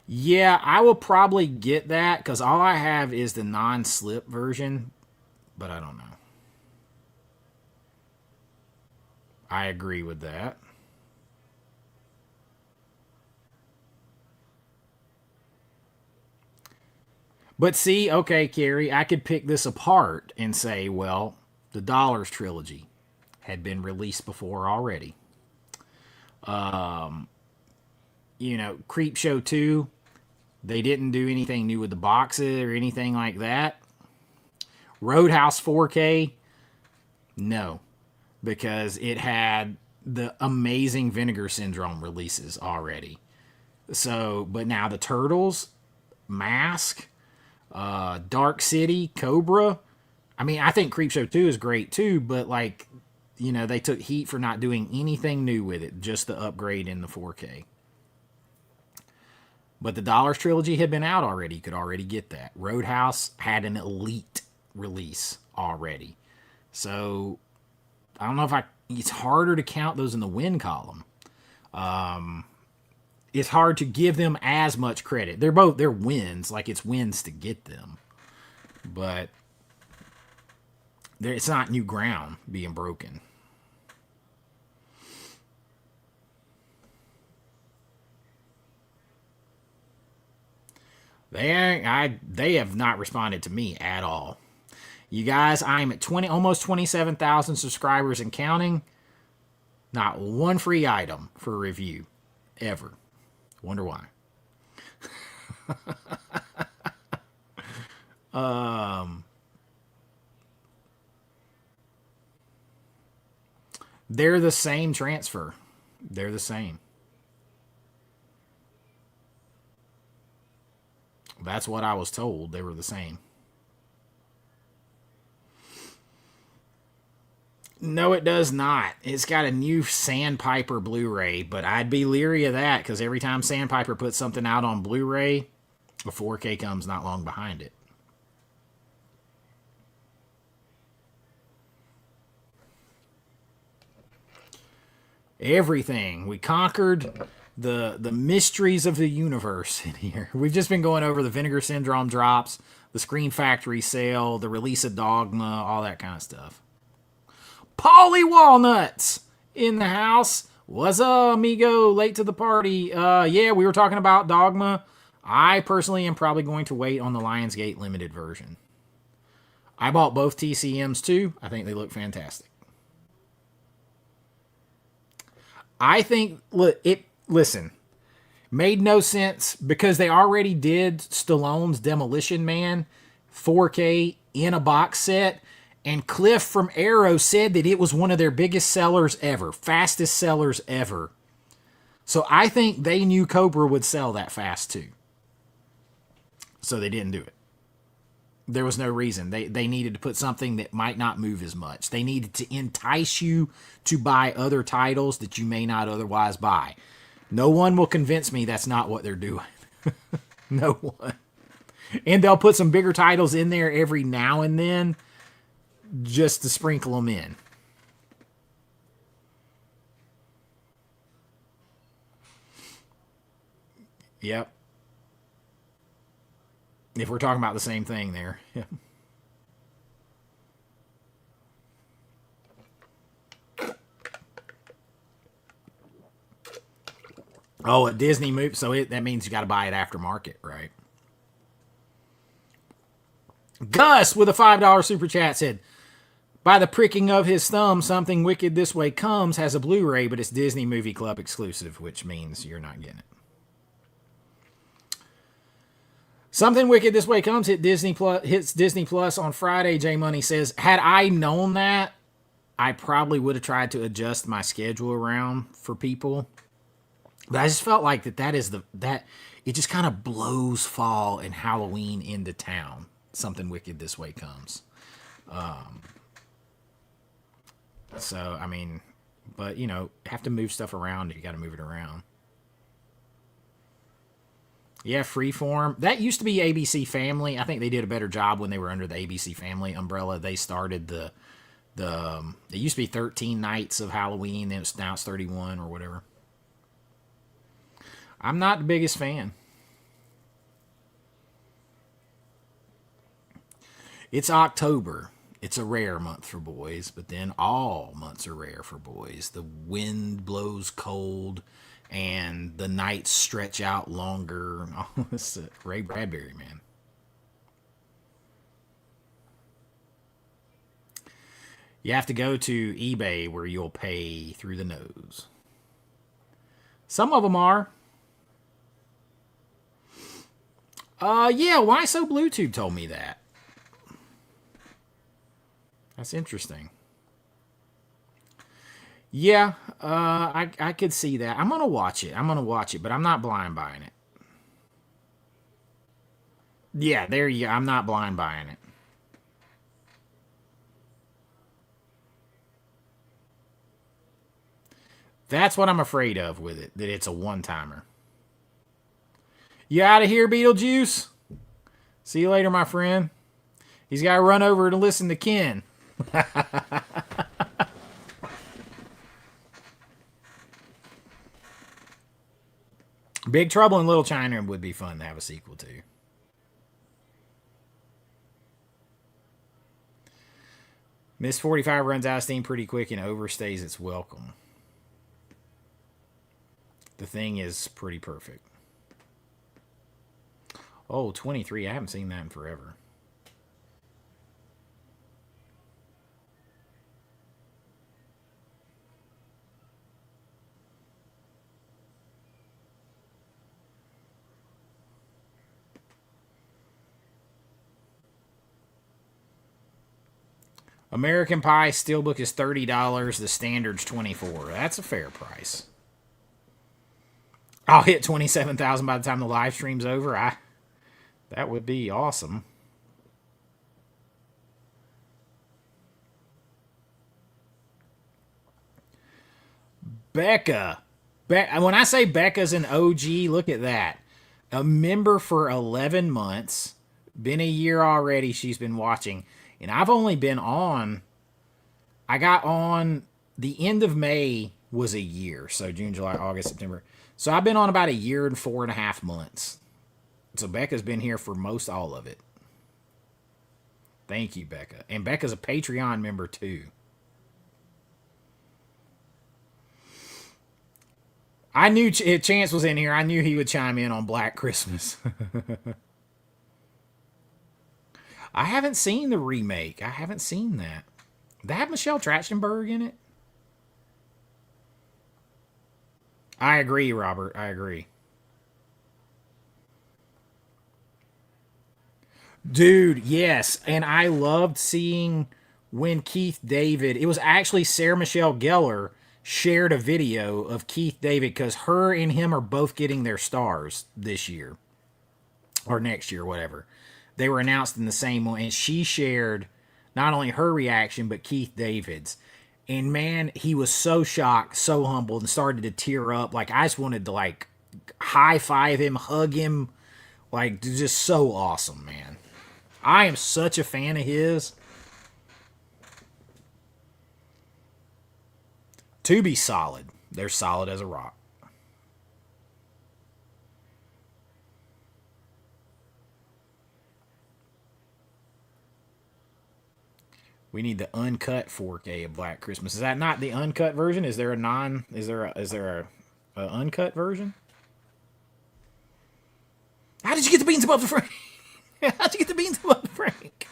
Yeah, I will probably get that because all I have is the non-slip version, but I don't know. I agree with that. But see, okay, Carrie, I could pick this apart and say, well, the Dollars trilogy had been released before already. Creepshow 2, they didn't do anything new with the boxes or anything like that. Roadhouse 4K, no, because it had the amazing Vinegar Syndrome releases already. So, but now the Turtles, Mask, Dark City, Cobra. I mean, I think Creepshow 2 is great too, but they took heat for not doing anything new with it, just the upgrade in the 4K. But the Dollars trilogy had been out already. You could already get that. Roadhouse had an elite release already. So, I don't know if it's harder to count those in the win column. It's hard to give them as much credit. They're wins, like it's wins to get them. But it's not new ground being broken. They have not responded to me at all. You guys, I'm at almost 27,000 subscribers and counting. Not one free item for a review ever. Wonder why. They're the same transfer. They're the same. That's what I was told. They were the same. No, it does not. It's got a new Sandpiper Blu-ray, but I'd be leery of that because every time Sandpiper puts something out on Blu-ray, a 4K comes not long behind it. Everything. We conquered the mysteries of the universe in here. We've just been going over the Vinegar Syndrome drops, the Screen Factory sale, the release of Dogma, all that kind of stuff. Polly Walnuts in the house. What's up, amigo? Late to the party. Yeah, we were talking about Dogma. I personally am probably going to wait on the Lionsgate limited version. I bought both TCMs too. I think they look fantastic. I think listen, made no sense because they already did Stallone's Demolition Man 4K in a box set, and Cliff from Arrow said that it was one of their biggest sellers ever, fastest sellers ever. So I think they knew Cobra would sell that fast too. So they didn't do it. There was no reason. They needed to put something that might not move as much. They needed to entice you to buy other titles that you may not otherwise buy. No one will convince me that's not what they're doing. No one. And they'll put some bigger titles in there every now and then just to sprinkle them in. Yep. If we're talking about the same thing there. Yeah. Oh, a Disney movie. So that means you got to buy it aftermarket, right? Gus with a $5 super chat said, by the pricking of his thumb, Something Wicked This Way Comes has a Blu-ray, but it's Disney Movie Club exclusive, which means you're not getting it. Something Wicked This Way Comes hits Disney Plus on Friday, J Money says. Had I known that, I probably would have tried to adjust my schedule around for people. But I just felt like that it just kind of blows fall and Halloween into town. Something Wicked This Way Comes. So, I mean, but, have to move stuff around if you got to move it around. Yeah, Freeform. That used to be ABC Family. I think they did a better job when they were under the ABC Family umbrella. They started it used to be 13 nights of Halloween, then now it's 31 or whatever. I'm not the biggest fan. It's October. It's a rare month for boys, but then all months are rare for boys. The wind blows cold, and the nights stretch out longer. Oh, this is Ray Bradbury, man. You have to go to eBay where you'll pay through the nose. Some of them are. Yeah, Why So Bluetooth told me that. That's interesting. Yeah, I could see that. I'm gonna watch it. But I'm not blind buying it. Yeah, there you go. I'm not blind buying it. That's what I'm afraid of with it, that it's a one-timer. You out of here, Beetlejuice? See you later, my friend. He's got to run over to listen to Ken. Big Trouble in Little China would be fun to have a sequel to. Miss 45 runs out of steam pretty quick and overstays its welcome. The Thing is pretty perfect. Oh, 23. I haven't seen that in forever. American Pie Steelbook is $30. The standard's $24. That's a fair price. I'll hit 27,000 by the time the live stream's over. That would be awesome. Becca. When I say Becca's an OG, look at that. A member for 11 months. Been a year already she's been watching. And I've only been on, I got on the end of May was a year. So June, July, August, September. So I've been on about a year and 4.5 months. So Becca's been here for most all of it. Thank you, Becca. And Becca's a Patreon member too. I knew Chance was in here. I knew he would chime in on Black Christmas. I haven't seen the remake. I haven't seen that. Did that have Michelle Trachtenberg in it? I agree, Robert. I agree. Dude, yes. And I loved seeing when Keith David, it was actually Sarah Michelle Gellar shared a video of Keith David because her and him are both getting their stars this year or next year, whatever. They were announced in the same one, and she shared not only her reaction but Keith David's. And man, he was so shocked, so humbled, and started to tear up. Like I just wanted to like high five him, hug him, like just so awesome, man. I am such a fan of his. Tubi's solid. They're solid as a rock. We need the uncut 4K of Black Christmas. Is that not the uncut version? Is there a non? Is there a uncut version? How did you get the beans above the Frank? How'd you get the beans above the Frank?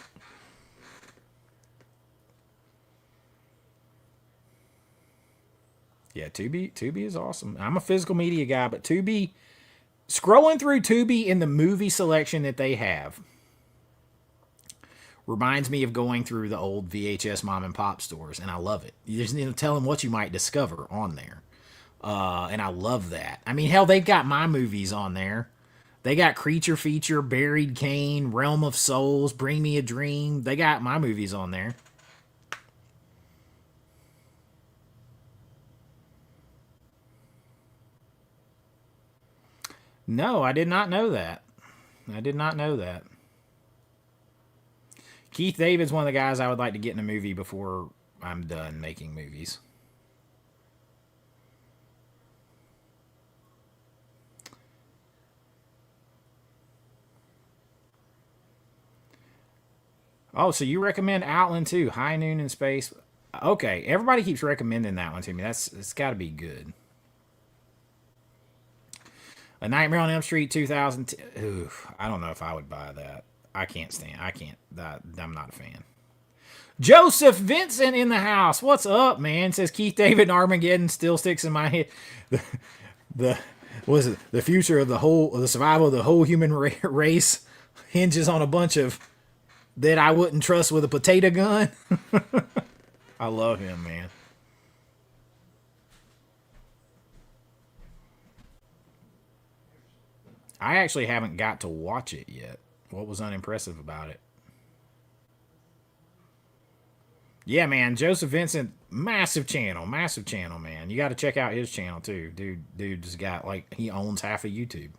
Yeah, Tubi is awesome. I'm a physical media guy, but Tubi, scrolling through Tubi in the movie selection that they have, reminds me of going through the old VHS mom and pop stores, and I love it. You just need to tell them what you might discover on there. And I love that. I mean, hell, they've got my movies on there. They got Creature Feature, Buried Kane, Realm of Souls, Bring Me a Dream. They got my movies on there. No, I did not know that. I did not know that. Keith David's one of the guys I would like to get in a movie before I'm done making movies. Oh, so you recommend Outland too? High Noon in Space. Okay, everybody keeps recommending that one to me. It's got to be good. A Nightmare on Elm Street 2000. Oof, I don't know if I would buy that. I can't stand. I can't. I'm not a fan. Joseph Vincent in the house. What's up, man? Says Keith David and Armageddon still sticks in my head. The was it the future of the survival of the whole human race hinges on a bunch of that I wouldn't trust with a potato gun. I love him, man. I actually haven't got to watch it yet. What was unimpressive about it? Yeah, man, Joseph Vincent, massive channel, man. You got to check out his channel too, dude. Dude's got like he owns half of YouTube.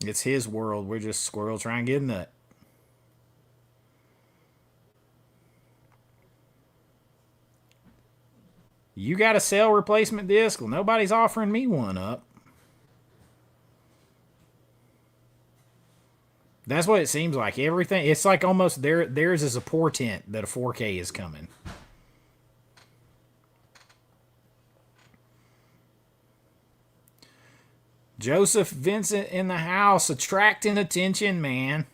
It's his world. We're just squirrels trying to get a nut. You got to sell replacement disc? Well, nobody's offering me one up. That's what it seems like. Everything, it's like almost theirs is a portent that a 4K is coming. Joseph Vincent in the house, attracting attention, man.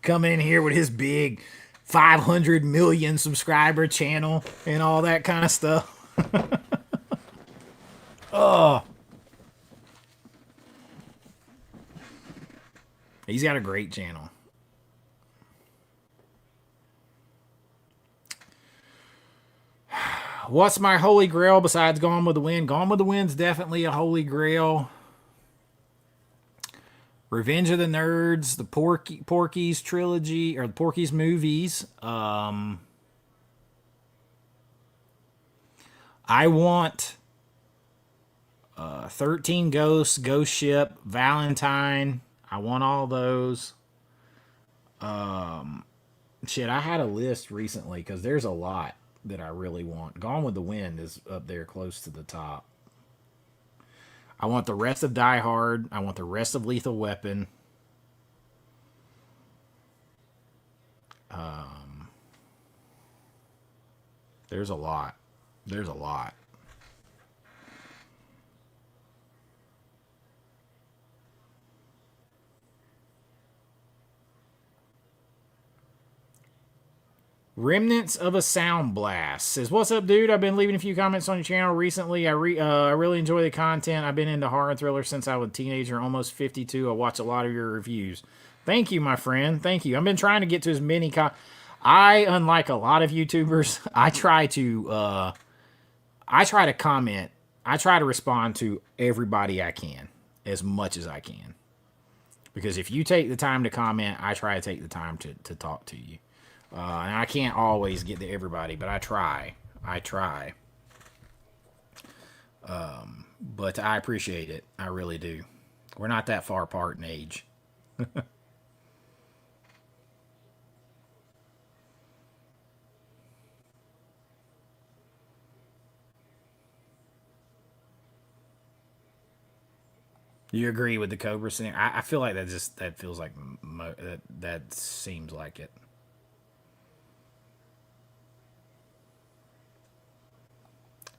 Come in here with his big 500 million subscriber channel and all that kind of stuff. Oh, he's got a great channel. What's my holy grail besides Gone with the Wind? Gone with the Wind's definitely a holy grail. Revenge of the Nerds, the Porky's trilogy, or the Porky's movies. I want 13 Ghosts, Ghost Ship, Valentine. I want all those. Shit, I had a list recently because there's a lot that I really want. Gone with the Wind is up there close to the top. I want the rest of Die Hard. I want the rest of Lethal Weapon. There's a lot. There's a lot. Remnants of a Sound Blast says, "What's up, dude? I've been leaving a few comments on your channel recently. I really enjoy the content. I've been into horror and thriller since I was a teenager, almost 52. I watch a lot of your reviews. Thank you, my friend. Thank you. I've been trying to get to as many. I, unlike a lot of YouTubers, I try to comment. I try to respond to everybody I can as much as I can. Because if you take the time to comment, I try to take the time to talk to you. And I can't always get to everybody, but I try. But I appreciate it. I really do. We're not that far apart in age. You agree with the Cobra scenario? I feel like that feels like that seems like it.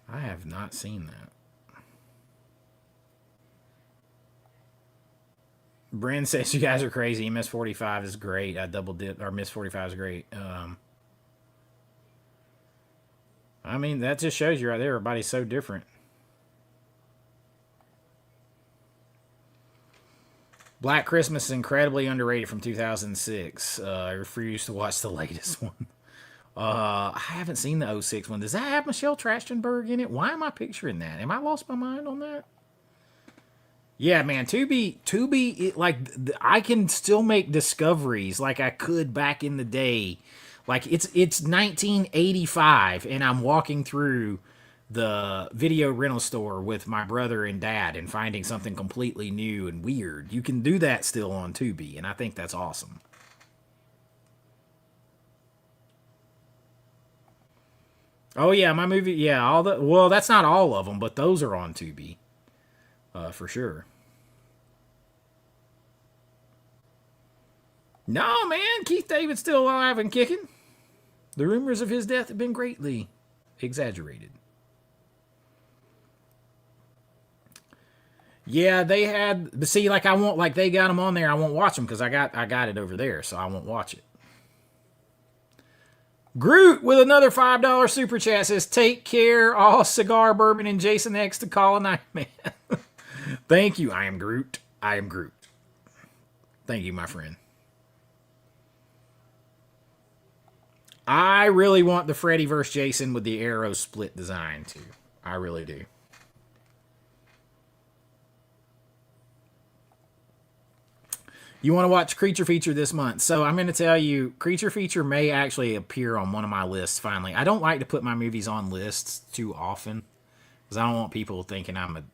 I have not seen that. Bryn says you guys are crazy. Miss 45 is great. I double dip, or Miss 45 is great. I mean, that just shows you right there. Everybody's so different. Black Christmas is incredibly underrated from 2006. I refuse to watch the latest one. I haven't seen the '06 one. Does that have Michelle Trachtenberg in it? Why am I picturing that? Am I lost my mind on that? Yeah, man, Tubi, like, I can still make discoveries like I could back in the day. Like, it's 1985, and I'm walking through the video rental store with my brother and dad and finding something completely new and weird. You can do that still on Tubi, and I think that's awesome. Oh yeah, my movie. Yeah, well, that's not all of them, but those are on Tubi, for sure. No, man, Keith David's still alive and kicking. The rumors of his death have been greatly exaggerated. Yeah, they had. But see, like, I won't, like, they got them on there. I won't watch them because I got it over there, so I won't watch it. Groot with another $5 super chat says, "Take care, all cigar, bourbon, and Jason X to call a night, man." Thank you. I am Groot. I am Groot. Thank you, my friend. I really want the Freddy vs. Jason with the arrow split design, too. I really do. You want to watch Creature Feature this month. So I'm going to tell you, Creature Feature may actually appear on one of my lists finally. I don't like to put my movies on lists too often because I don't want people thinking I'm a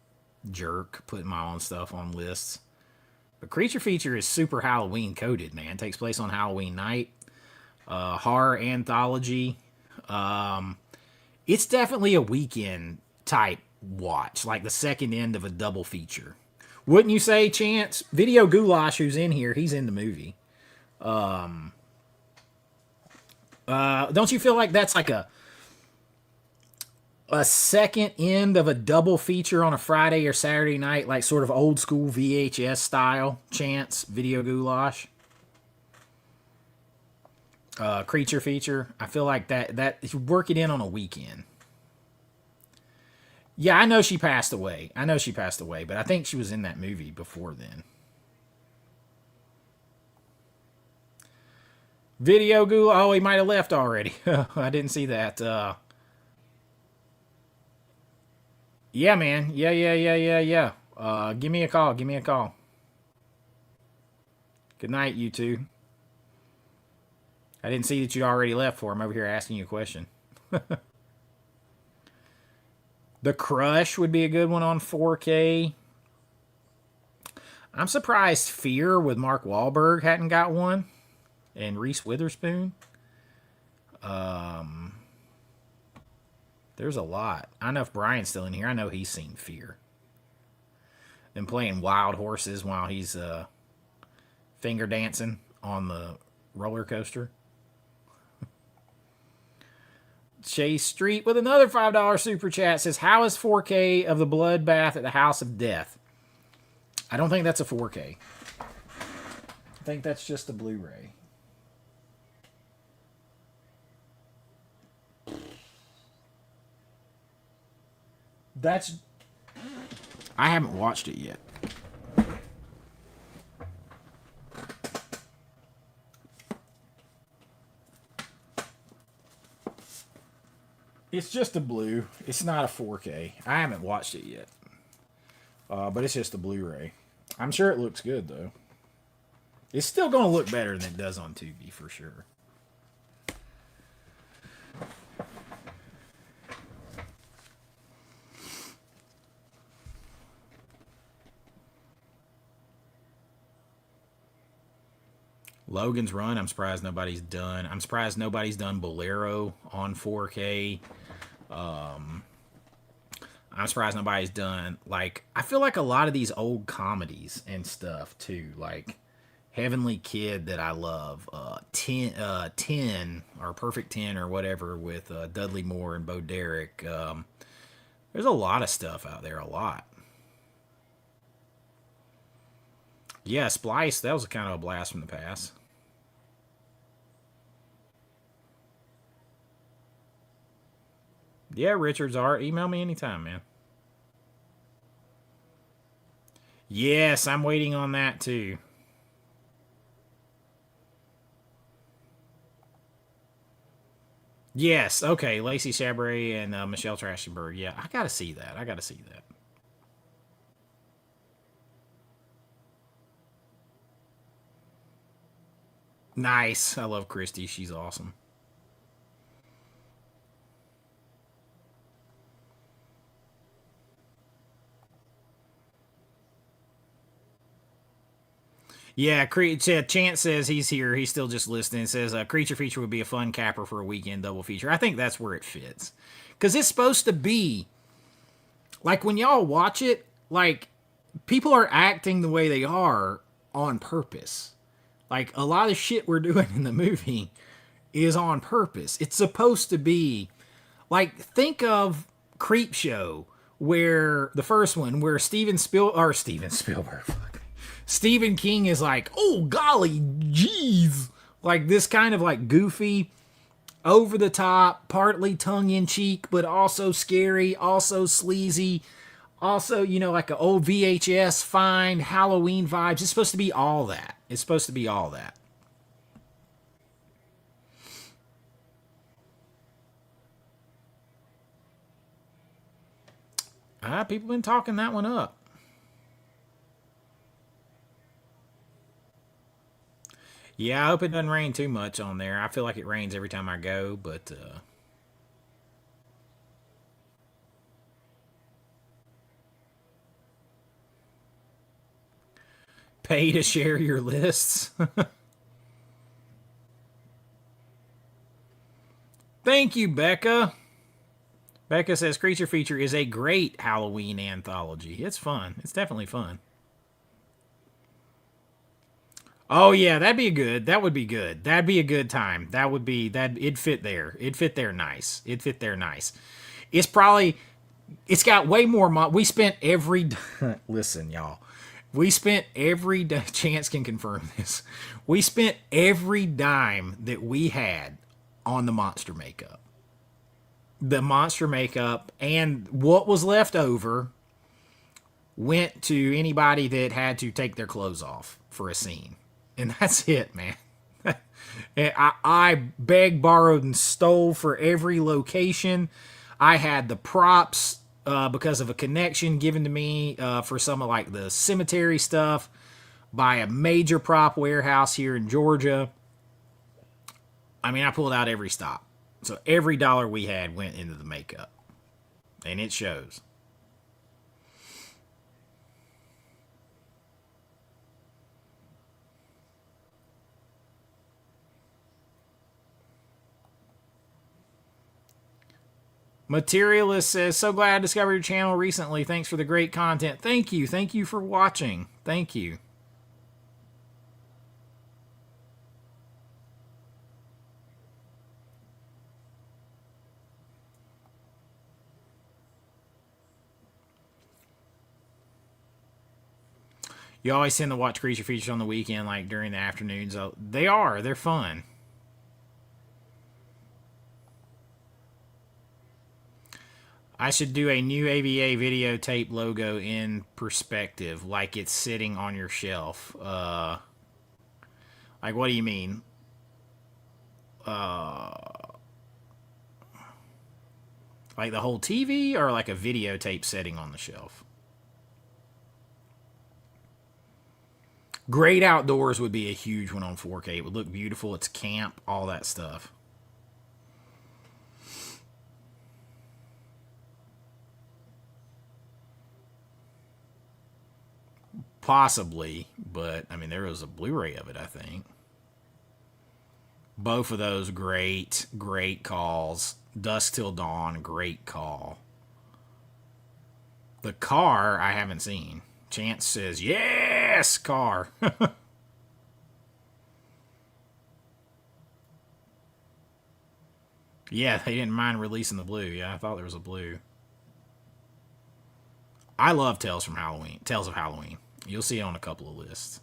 jerk putting my own stuff on lists. But Creature Feature is super Halloween coded, man. It takes place on Halloween night. Horror anthology. It's definitely a weekend type watch, like the second end of a double feature. Wouldn't you say, Chance? Video Goulash, who's in here, he's in the movie. Don't you feel like that's like a second end of a double feature on a Friday or Saturday night, like sort of old school VHS style. Chance Video Goulash. Creature feature. I feel like that work it in on a weekend. Yeah, I know she passed away. But I think she was in that movie before then. Video Goulash. Oh, he might have left already. I didn't see that. Yeah, man. Yeah. Give me a call. Good night, you two. I didn't see that you already left for him over here asking you a question. The Crush would be a good one on 4K. I'm surprised Fear with Mark Wahlberg hadn't got one. And Reese Witherspoon. There's a lot. I don't know if Brian's still in here. I know he's seen Fear. Them playing wild horses while he's finger dancing on the roller coaster. Chase Street with another $5 super chat says, how is 4K of the bloodbath at the House of Death? I don't think that's a 4K. I think that's just a Blu-ray. I haven't watched it yet. It's just a blue. It's not a 4K. I haven't watched it yet. But it's just a Blu-ray. I'm sure it looks good, though. It's still going to look better than it does on Tubi, for sure. Logan's Run, I'm surprised nobody's done. I'm surprised nobody's done Bolero on 4K. I'm surprised nobody's done, like, I feel like a lot of these old comedies and stuff, too. Like, Heavenly Kid that I love. 10, or Perfect 10, or whatever, with Dudley Moore and Bo Derek. There's a lot of stuff out there, a lot. Yeah, Splice, that was kind of a blast from the past. Yeah, Richard's art. Email me anytime, man. Yes, I'm waiting on that too. Yes, okay. Lacey Chabray and Michelle Trachtenberg. Yeah, I gotta see that. Nice. I love Christy. She's awesome. Yeah, Chance says he's here. He's still just listening. Says Creature Feature would be a fun capper for a weekend double feature. I think that's where it fits. Because it's supposed to be, like, when y'all watch it, like, people are acting the way they are on purpose. Like, a lot of shit we're doing in the movie is on purpose. It's supposed to be, like, think of Creepshow, where the first one, where Steven Spielberg, Stephen King is like, oh golly, jeez, like this kind of like goofy, over the top, partly tongue in cheek, but also scary, also sleazy, also, you know, like an old VHS find Halloween vibes. It's supposed to be all that. People been talking that one up. Yeah, I hope it doesn't rain too much on there. I feel like it rains every time I go, but pay to share your lists. Thank you, Becca. Becca says Creature Feature is a great Halloween anthology. It's fun. It's definitely fun. Oh yeah, that'd be good. That would be good. That'd be a good time. It'd fit there. It'd fit there nice. It's probably, it's got way more money. We spent every, listen, y'all. We spent every, Chance can confirm this. We spent every dime that we had on the monster makeup. The monster makeup, and what was left over went to anybody that had to take their clothes off for a scene. And that's it, man. I begged, borrowed, and stole for every location. I had the props because of a connection given to me for some of like the cemetery stuff by a major prop warehouse here in Georgia. I mean, I pulled out every stop. So every dollar we had went into the makeup. And it shows. Materialist says, so glad I discovered your channel recently. Thanks for the great content. Thank you. Thank you for watching. Thank you. You always tend to watch creature features on the weekend, like during the afternoons. They're fun. I should do a new AVA videotape logo in perspective, like it's sitting on your shelf. Like, what do you mean? Like the whole TV, or like a videotape setting on the shelf? Great Outdoors would be a huge one on 4K. It would look beautiful. It's camp, all that stuff. Possibly, but I mean, there was a Blu-ray of it, I think. Both of those great calls. Dusk Till Dawn, great call. The Car, I haven't seen. Chance says, yes, Car. Yeah, they didn't mind releasing the blue. Yeah, I thought there was a blue. I love Tales of Halloween. You'll see it on a couple of lists.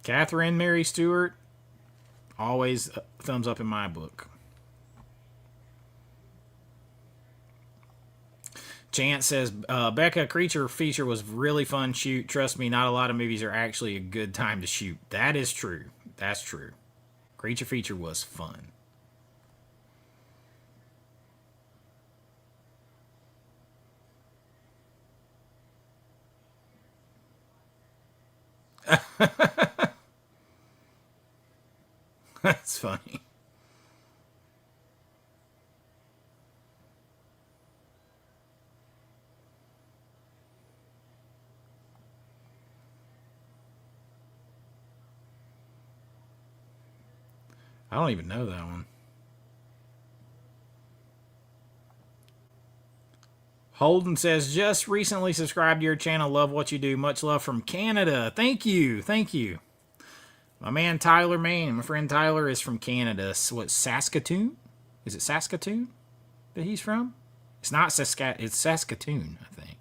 Catherine Mary Stewart, always thumbs up in my book. Chance says, Becca, creature feature was really fun shoot. Trust me, not a lot of movies are actually a good time to shoot. That is true. That's true. Creature feature was fun. That's funny. I don't even know that one. Holden says, just recently subscribed to your channel. Love what you do. Much love from Canada. Thank you. Thank you. My man Tyler Maine, my friend Tyler, is from Canada. What, Saskatoon? Is it Saskatoon that he's from? It's not Saskatoon. It's Saskatoon, I think.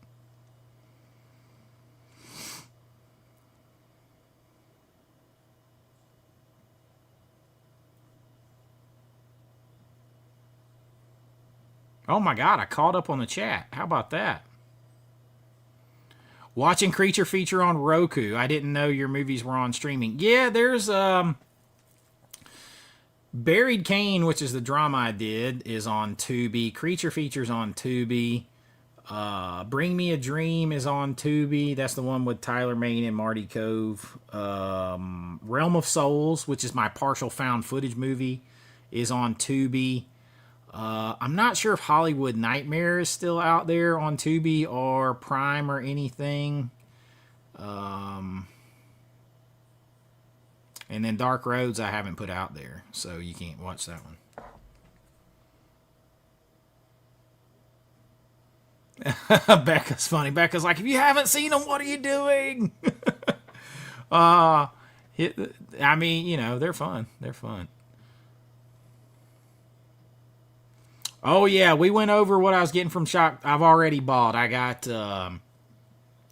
Oh my God, I caught up on the chat. How about that? Watching Creature Feature on Roku. I didn't know your movies were on streaming. Yeah, there's Buried Cane, which is the drama I did, is on Tubi. Creature Feature's on Tubi. Bring Me a Dream is on Tubi. That's the one with Tyler Maine and Marty Cove. Realm of Souls, which is my partial found footage movie, is on Tubi. I'm not sure if Hollywood Nightmare is still out there on Tubi or Prime or anything. And then Dark Roads I haven't put out there, so you can't watch that one. Becca's funny. Becca's like, if you haven't seen them, what are you doing? I mean, you know, they're fun. They're fun. Oh yeah, we went over what I was getting from Shock. I've already bought. I got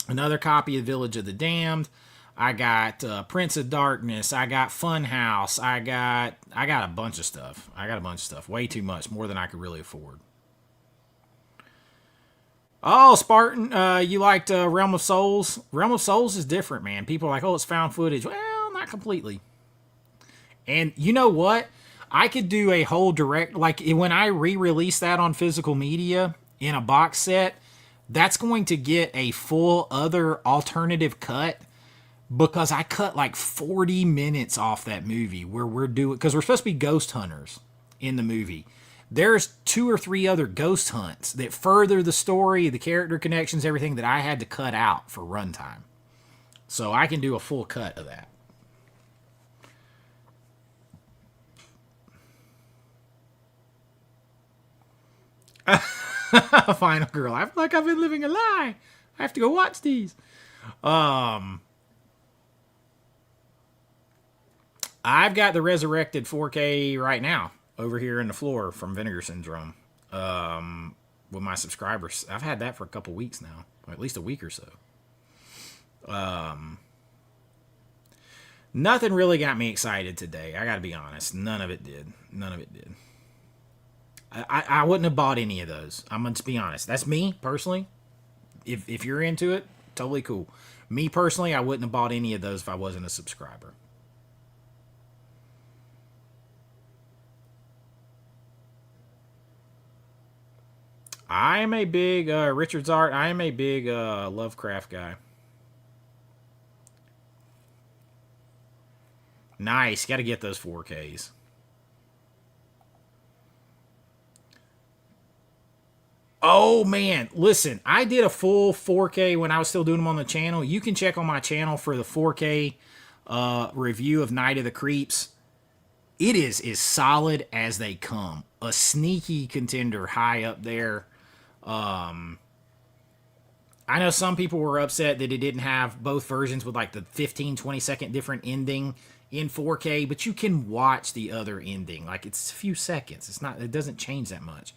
another copy of Village of the Damned. I got Prince of Darkness. I got Funhouse. I got a bunch of stuff. I got a bunch of stuff. Way too much, more than I could really afford. Oh, Spartan, you liked Realm of Souls? Realm of Souls is different, man. People are like, oh, it's found footage. Well, not completely. And you know what? I could do a whole direct, like when I re-release that on physical media in a box set, that's going to get a full other alternative cut because I cut like 40 minutes off that movie where we're doing, because we're supposed to be ghost hunters in the movie. There's 2 or 3 other ghost hunts that further the story, the character connections, everything that I had to cut out for runtime. So I can do a full cut of that. Final Girl. I feel like I've been living a lie. I have to go watch these. I've got the Resurrected 4K right now over here in the floor from Vinegar Syndrome with my subscribers. I've had that for a couple weeks now, or at least a week or so. Nothing really got me excited today. I got to be honest. None of it did. None of it did. I wouldn't have bought any of those. I'm going to be honest. That's me, personally. If you're into it, totally cool. Me, personally, I wouldn't have bought any of those if I wasn't a subscriber. I am a big Richard's Art. I am a big Lovecraft guy. Nice. Got to get those 4Ks. Oh man, listen, I did a full 4K when I was still doing them on the channel. You can check on my channel for the 4K review of Night of the Creeps. It is as solid as they come. A sneaky contender high up there. I know some people were upset that it didn't have both versions with like the 15-20 second different ending in 4K, but you can watch the other ending. Like it's a few seconds. It doesn't change that much.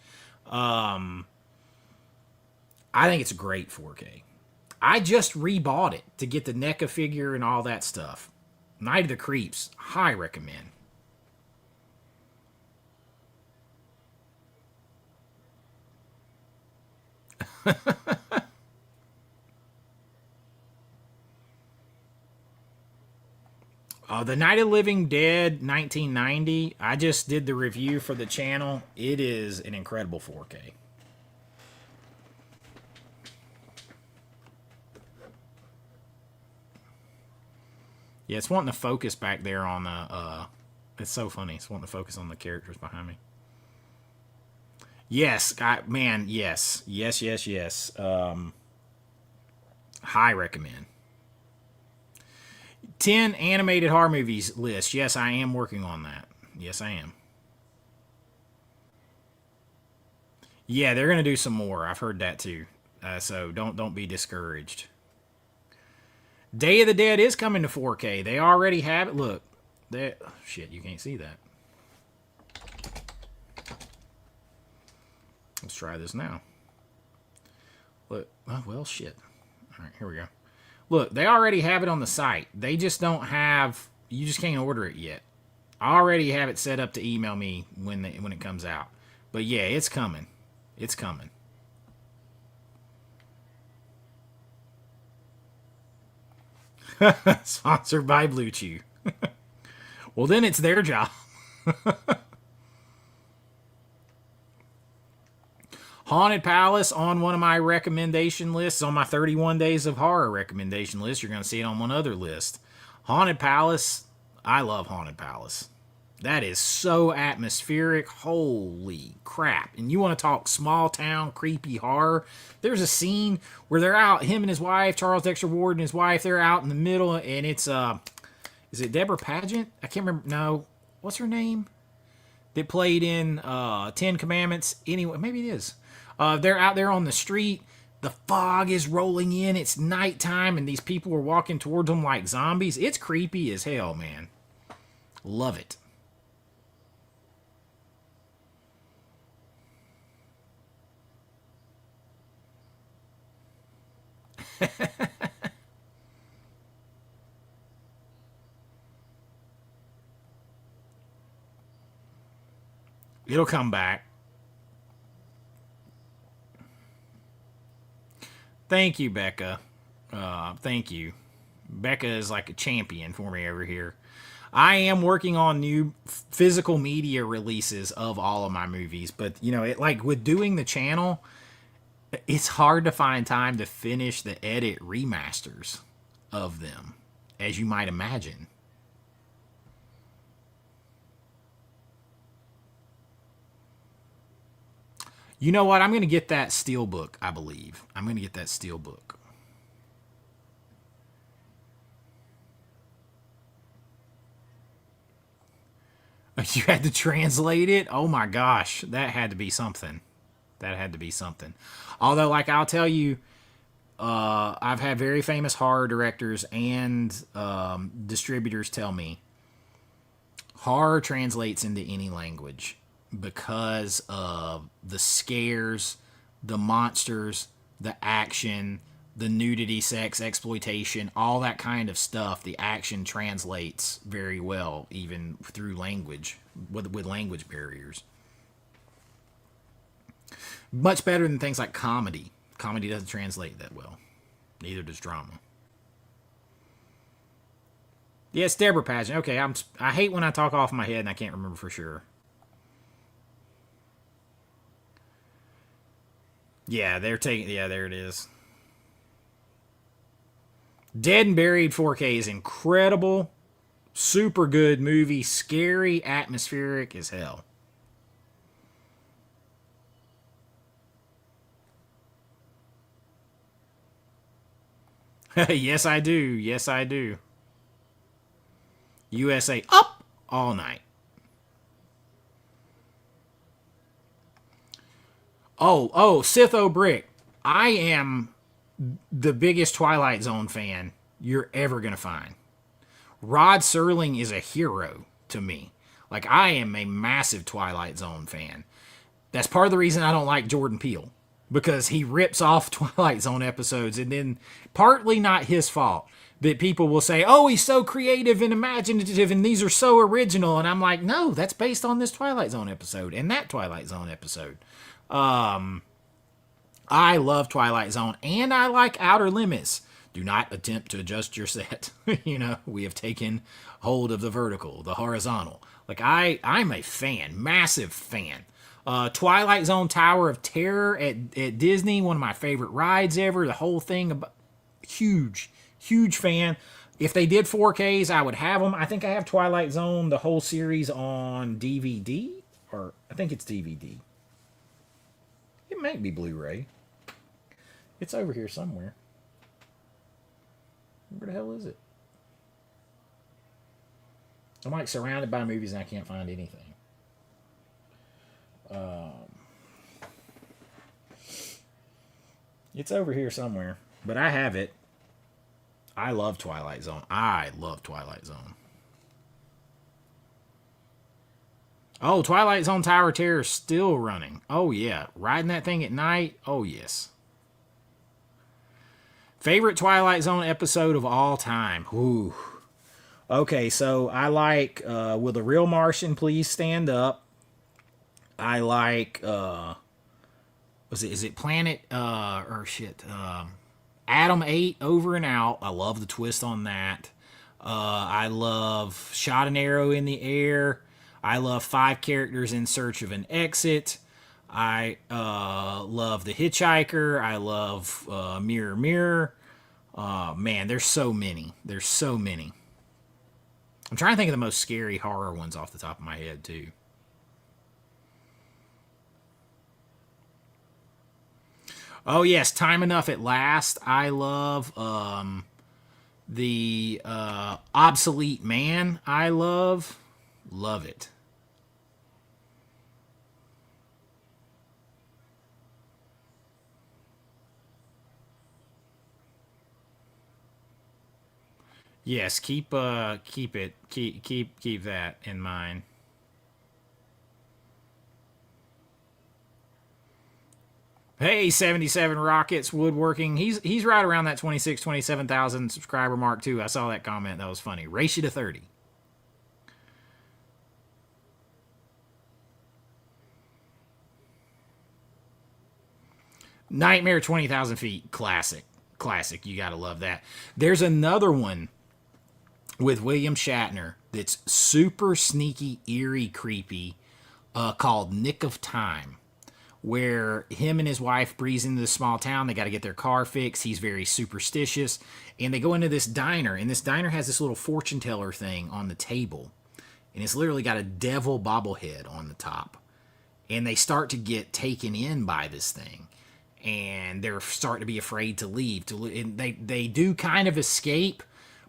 I think it's a great 4K. I just rebought it to get the NECA figure and all that stuff. Night of the Creeps, high recommend. The Night of the Living Dead 1990, I just did the review for the channel. It is an incredible 4K. Yeah, it's wanting to focus back there on the, it's so funny. It's wanting to focus on the characters behind me. Yes, man, yes. Yes. High recommend. 10 animated horror movies list. Yes, I am working on that. Yes, I am. Yeah, they're going to do some more. I've heard that too. So don't be discouraged. Day of the Dead is coming to 4K. They already have it. Look. Shit, you can't see that. Let's try this now. Look. Oh, well, shit. All right, here we go. Look, they already have it on the site. They just don't have... You just can't order it yet. I already have it set up to email me when it comes out. But yeah, it's coming. It's coming. Sponsored by Blue Chew. Well, then it's their job. Haunted Palace on one of my recommendation lists, on my 31 Days of Horror recommendation list. You're going to see it on one other list. Haunted Palace, I love Haunted Palace. That is so atmospheric. Holy crap. And you want to talk small town creepy horror? There's a scene where they're out, him and his wife, Charles Dexter Ward and his wife, they're out in the middle, and it's, is it Deborah Paget? I can't remember. No. What's her name? That played in Ten Commandments. Anyway, maybe it is. They're out there on the street. The fog is rolling in. It's nighttime, and these people are walking towards them like zombies. It's creepy as hell, man. Love it. It'll come back. Thank you, Becca. Thank you. Becca is like a champion for me over here. I am working on new physical media releases of all of my movies, but you know, it like with doing the channel, it's hard to find time to finish the edit remasters of them, as you might imagine. You know what? I'm going to get that Steelbook, I believe. I'm going to get that Steelbook. You had to translate it? Oh my gosh, that had to be something. That had to be something. Although, like, I'll tell you, I've had very famous horror directors and distributors tell me horror translates into any language because of the scares, the monsters, the action, the nudity, sex, exploitation, all that kind of stuff. The action translates very well, even through language, with language barriers. Much better than things like comedy. Comedy doesn't translate that well. Neither does drama. Yes, Deborah Pageant. Okay, I hate when I talk off my head and I can't remember for sure. Yeah, they're taking. Yeah, there it is. Dead and Buried 4K is incredible. Super good movie. Scary, atmospheric as hell. Yes, I do. Yes, I do. USA up all night. Sith Brick. I am the biggest Twilight Zone fan you're ever going to find. Rod Serling is a hero to me. Like, I am a massive Twilight Zone fan. That's part of the reason I don't like Jordan Peele. Because he rips off Twilight Zone episodes, and then partly not his fault that people will say, oh, he's so creative and imaginative and these are so original. And I'm like, no, that's based on this Twilight Zone episode and that Twilight Zone episode. I love Twilight Zone and I like Outer Limits. Do not attempt to adjust your set. We have taken hold of the vertical, the horizontal. Like, I'm a fan, massive fan. Twilight Zone Tower of Terror at Disney, one of my favorite rides ever. The whole thing, huge fan. If they did 4Ks, I would have them. I think I have Twilight Zone, the whole series on DVD, or I think it's DVD. It might be Blu-ray. It's over here somewhere. Where the hell is it? I'm like surrounded by movies and I can't find anything. It's over here somewhere, but I have it. I love Twilight Zone. Oh, Twilight Zone Tower of Terror is still running. Oh, yeah. Riding that thing at night? Oh, yes. Favorite Twilight Zone episode of all time? Ooh. Okay, so I like Will the Real Martian Please Stand Up? I like is it Planet Adam 8 Over and Out. I love the twist on that. I love Shot an Arrow in the Air. I love Five Characters in Search of an Exit. I love The Hitchhiker. I love Mirror Mirror. Man, there's so many. I'm trying to think of the most scary horror ones off the top of my head too. Oh yes, Time Enough at Last. I love the Obsolete Man. I love it. Yes, keep that in mind. Hey, 77 Rockets Woodworking. He's right around that 27,000 subscriber mark too. I saw that comment. That was funny. Race you to 30. Nightmare 20,000 feet. Classic. Classic. You got to love that. There's another one with William Shatner that's super sneaky, eerie, creepy, called Nick of Time, where him and his wife breeze into this small town. They got to get their car fixed. He's very superstitious. And they go into this diner, and this diner has this little fortune teller thing on the table. And it's literally got a devil bobblehead on the top. And they start to get taken in by this thing. And they're starting to be afraid to leave. And they do kind of escape,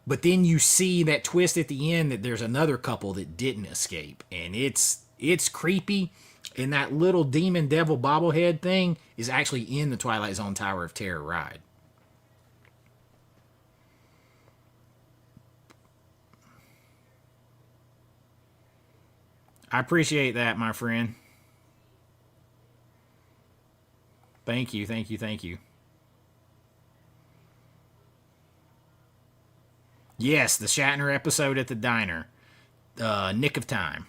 but then you see that twist at the end that there's another couple that didn't escape. And it's creepy. And that little demon devil bobblehead thing is actually in the Twilight Zone Tower of Terror ride. I appreciate that, my friend. Thank you, thank you, thank you. Yes, the Shatner episode at the diner. Nick of Time.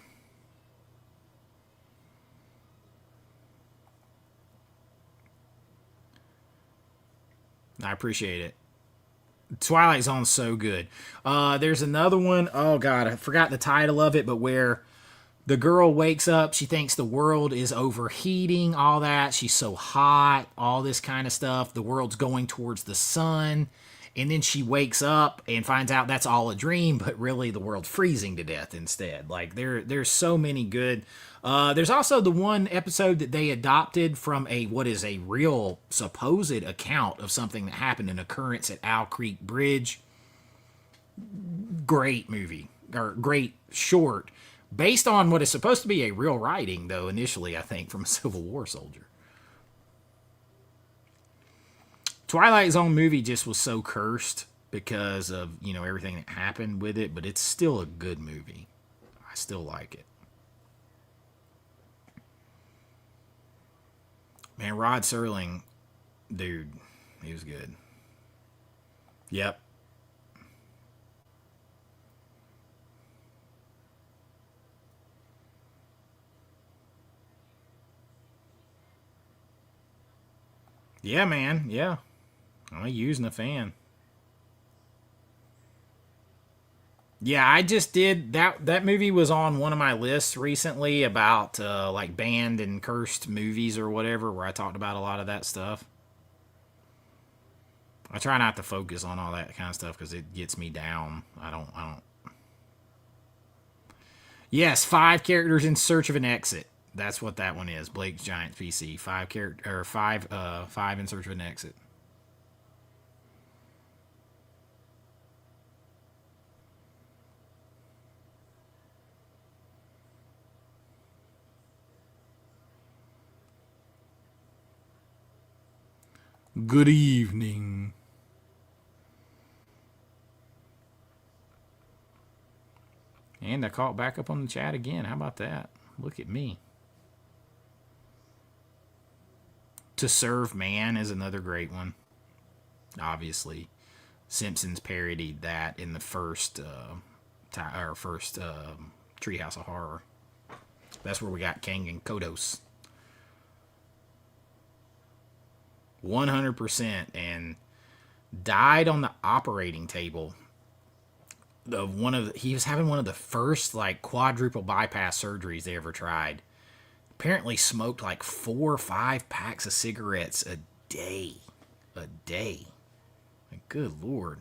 I appreciate it. Twilight Zone's so good. There's another one. Oh god, I forgot the title of it, but where the girl wakes up, she thinks the world is overheating, all that. She's so hot, all this kind of stuff. The world's going towards the sun. And then she wakes up and finds out that's all a dream, but really the world's freezing to death instead. Like there's so many good. There's also the one episode that they adopted from what is a real supposed account of something that happened, an occurrence at Owl Creek Bridge. Great movie, or great short, based on what is supposed to be a real writing, though initially I think from a Civil War soldier. Twilight Zone movie just was so cursed because of, everything that happened with it, but it's still a good movie. I still like it. Man, Rod Serling, dude, he was good. Yep. Yeah, man. Yeah. I'm using a fan. Yeah, I just did that. That movie was on one of my lists recently about like banned and cursed movies or whatever, where I talked about a lot of that stuff. I try not to focus on all that kind of stuff because it gets me down. I don't. Yes, 5 characters in search of an exit. That's what that one is. Blake's Giant PC. 5 character or five in search of an exit. Good evening. And I caught back up on the chat again. How about that? Look at me. To Serve Man is another great one. Obviously, Simpsons parodied that in the first Treehouse of Horror. That's where we got Kang and Kodos. 100%, and died on the operating table of he was having one of the first like quadruple bypass surgeries they ever tried. Apparently smoked like 4 or 5 packs of cigarettes a day. A day. Like, good lord.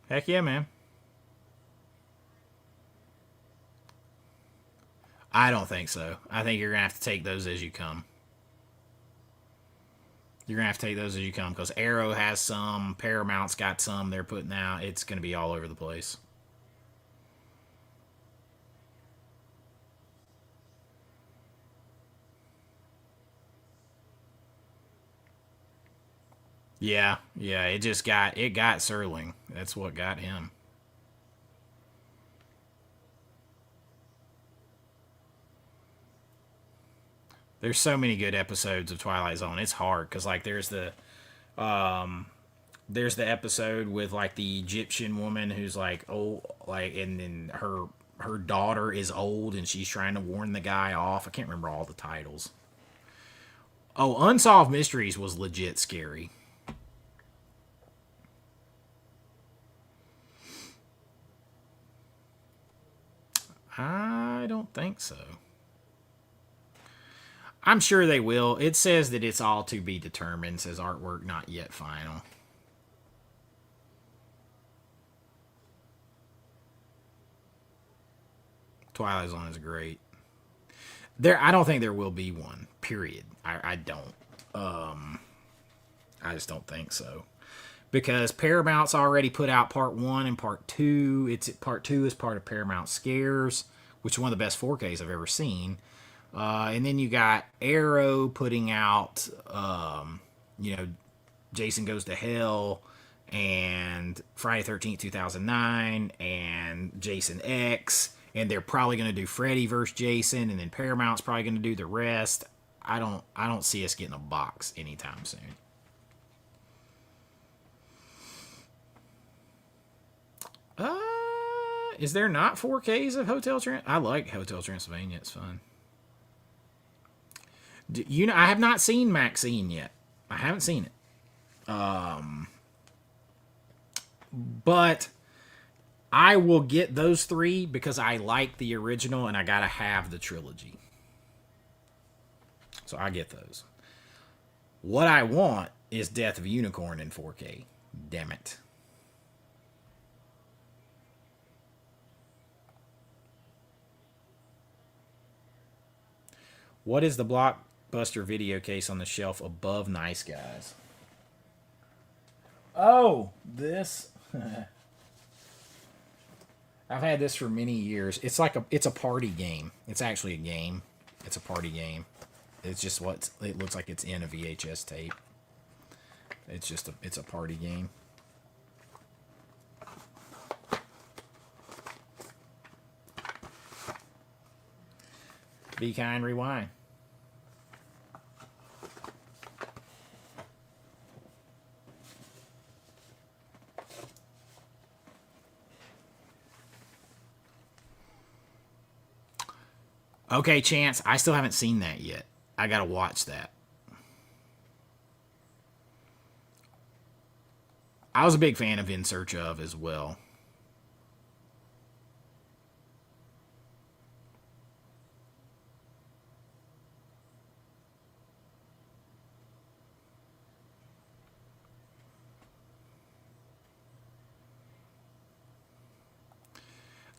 Heck yeah, man. I don't think so. I think you're gonna have to take those as you come. You're gonna have to take those as you come because Arrow has some, Paramount's got some they're putting out. It's gonna be all over the place. Yeah, yeah. It got Serling. That's what got him. There's so many good episodes of Twilight Zone. It's hard because like there's the episode with like the Egyptian woman who's like old, like, and then her daughter is old and she's trying to warn the guy off. I can't remember all the titles. Oh, Unsolved Mysteries was legit scary. I don't think so. I'm sure they will. It says that it's all to be determined. It says artwork not yet final. Twilight Zone is great. I don't think there will be one. Period. I don't. I just don't think so. Because Paramount's already put out part 1 and part 2. Part 2 is part of Paramount Scares, which is one of the best 4Ks I've ever seen. And then you got Arrow putting out, Jason Goes to Hell and Friday 13th, 2009 and Jason X. And they're probably going to do Freddy vs. Jason, and then Paramount's probably going to do the rest. I don't see us getting a box anytime soon. Is there not 4Ks of Hotel Transylvania? I like Hotel Transylvania. It's fun. I have not seen Maxine yet. I haven't seen it. But I will get those 3 because I like the original and I gotta have the trilogy. So I get those. What I want is Death of a Unicorn in 4K. Damn it. What is the Blockbuster video case on the shelf above Nice Guys? Oh, this. I've had this for many years. It's a party game. It's actually a game. It's a party game. It's just it looks like it's in a VHS tape. It's a party game. Be Kind, Rewind. Okay, Chance, I still haven't seen that yet. I gotta watch that. I was a big fan of In Search Of as well.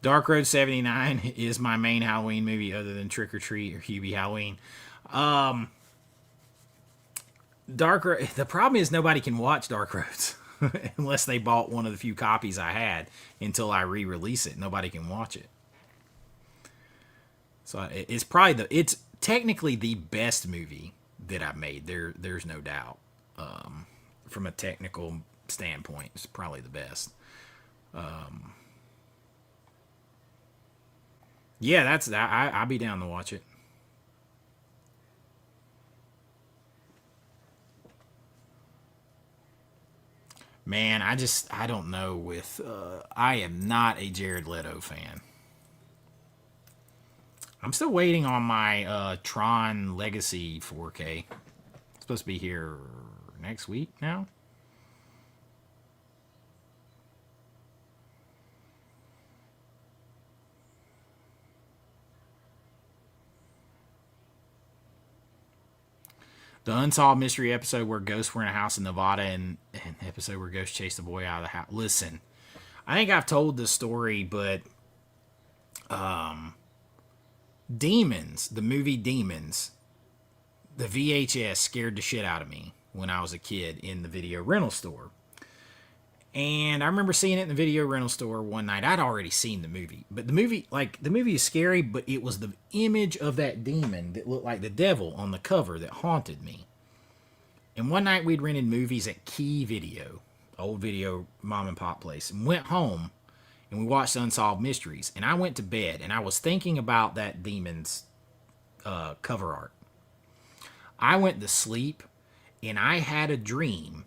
Dark Road 79 is my main Halloween movie other than Trick or Treat or Hubie Halloween. The problem is nobody can watch Dark Roads unless they bought one of the few copies I had until I re-release it. Nobody can watch it. So it's technically the best movie that I've made. There's no doubt. From a technical standpoint, it's probably the best. Yeah, that's that. I'd be down to watch it. Man, I don't know with, I am not a Jared Leto fan. I'm still waiting on my Tron Legacy 4K. It's supposed to be here next week now. The Unsolved Mystery episode where ghosts were in a house in Nevada and the episode where ghosts chased the boy out of the house. Listen, I think I've told this story, but Demons, the movie Demons, the VHS scared the shit out of me when I was a kid in the video rental store. And I remember seeing it in the video rental store one night. I'd already seen the movie. But the movie is scary, but it was the image of that demon that looked like the devil on the cover that haunted me. And one night we'd rented movies at Key Video, old video mom and pop place, and went home and we watched Unsolved Mysteries. And I went to bed and I was thinking about that demon's cover art. I went to sleep and I had a dream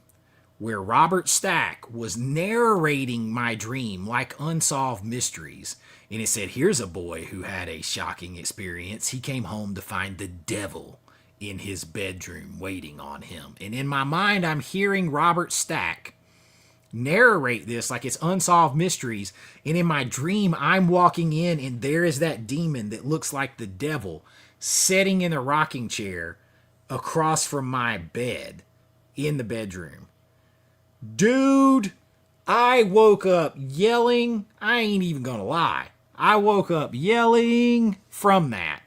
where Robert Stack was narrating my dream like Unsolved Mysteries. And it said, here's a boy who had a shocking experience. He came home to find the devil in his bedroom waiting on him. And in my mind, I'm hearing Robert Stack narrate this like it's Unsolved Mysteries. And in my dream, I'm walking in and there is that demon that looks like the devil sitting in a rocking chair across from my bed in the bedroom. Dude, I woke up yelling. I ain't even gonna lie. I woke up yelling from that.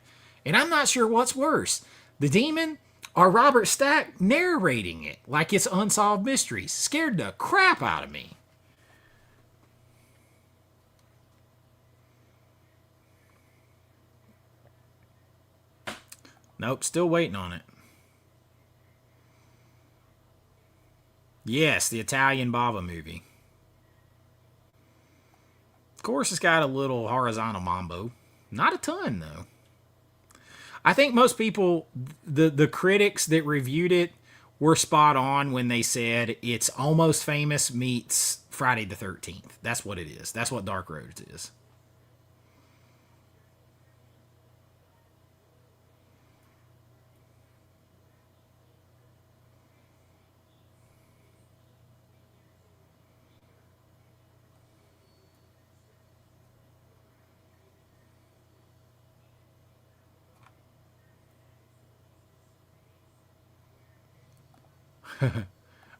And I'm not sure what's worse, the demon or Robert Stack narrating it like it's Unsolved Mysteries. Scared the crap out of me. Nope, still waiting on it. Yes, the Italian Bava movie. Of course, it's got a little horizontal mambo. Not a ton, though. I think most people, the critics that reviewed it, were spot on when they said it's Almost Famous meets Friday the 13th. That's what it is. That's what Dark Roads is.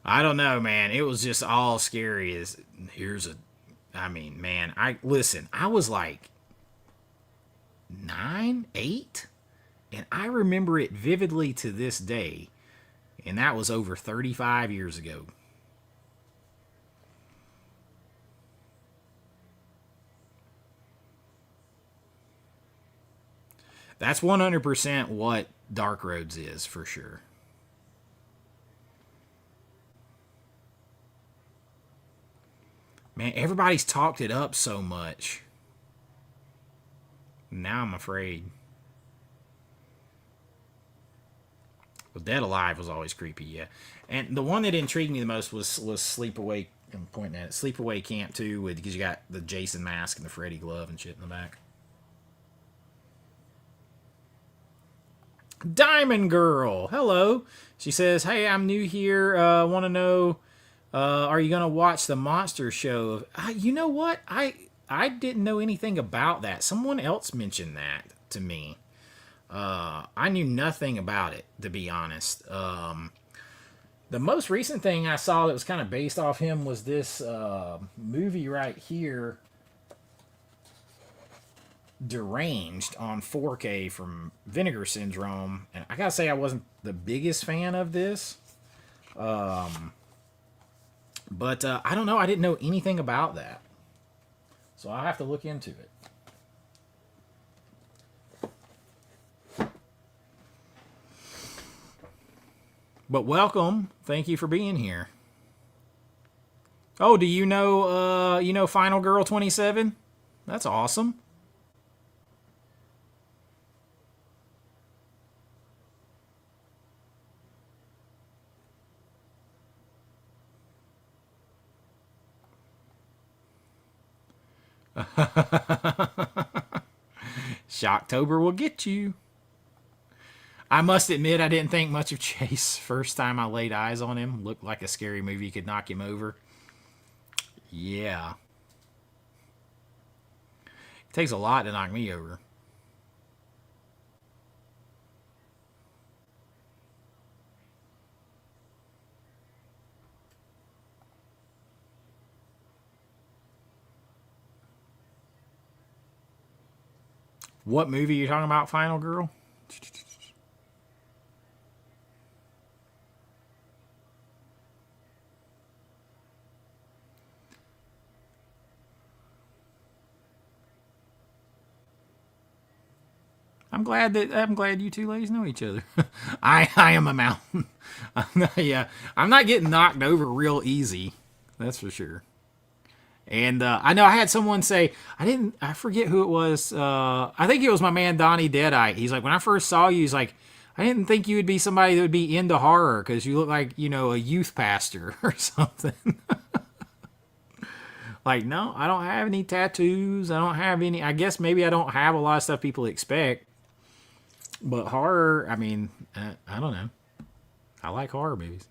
I don't know, man. It was just all scary as here's a I mean, man, I was like 9, 8, and I remember it vividly to this day. And that was over 35 years ago. That's 100% what Dark Roads is for sure. Man, everybody's talked it up so much. Now I'm afraid. Well, Dead Alive was always creepy, yeah. And the one that intrigued me the most was Sleepaway. I'm pointing at it. Sleepaway Camp 2, because you got the Jason mask and the Freddy glove and shit in the back. Diamond Girl, hello. She says, "Hey, I'm new here. Want to know, are you gonna watch the Monster Show?" You know what? I didn't know anything about that. Someone else mentioned that to me. I knew nothing about it, to be honest. The most recent thing I saw that was kind of based off him was this movie right here, Deranged, on 4K from Vinegar Syndrome. And I gotta say, I wasn't the biggest fan of this. But I don't know. I didn't know anything about that. So I'll have to look into it. But welcome. Thank you for being here. Oh, do you know Final Girl 27? That's awesome. Shocktober will get you. I must admit, I didn't think much of Chase first time I laid eyes on him. Looked like a scary movie could knock him over. Yeah. It takes a lot to knock me over. What movie are you talking about, Final Girl? I'm glad you two ladies know each other. I am a mountain. Yeah, I'm not getting knocked over real easy. That's for sure. And I know I had someone say, I forget who it was. I think it was my man Donnie Deadeye. He's like, when I first saw you, he's like, I didn't think you would be somebody that would be into horror because you look like, a youth pastor or something. Like, no, I don't have any tattoos. I don't have any. I guess maybe I don't have a lot of stuff people expect. But horror, I mean, I don't know. I like horror movies.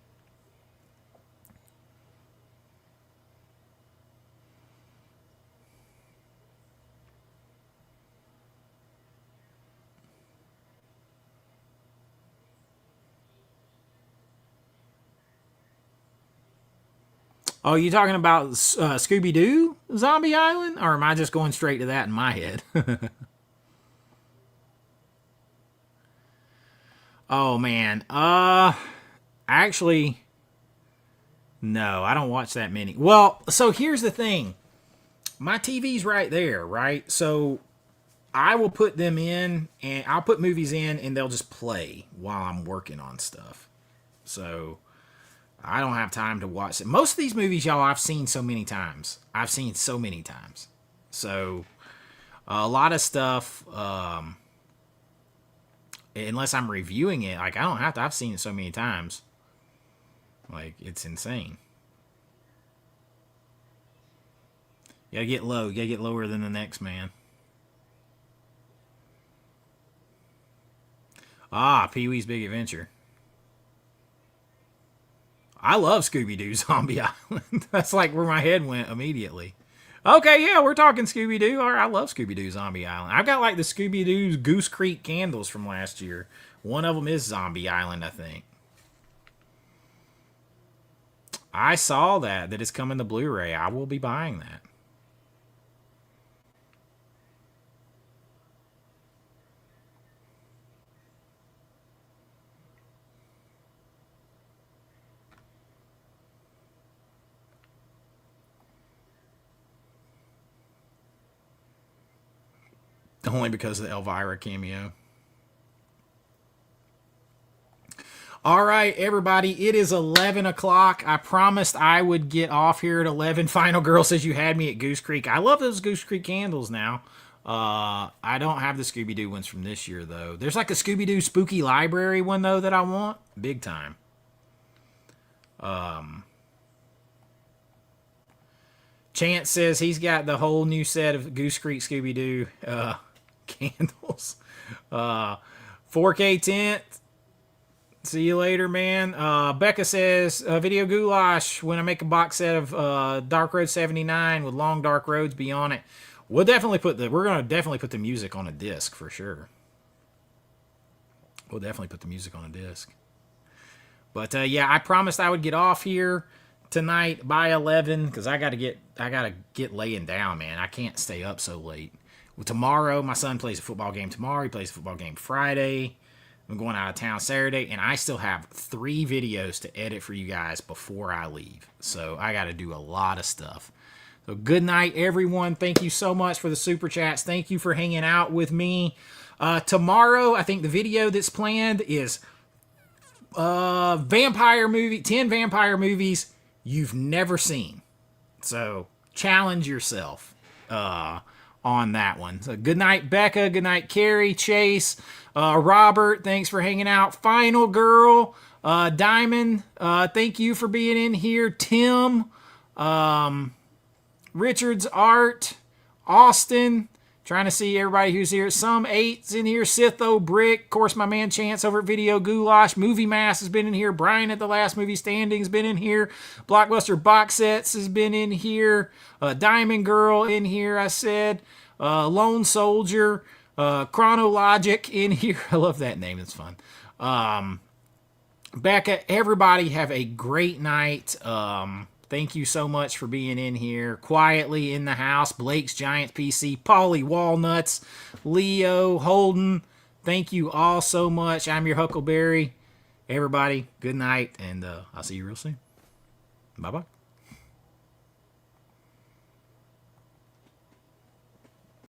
Oh, you talking about Scooby Doo Zombie Island? Or am I just going straight to that in my head? Oh, man. Actually, no, I don't watch that many. Well, so here's the thing. My TV's right there, right? So I will put them in, and I'll put movies in, and they'll just play while I'm working on stuff. So I don't have time to watch it. Most of these movies, y'all, I've seen so many times. I've seen so many times. So a lot of stuff, unless I'm reviewing it, like I don't have to. I've seen it so many times. Like it's insane. You gotta get low. You gotta get lower than the next man. Ah, Pee Wee's Big Adventure. I love Scooby Doo Zombie Island. That's like where my head went immediately. Okay, yeah, we're talking Scooby Doo. All right, I love Scooby Doo Zombie Island. I've got like the Scooby Doo's Goose Creek candles from last year. One of them is Zombie Island, I think. I saw that it's coming to Blu-ray. I will be buying that. Only because of the Elvira cameo. All right, everybody, it is 11 o'clock. I promised I would get off here at 11. Final Girl says you had me at Goose Creek. I love those Goose Creek candles now. I don't have the Scooby-Doo ones from this year, though. There's like a Scooby-Doo Spooky Library one, though, that I want. Big time. Chance says he's got the whole new set of Goose Creek Scooby-Doo candles. 4K tint. See you later, man. Becca says, Video Goulash, when I make a box set of Dark Road 79 with Long Dark Roads be on it. We're going to definitely put the music on a disc for sure. We'll definitely put the music on a disc. But yeah, I promised I would get off here tonight by 11 because I gotta get laying down, man. I can't stay up so late. Well, tomorrow, my son plays a football game tomorrow. He plays a football game Friday. I'm going out of town Saturday, and I still have 3 videos to edit for you guys before I leave. So I got to do a lot of stuff. So good night, everyone. Thank you so much for the super chats. Thank you for hanging out with me. Tomorrow, I think the video that's planned is 10 vampire movies you've never seen. So challenge yourself on that one. So good night, Becca. Good night, Carrie, Chase, Robert. Thanks for hanging out. Final Girl, Diamond. Thank you for being in here. Tim, Richards, Art, Austin. Trying to see everybody who's here. Some 8's in here. Sitho, Brick. Of course, my man Chance over at Video Goulash. Movie Mass has been in here. Brian at the Last Movie Standing has been in here. Blockbuster Box Sets has been in here. Diamond Girl in here, I said. Lone Soldier. Chronologic in here. I love that name. It's fun. Becca, everybody have a great night. Thank you so much for being in here. Quietly in the house, Blake's Giant PC, Polly Walnuts, Leo, Holden. Thank you all so much. I'm your Huckleberry. Everybody, good night, and I'll see you real soon. Bye-bye.